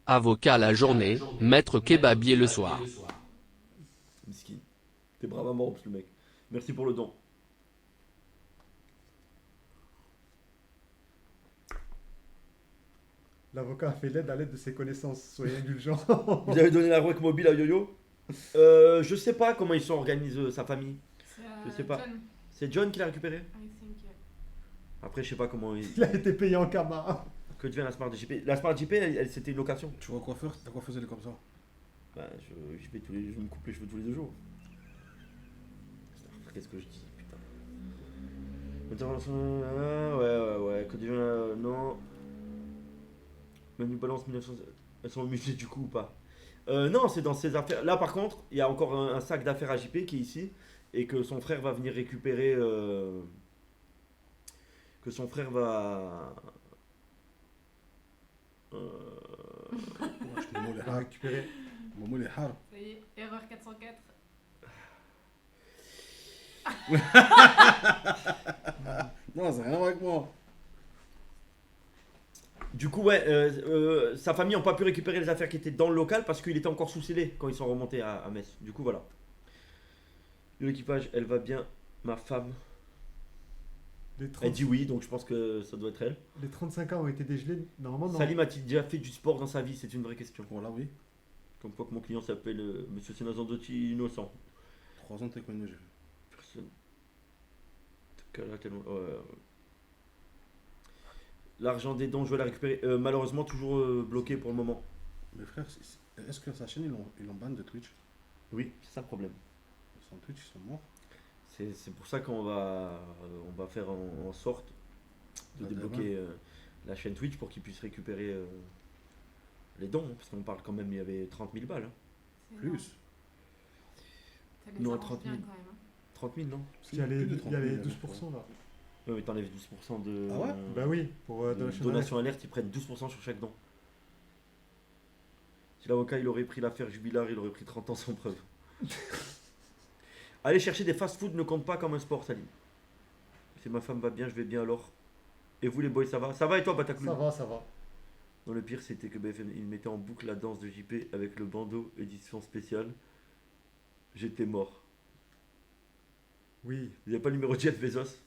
Avocat la journée, maître kebabier le soir. Miskin. T'es brave à mort, le mec. Merci pour le don. L'avocat a fait l'aide à l'aide de ses connaissances, soyez indulgents. Vous avez donné la REC mobile à Yo-Yo. Je sais pas comment ils sont organisés, sa famille. Je sais pas. John, C'est John qui l'a récupéré. I think, yeah. Après, je sais pas comment il... Il a été payé en Kama. Que devient la Smart JP? La Smart JP, c'était une location. Tu vois coiffeur, ta coiffeuse elle est comme ça. Bah, je me coupe les cheveux tous les 2 jours. Qu'est-ce que je dis, putain. Ouais. Que devient non. Manu Balance 1900. Elles sont au musée du coup ou pas? Non, c'est dans ces affaires. Là, par contre, il y a encore un sac d'affaires à JP qui est ici. Et que son frère va venir récupérer. Que son frère va. Je te demande les Il a hard. récupéré. Momo les hard. Ça y est, erreur 404. Non, ça n'a rien à voir avec moi. Du coup, ouais, sa famille n'a pas pu récupérer les affaires qui étaient dans le local parce qu'il était encore sous scellé quand ils sont remontés à Metz. Du coup, voilà. L'équipage, elle va bien, ma femme. Les, Elle 30 dit oui, donc je pense que ça doit être elle. les 35 ans ont été dégelés. Normalement, non. Salim a-t-il déjà fait du sport dans sa vie? C'est une vraie question. Voilà, oui. Comme quoi que mon client s'appelle Monsieur Sénazandotti Innocent. 3 ans de taekwondo, j'ai fait. Personne. Là, tellement... L'argent des dons, je vais la récupérer. Malheureusement, toujours bloqué pour le moment. Mais frère, est-ce que sa chaîne, ils l'ont ban de Twitch? Oui, c'est ça le problème. Sans Twitch, ils sont morts. C'est pour ça qu'on va faire en sorte de débloquer la chaîne Twitch pour qu'ils puissent récupérer les dons. Parce qu'on parle quand même, il y avait 30 000 balles. Hein. C'est Plus. énorme. Ça Non, arrange 30 000. bien quand même. Hein. 30 000, non? Il y a les, Plus de il y a les 30 000, 12% là. Ouais, mais t'enlèves 12% de. Ah ouais Bah oui, pour de donation donation alerte, ils prennent 12% sur chaque don. Si l'avocat il aurait pris l'affaire Jubilard, il aurait pris 30 ans sans preuve. Aller chercher des fast-food ne compte pas comme un sport, Salim. Si ma femme va bien, je vais bien alors. Et vous les boys, ça va? Ça va et toi, Bataclou? Ça va, ça va. Non, le pire, c'était que BFM, il mettait en boucle la danse de JP avec le bandeau édition spéciale. J'étais mort. Oui. Vous n'avez pas le numéro de Jeff Bezos?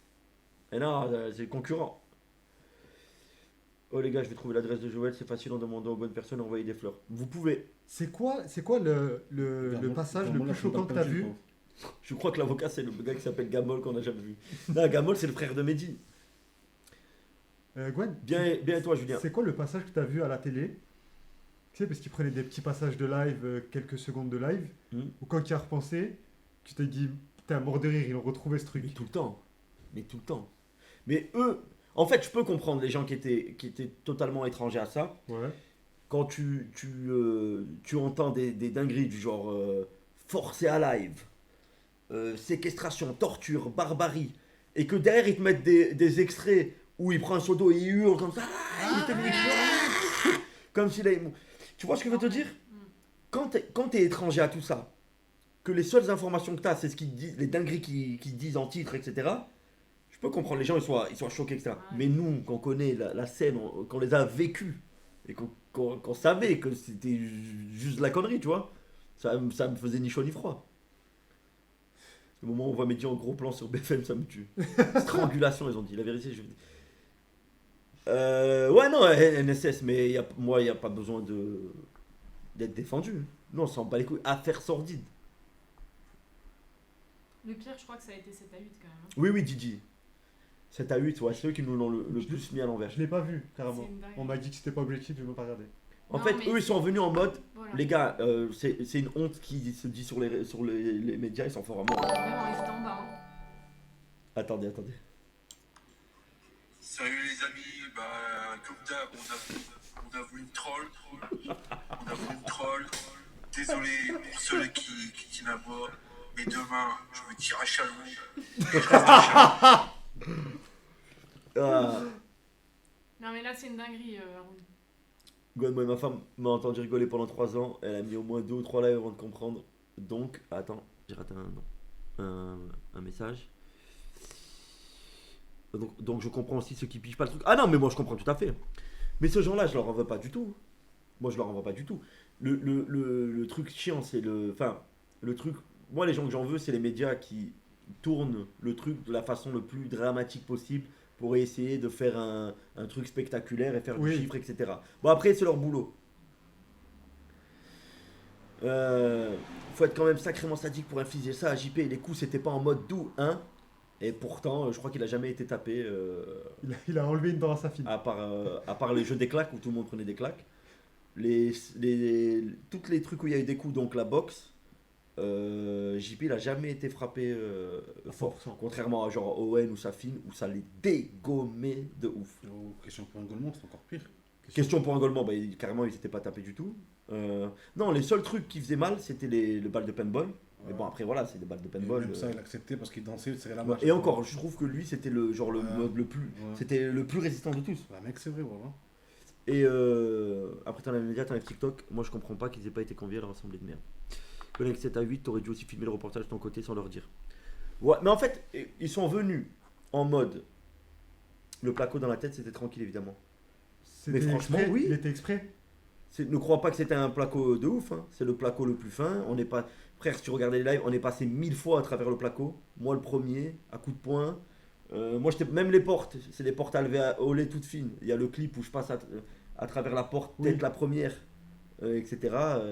Eh non, c'est concurrent. Oh les gars, je vais trouver l'adresse de Joël, c'est facile en demandant aux bonnes personnes d'envoyer des fleurs. Vous pouvez. C'est quoi le passage le plus choquant que t'as vu? Je crois que l'avocat, c'est le gars qui s'appelle Gamol qu'on n'a jamais vu. Non, Gamol, c'est le frère de Mehdi. Gwen, Bien et toi, Julien? c'est quoi le passage que t'as vu à la télé? Tu sais, parce qu'il prenait des petits passages de live, quelques secondes de live, ou quand tu y as repensé, tu t'es dit, putain, mort de rire, ils ont retrouvé ce truc. Mais tout le temps. Mais tout le temps. Mais eux, en fait, je peux comprendre les gens qui étaient totalement étrangers à ça. Ouais. Quand tu entends des dingueries du genre forcé à live, séquestration, torture, barbarie, et que derrière ils te mettent des extraits où il prend un seau d'eau et il hurle comme ça, comme s'il avait... Tu vois ce que je veux te dire? Quand t'es étranger à tout ça, que les seules informations que t'as, c'est ce qu'ils disent, les dingueries qu'ils disent en titre, etc. Je peux comprendre les gens, ils soient choqués, etc. Mais nous, qu'on connaît la scène, qu'on les a vécues, et qu'on savait que c'était juste de la connerie, tu vois, ça me faisait ni chaud ni froid. Le moment où on voit Mehdi en gros plan sur BFM, ça me tue. Strangulation, ils ont dit. La vérité, ouais, non, NSS, mais moi, il n'y a pas besoin d'être défendu. Non, on s'en bat les couilles. Affaire sordide. Le pire, je crois que ça a été 7 à 8 quand même. Hein. Oui, Didi. 7 à 8, ouais, c'est eux qui nous l'ont le plus mis à l'envers. Je l'ai pas vu, carrément. C'est une dinguerie. On m'a dit que c'était pas objectif, je ne veux pas regarder. En Non, fait, mais eux, ils sont venus en mode, Voilà. les gars, c'est une honte qui se dit sur les médias, ils sont forts à mort. Vraiment, ils étaient en bas. Hein. Attendez. Salut les amis, comme d'hab, on a voulu une troll. On a voulu une troll. Désolé pour ceux qui n'aboient, mais demain, je vais tirer à Chalon. Non, mais là, c'est une dinguerie, Haroun. Gwen, moi, ma femme m'a entendu rigoler pendant 3 ans. Elle a mis au moins 2 ou 3 lives avant de comprendre. Donc, attends, j'ai raté un message. Donc, je comprends aussi ceux qui pigent pas le truc. Ah non, mais moi, je comprends tout à fait. Mais ce genre-là, je leur en veux pas du tout. Moi, je leur en veux pas du tout. Le truc chiant, c'est le truc. Moi, les gens que j'en veux, c'est les médias qui tournent le truc de la façon le plus dramatique possible pour essayer de faire un truc spectaculaire et faire du chiffre, etc. Bon, après, c'est leur boulot. Faut être quand même sacrément sadique pour infliger ça à JP. Les coups, c'était pas en mode doux, hein. Et pourtant, je crois qu'il a jamais été tapé. Il a enlevé une dent à sa fille. À part les jeux des claques où tout le monde prenait des claques. Tous les trucs où il y a eu des coups, donc la boxe, JP il a jamais été frappé fort. Contrairement à genre Owen ou Safin où ça les dégommait de ouf. Question pour un golemont, c'est encore pire. Question pour un golemont, carrément ils s'étaient pas tapés du tout. Non, les seuls trucs qui faisaient mal c'était les balles de paintball. Ouais. Mais bon, après voilà, c'est des balles de paintball. Même ça, il acceptait parce qu'il dansait, il serrait la main. Et encore, je trouve que lui c'était le mode le plus. Ouais. C'était le plus résistant de tous. Ouais, mec, c'est vrai, voilà. Et après, t'en as les médias, t'en as TikTok. Moi, je comprends pas qu'ils aient pas été conviés à leur assemblée de merde. Connect 7 à 8, t'aurais dû aussi filmer le reportage de ton côté sans leur dire. Ouais, mais en fait, ils sont venus en mode. Le placo dans la tête, c'était tranquille, évidemment. Mais franchement, exprès, oui. Il était exprès. Ne crois pas que c'était un placo de ouf. Hein. C'est le placo le plus fin. On n'est pas. Frère, si tu regardais les lives, on est passé 1000 fois à travers le placo. Moi, le premier, à coup de poing. Moi, même les portes, c'est des portes à lever au lait toutes fines. Il y a le clip où je passe à travers la porte, peut-être la première, etc.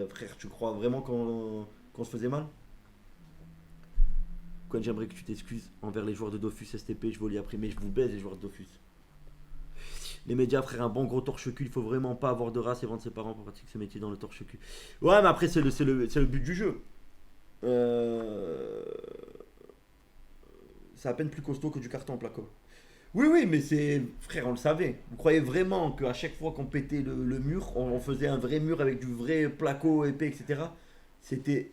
Frère, tu crois vraiment qu'on se faisait mal? Quand j'aimerais que tu t'excuses envers les joueurs de Dofus STP, je vous l'ai appris, mais je vous baise les joueurs de Dofus. Les médias, frère, un bon gros torche-cul, il faut vraiment pas avoir de race et vendre ses parents pour pratiquer ce métier dans le torche-cul. Ouais, mais après, c'est le but du jeu. C'est à peine plus costaud que du carton en placo. Oui, mais c'est... Frère, on le savait. Vous croyez vraiment qu'à chaque fois qu'on pétait le mur, on faisait un vrai mur avec du vrai placo épais, etc. C'était.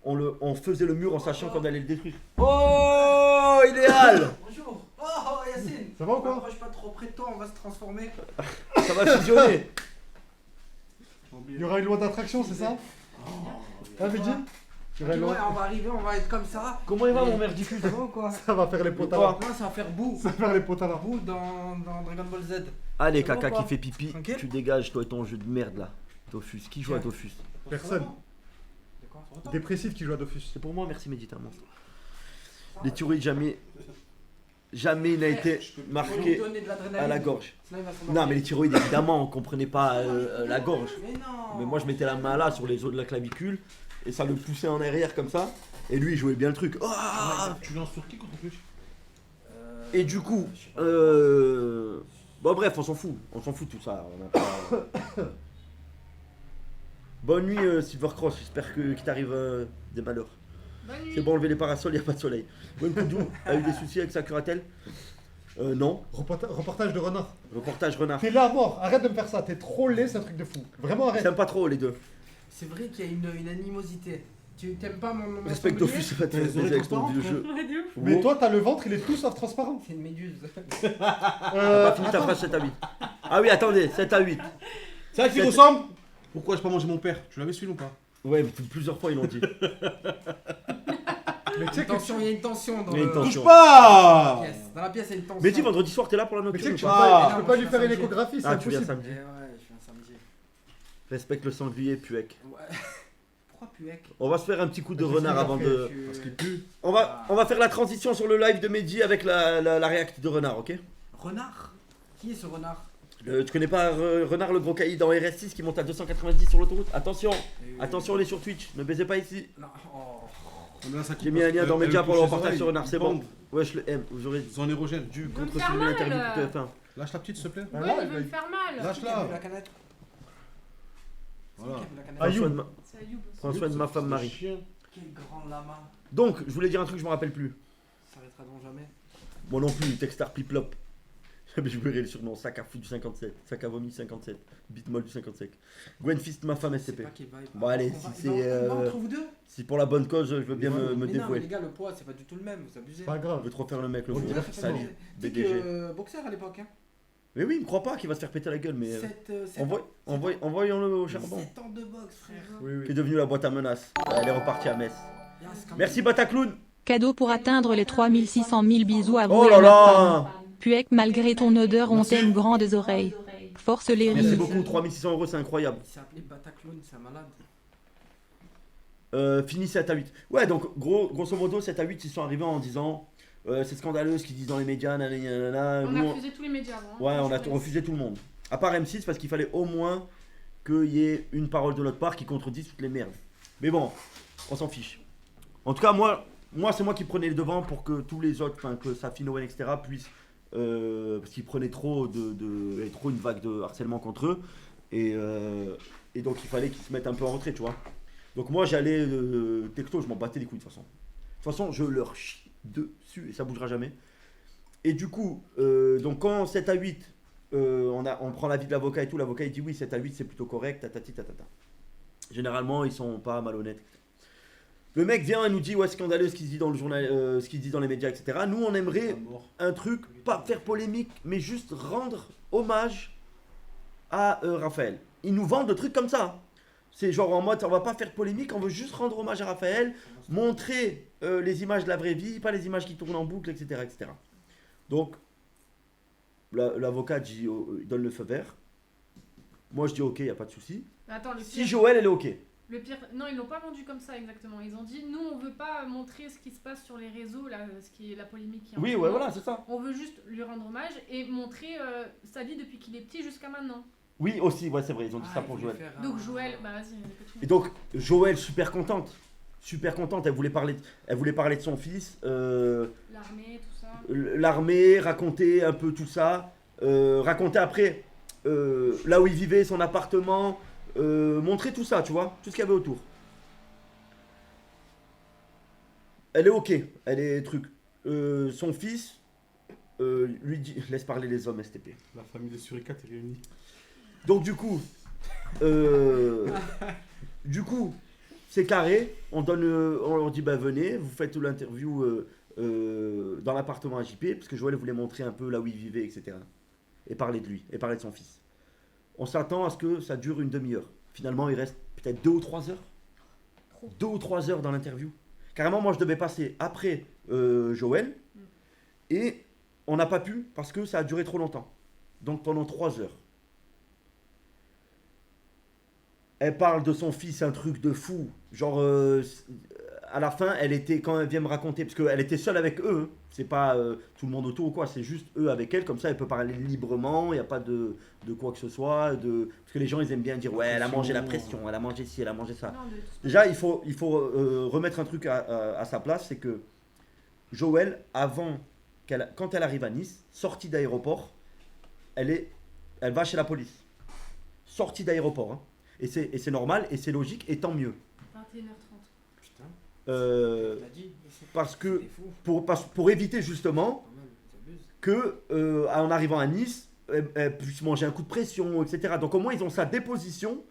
On faisait le mur en sachant qu'on allait le détruire. Oh, idéal. Bonjour. Oh, Yacine. Ça va ou quoi? Approche pas trop près de toi, on va se transformer. Ça va fusionner. Il y aura une loi d'attraction, c'est ça? Ah, Mehdi? Il y aura une loi- On va arriver, on va être comme ça. Comment il va, mon merdicule? Ça va ou quoi? Ça va faire les potes à Quoi la... Non, ça va faire boue. Ça va faire les potes à la... Boue dans Dragon Ball Z. Allez, Ça va caca ou quoi? qui fait pipi, Tranquille. tu dégages, toi et ton jeu de merde là. Dofus. Qui joue à Dofus? Personne. D'accord. Dépressif qui joue à Dofus. C'est pour moi, merci Mehdi, t'es un monstre. Les théories, jamais il n'a été marqué à la gorge. Non, mais les thyroïdes, évidemment, on comprenait pas la gorge. Mais non. Mais moi, je mettais la main là sur les os de la clavicule et ça le poussait en arrière comme ça. Et lui, il jouait bien le truc. Oh Tu lances sur qui contre plus? Et du coup, bon, bref, on s'en fout de tout ça. On a pas- Bonne nuit, Silvercross. J'espère qu'il t'arrive des malheurs. Bonne nuit. C'est bon, enlever les parasols, il n'y a pas de soleil. Wenkudu a eu des soucis avec sa curatelle? Non. Reportage de renard. Reportage renard. T'es là à mort, arrête de me faire ça, t'es trop laid, c'est un truc de fou. Vraiment arrête. J'aime pas trop les deux. C'est vrai qu'il y a une animosité. Tu t'aimes pas mon Respect sanglier? Dofus, c'est pas très plaisir avec ton vieux jeu. Ouais, de ouf. Mais toi, t'as le ventre, il est tout sauf transparent. C'est une méduse. T'as pas fini ta phrase 7 à 8. Ah oui, attendez, 7 à 8. C'est vrai qu'il Cette- ressemble. Pourquoi j'ai pas mangé mon père? Tu l'avais suivi ou pas? Ouais, mais plusieurs fois ils l'ont dit. Mais tu sais que Attention, il y a une tension dans Il y a une le- tension. Touche pas! la pièce. Dans la pièce, il y a une tension. Mais dis, vendredi soir, t'es là pour la Mais tu sais nocturne que ou tu peux pas pas, non, tu peux moi, pas je lui suis faire un une samedi. échographie, c'est Ah, tu viens impossible. samedi. Ouais, je viens samedi. Respecte le sanglier, puec. Ouais. Pourquoi Puec? On va se faire un petit coup de Parce que renard c'est avant bien de. Parce qu'il pue. On va faire la transition sur le live de Mehdi avec la réact de renard, ok? Renard? Qui est ce renard? Tu connais pas Renard le gros caïd dans RS6 qui monte à 290 sur l'autoroute? Attention, attention, on est sur Twitch, ne baisez pas ici. Non. Oh. J'ai mis un lien dans Média pour le reportage sur Renard, Renard, c'est bon. Ouais, je le aime, vous aurez Zone érogène. dû me contre faire filmer mal. l'interview de TF1. Lâche la petite, s'il te plaît. Ouais, il veut me faire mal. Lâche-la. La canette. Voilà. La canette. Prends soin de C'est Ayoub aussi. Prends soin de ma femme Marie. Chien. Quel grand lama. Donc, je voulais dire un truc, je me rappelle plus. Ça s'arrêtera donc jamais. Moi non plus, Textar Piplop. Je verrai le surnom, sac à foot du 57, sac à vomi 57, bitmol du 55. Gwenfist, ma femme SCP. Pas qu'il va- Bon, allez, on va- si il va- c'est, il va entre vous deux. Si pour la bonne cause, je veux bien me Mais non, mais dévouer. les gars, le poids, c'est pas du tout le même, vous abusez. Pas Je grave. veux trop faire le mec, le On gros. dirait Ça fait Salut, mal. Tu sais BDG. que boxeur à l'époque, hein. Mais oui, il me croit pas qu'il va se faire péter la gueule, mais envoyons-le au charbon. 7 ans de boxe, frère. Oui, Qui est devenu la boîte à menaces. Elle est repartie à Metz. Yes, quand Merci même. Bataclown. Cadeau pour atteindre les 3600 000 bisous à vous Oh et là à ma là. femme. Puec, malgré ton odeur, on t'aime grandes oreilles. Force les Merci rives. beaucoup, 3600 €, c'est incroyable. Il s'est appelé Bataclown, c'est un malade. Fini 7 à 8. Ouais, donc grosso modo, 7 à 8, ils sont arrivés en disant c'est scandaleux ce qu'ils disent dans les médias, nanana. On Nous, a refusé tous les médias avant. Ouais, on a refusé tout le monde. À part M6 parce qu'il fallait au moins qu'il y ait une parole de notre part qui contredise toutes les merdes. Mais bon, on s'en fiche. En tout cas, moi c'est moi qui prenais le devant pour que tous les autres, enfin que Safi, Noël, etc. puissent. Parce qu'ils prenaient trop il y avait trop une vague de harcèlement contre eux. Et donc il fallait qu'ils se mettent un peu en retrait, tu vois. Donc moi j'allais texto, je m'en battais les couilles de toute façon. De toute façon, je leur chie dessus et ça bougera jamais. Et du coup, donc quand 7 à 8, on prend l'avis de l'avocat et tout, l'avocat il dit oui, 7 à 8 c'est plutôt correct, tatati tatata. Généralement, ils sont pas malhonnêtes. Le mec vient et nous dit ouais, scandaleux ce qu'il dit dans le journal, ce qu'il dit dans les médias, etc. Nous, on aimerait un truc, pas faire polémique, mais juste rendre hommage à Raphaël. Ils nous vendent des trucs comme ça. C'est genre en mode, on va pas faire polémique, on veut juste rendre hommage à Raphaël, montrer les images de la vraie vie, pas les images qui tournent en boucle, etc. etc. Donc, l'avocat dit, il donne le feu vert. Moi, je dis ok, il n'y a pas de souci. Mais attends, le Si pire, Joël, elle est ok. le pire, non, ils l'ont pas vendu comme ça exactement. Ils ont dit, nous, on veut pas montrer ce qui se passe sur les réseaux, là, ce qui est la polémique. Qui est en Oui, ce ouais, moment. voilà, c'est ça. On veut juste lui rendre hommage et montrer sa vie depuis qu'il est petit jusqu'à maintenant. Oui, aussi, ouais, c'est vrai, ils ont dit Ah, ça il pour voulait Joël. faire Donc un- Joël, bah vas-y, continue. Et donc, Joël, super contente. Super contente, elle voulait parler de son fils, L'armée, tout ça. l'armée, raconter un peu tout ça, raconter après là où il vivait, son appartement, montrer tout ça, tu vois, tout ce qu'il y avait autour. Elle est ok, elle est truc. Son fils lui dit, laisse parler les hommes STP. La famille des suricates est réunie. Donc du coup, c'est carré, on leur dit bah venez, vous faites l'interview dans l'appartement à JP, parce que Joël voulait montrer un peu là où il vivait, etc. Et parler de lui, et parler de son fils. On s'attend à ce que ça dure une demi-heure. Finalement, il reste peut-être 2 ou 3 heures. 2 ou 3 heures dans l'interview. Carrément, moi je devais passer après Joël, et on n'a pas pu parce que ça a duré trop longtemps. Donc pendant 3 heures. Elle parle de son fils, un truc de fou. Genre, à la fin, quand elle vient me raconter, parce qu'elle était seule avec eux, hein. C'est pas tout le monde autour ou quoi, c'est juste eux avec elle, comme ça elle peut parler librement, il n'y a pas de quoi que ce soit. Parce que les gens ils aiment bien dire, ouais, elle a mangé la pression, elle a mangé ci, elle a mangé ça. Déjà, il faut remettre un truc à sa place, c'est que Joël, quand elle arrive à Nice, sortie d'aéroport, elle va chez la police. Sortie d'aéroport, hein. Et c'est normal, et c'est logique, et tant mieux. 21h30. Putain. Parce que pour éviter justement que en arrivant à Nice, elle puisse manger un coup de pression, etc. Donc au moins ils ont sa déposition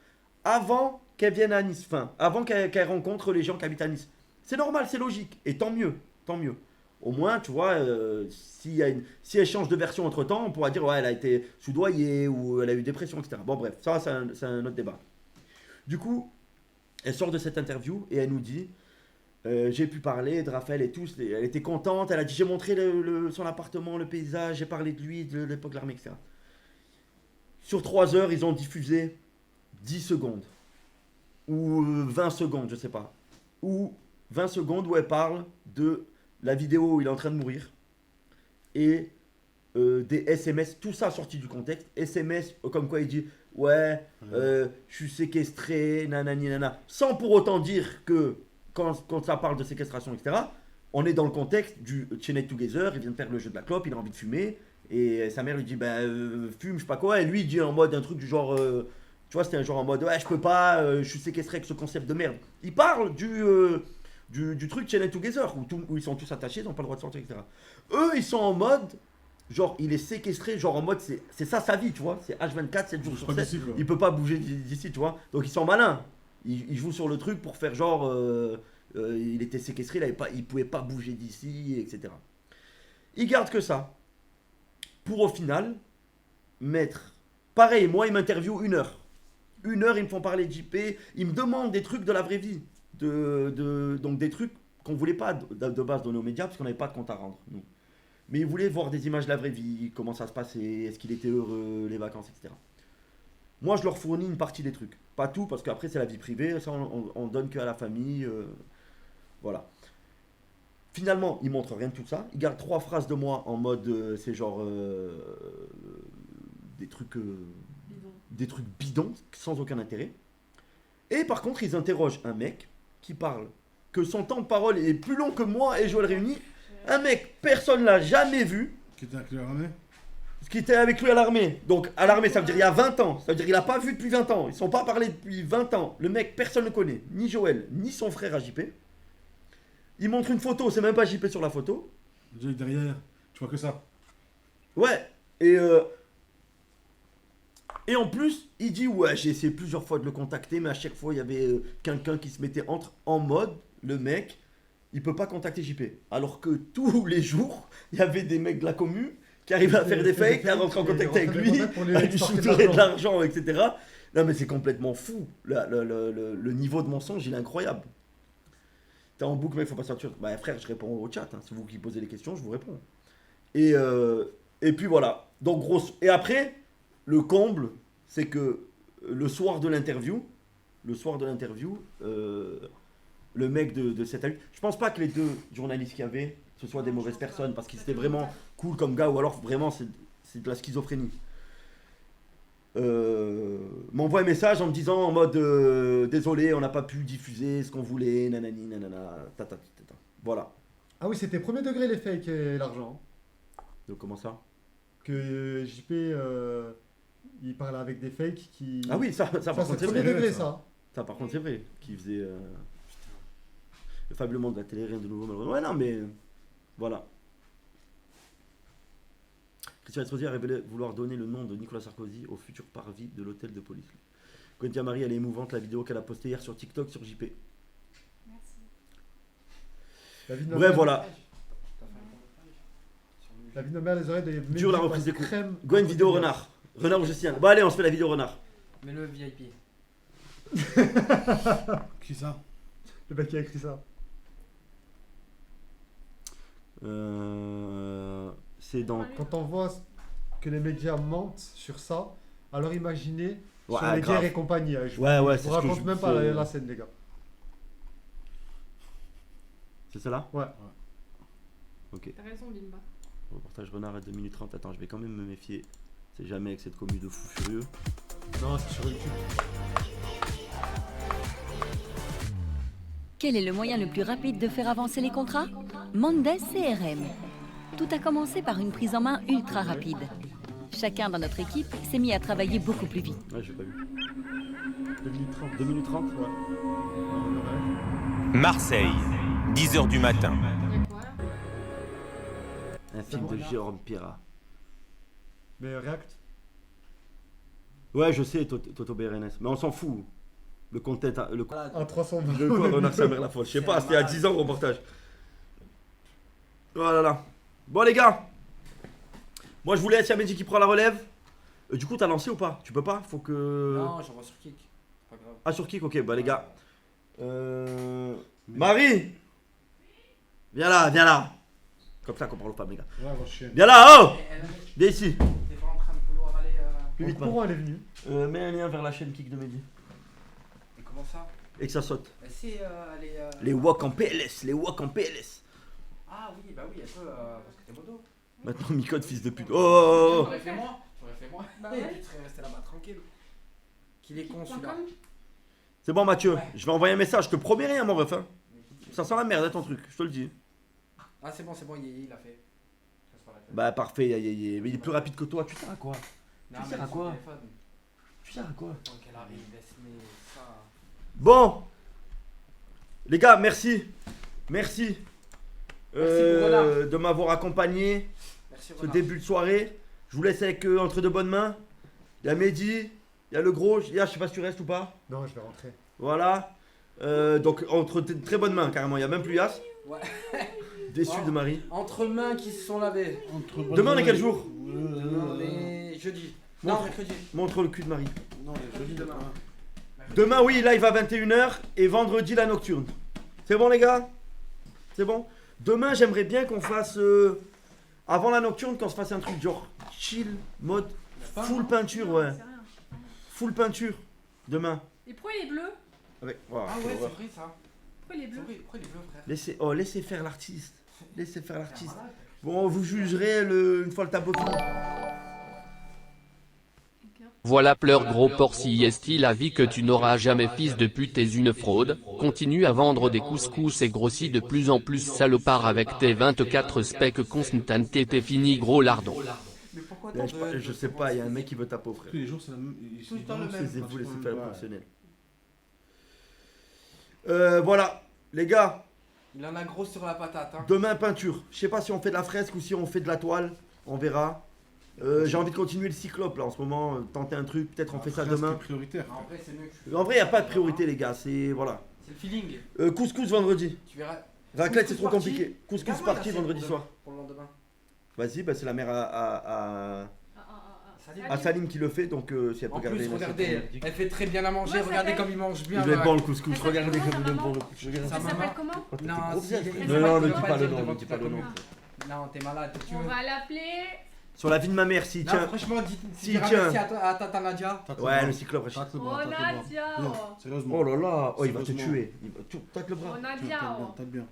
avant qu'elle vienne à Nice, enfin avant qu'elle rencontre les gens qui habitent à Nice. C'est normal, c'est logique, et tant mieux, tant mieux. Au moins, tu vois, si elle change de version entre temps, on pourra dire ouais, elle a été soudoyée ou elle a eu des pressions, etc. Bon bref, ça c'est un autre débat. Du coup, elle sort de cette interview et elle nous dit j'ai pu parler de Raphaël et tout, elle était contente, elle a dit j'ai montré son appartement, le paysage, j'ai parlé de lui, de l'époque de l'armée, etc. Sur 3 heures, ils ont diffusé 10 secondes ou 20 secondes, je sais pas, ou 20 secondes où elle parle de la vidéo où il est en train de mourir et des SMS, tout ça sorti du contexte, SMS comme quoi il dit ouais, je suis séquestré, nanani nana, sans pour autant dire que quand ça parle de séquestration, etc., on est dans le contexte du Chained Together, il vient de faire le jeu de la clope, il a envie de fumer, et sa mère lui dit fume, je sais pas quoi, et lui il dit en mode un truc du genre, tu vois, c'était un genre en mode ouais, je peux pas, je suis séquestré avec ce concept de merde. Il parle du truc Chained Together, où ils sont tous attachés, ils n'ont pas le droit de sortir, etc. Eux, ils sont en mode, genre, il est séquestré, genre en mode, c'est ça sa vie, tu vois, c'est H24, 7 jours sur 7, il peut pas bouger d'ici, tu vois. Donc ils sont malins, ils jouent sur le truc pour faire genre, il était séquestré, il pouvait pas bouger d'ici, etc. Ils gardent que ça, pour au final, mettre, pareil, moi ils m'interviewent 1 heure. 1 heure, ils me font parler de JP, ils me demandent des trucs de la vraie vie. Donc des trucs qu'on voulait pas de base donner aux médias parce qu'on n'avait pas de compte à rendre, nous. Mais ils voulaient voir des images de la vraie vie, comment ça se passait, est-ce qu'il était heureux, les vacances, etc. Moi, je leur fournis une partie des trucs. Pas tout, parce qu'après, c'est la vie privée, ça, on donne qu'à la famille. Voilà. Finalement, ils montrent rien de tout ça. Ils gardent 3 phrases de moi en mode, c'est genre des trucs bidons, sans aucun intérêt. Et par contre, ils interrogent un mec qui parle, que son temps de parole est plus long que moi et Joël réunis. Un mec, personne l'a jamais vu. Qui était avec lui à l'armée. Qui était avec lui à l'armée. Donc à l'armée, ça veut dire il y a 20 ans. Ça veut dire qu'il n'a pas vu depuis 20 ans. Ils ne sont pas parlé depuis 20 ans. Le mec, personne ne le connaît. Ni Joël, ni son frère à JP. Il montre une photo, c'est même pas JP sur la photo. Derrière, tu vois que ça. Ouais. Et en plus, il dit ouais, j'ai essayé plusieurs fois de le contacter, mais à chaque fois, il y avait quelqu'un qui se mettait en mode, le mec, il peut pas contacter JP. Alors que tous les jours, il y avait des mecs de la commu qui arrivaient à faire des fakes, à rentrer en contact avec lui, à lui soutirer de l'argent, etc. Non mais c'est complètement fou. Le niveau de mensonge, il est incroyable. T'es en boucle, mais il faut pas sortir. Bah frère, je réponds au chat. Hein. C'est vous qui posez les questions, je vous réponds. Et puis voilà. Donc grosse. Et après, le comble, c'est que le soir de l'interview, le mec de cette année, je pense pas que les 2 journalistes qu'il y avait, ce soient des mauvaises personnes, parce qu'ils étaient vraiment cool comme gars, ou alors vraiment c'est de la schizophrénie. M'envoie un message en me disant en mode désolé, on n'a pas pu diffuser ce qu'on voulait, nanani, nanana, tata. Voilà. Ah oui, c'était premier degré les fakes et l'argent. Donc comment ça? Que JP, il parlait avec des fakes qui... Ah oui, ça par contre c'est premier vrai. degré ça. Ça par contre c'est vrai, qui faisait... Le fabuleux monde de la télé, rien de nouveau malheureusement. Ouais non mais... Voilà. Christian Estrosi a révélé vouloir donner le nom de Nicolas Sarkozy au futur parvis de l'hôtel de police. Quentin Marie, elle est émouvante, la vidéo qu'elle a postée hier sur TikTok sur JP. La vie de ma Bref, mère- voilà. La vie de ma mère, les oreilles de Dure la reprise des coups. crème. Go une vidéo renard. Renard ou Justien. Bon, allez, on se fait la vidéo renard. Mais le VIP. Qui ça? Le mec qui a écrit ça. C'est dans. Quand on voit que les médias mentent sur ça, alors imaginez sur Ouais, les grave. guerres et compagnie. Je Ouais, ouais, je c'est vous ce que raconte je- même pas c'est- la scène, les gars. C'est celle-là? Ouais. Ok. T'as raison, Bimba. Reportage renard à 2 minutes 30. Attends, je vais quand même me méfier. C'est jamais avec cette commu de fou furieux. Non, c'est sur YouTube. Quel est le moyen le plus rapide de faire avancer les contrats? Mondes CRM. Tout a commencé par une prise en main ultra rapide. Chacun dans notre équipe s'est mis à travailler beaucoup plus vite. Ouais, j'ai pas vu. 2 minutes 30. 2 minutes 30? Ouais. Marseille, 10h du matin. Y'a quoi là? Un film de Jérôme Pira. Mais React. Ouais, je sais, Toto BRNS. Mais on s'en fout. Le content. Le... À 300 balles. De quoi Renard sa mère la folle? Je sais pas, c'était il y a 10 ans le reportage. Oh là là. Bon, les gars. Moi, je vous laisse. Il y a Mehdi qui prend la relève. Du coup, t'as lancé ou pas? Tu peux pas? Faut que. Non, j'envoie sur Kik. C'est pas grave. Ah, sur Kik, ok. Bah, les gars. Marie! Viens là, viens là. Comme ça qu'on parle aux femmes, les gars. Ouais, va chier. Viens là, oh! Et elle, Viens ici. t'es pas en train de vouloir aller. Plus vite, Pourquoi elle est venue? Mets un lien vers la chaîne Kik de Mehdi. Et comment ça? Et que ça saute. C'est aller. Les walk en PLS, les walk en PLS. Ah oui, bah oui, elle peut. Parce que t'es modo. Maintenant, Micode, fils de pute. Oh! J'aurais fait moi. J'aurais fait moi. Bah ouais. Tu serais resté là-bas tranquille. Qu'il est con celui-là. .com. C'est bon, Mathieu. Ouais. Je vais envoyer un message. Je te promets rien, mon ref. Hein. Ça sent la merde, hein, ton truc. Je te le dis. Ah, c'est bon, il l'a fait. Casse pas la tête. Bah, parfait. Mais il est plus rapide que toi. Tu sers à quoi? Non, tu sers mais à son quoi? téléphone, Tu sers à quoi? tant qu'elle arrive, laisse-moi ça. Bon. Les gars, merci. Merci. Merci, Renard. De m'avoir accompagné Merci, ce Renard. début de soirée. Je vous laisse avec entre de bonnes mains. Il y a Mehdi. Il y a le gros. Je sais pas si tu restes ou pas. Non, je vais rentrer. Voilà. Donc, entre très bonnes mains, carrément. Il n'y a même plus Yas. Ouais. Déçu Oh. de Marie. Entre mains qui se sont lavées. Demain, on est quel jour? Demain, on est jeudi. Montre. Non, mercredi. Montre le cul de Marie. Non, les jeudi Demain. Demain, oui, live à 21h et vendredi, la nocturne. C'est bon, les gars? C'est bon? Demain, j'aimerais bien qu'on fasse, avant la nocturne, qu'on se fasse un truc genre chill, mode full peinture, ouais. C'est rien. Full peinture. Demain. Et pourquoi il est bleu? Avec... oh, Ah quelle ouais, c'est horreur. vrai ça. Pourquoi il est C'est bleu? vrai, pourquoi il est bleu, frère? Laissez faire l'artiste. Laissez faire l'artiste. Malade. Bon, vous jugerez une fois le tableau fini. Voilà pleure gros porci est-il la vie que tu n'auras jamais fils de pute t'es une fraude, continue à vendre des couscous et grossis de plus en plus salopard avec tes 24 specs Constantin t'es fini gros lardon. Mais pourquoi Je sais pas, il y a un mec qui veut taper au frère. Tous les jours, c'est la même. Tout le temps le même. Taisez-vous, laissez faire le Ouais. professionnel. Voilà, les gars. Il en a gros sur la patate, hein. Demain, peinture. Je sais pas si on fait de la fresque ou si on fait de la toile. On verra. J'ai envie de continuer le cyclope là en ce moment. Tenter un truc. Peut-être on fait ça demain. C'est prioritaire. En vrai, c'est mieux que je... En vrai, il n'y a pas de priorité, les gars. C'est. Voilà. C'est le feeling. Couscous vendredi. Tu verras. Raclette, c'est Couscous trop party. compliqué. Couscous Regarde-moi party la scène vendredi pour soir. demain, Pour le lendemain. Vas-y, bah, c'est la mère Salim. à Salim qui le fait. Donc, si elle peut En garder. plus, regardez, elle fait très bien à manger. Comment ça Regardez s'appelle comme il mange bien. Il va être là. bon le couscous. Elle s'appelle Regardez comment, comme il ta est bon maman le couscous. Regardez Ça Elle ça. s'appelle maman. comment? Oh, t'es Non, gros si, bien. il- Non, non, il ne va dis pas pas le dire nom, devant ne dis toute pas la le nom. commune. Non, t'es malade. Tu On veux. va l'appeler. Sur la vie de ma mère, si Non, tiens. franchement, Si, dis tiens. merci à Tata Nadia. Ouais, le cyclope, Rachid. Tâte le Oh bras, tâte le bras. Nadia! Non, sérieusement. Oh là là, oh il va te Sérieusement. tuer. Tâte le bras. Oh Nadia! Tâte bien.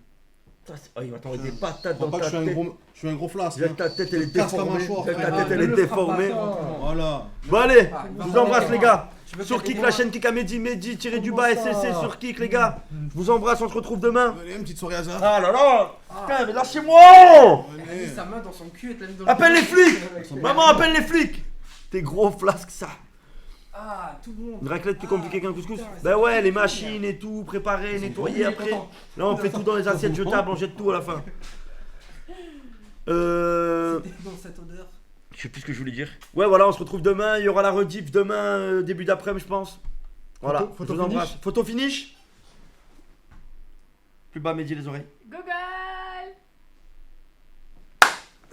Oh, il va t'envoyer des patates Crois dans pas que ta tête. je suis un gros flasque. Déjà hein. que ta tête elle est Casse la déformée. mâchoire, Déjà que ta frère. tête elle est Ne le frappe pas, déformée. ça. Voilà. Bon allez, Ah, je vous embrasse les gars. Tu veux Sur qu'il y ait Kik, des la mois chaîne Kik à Mehdi, tiré du bas SCC sur Kik les gars. Je vous embrasse, on se retrouve demain. Allez, une petite soirée hasard. Ah là là. Putain mais lâchez-moi. Elle a mis sa main dans son cul et te l'a mis dans le Appelle les cul. flics. Maman appelle les flics. T'es gros flasque ça. Ah, tout le monde. Une raclette plus compliquée qu'un couscous. putain, Bah c'est ouais, les compliqué, machines et tout, préparer, nettoyer content. après. Là on fait tout dans les assiettes jetables, on jette tout à la fin. Dans cette odeur. Je sais plus ce que je voulais dire. Ouais, voilà, on se retrouve demain. Il y aura la rediff demain, début d'après-midi, je pense. Voilà, Photo je vous embrasse. finish. Photo finish. Plus bas, Mehdi, les oreilles. Go go!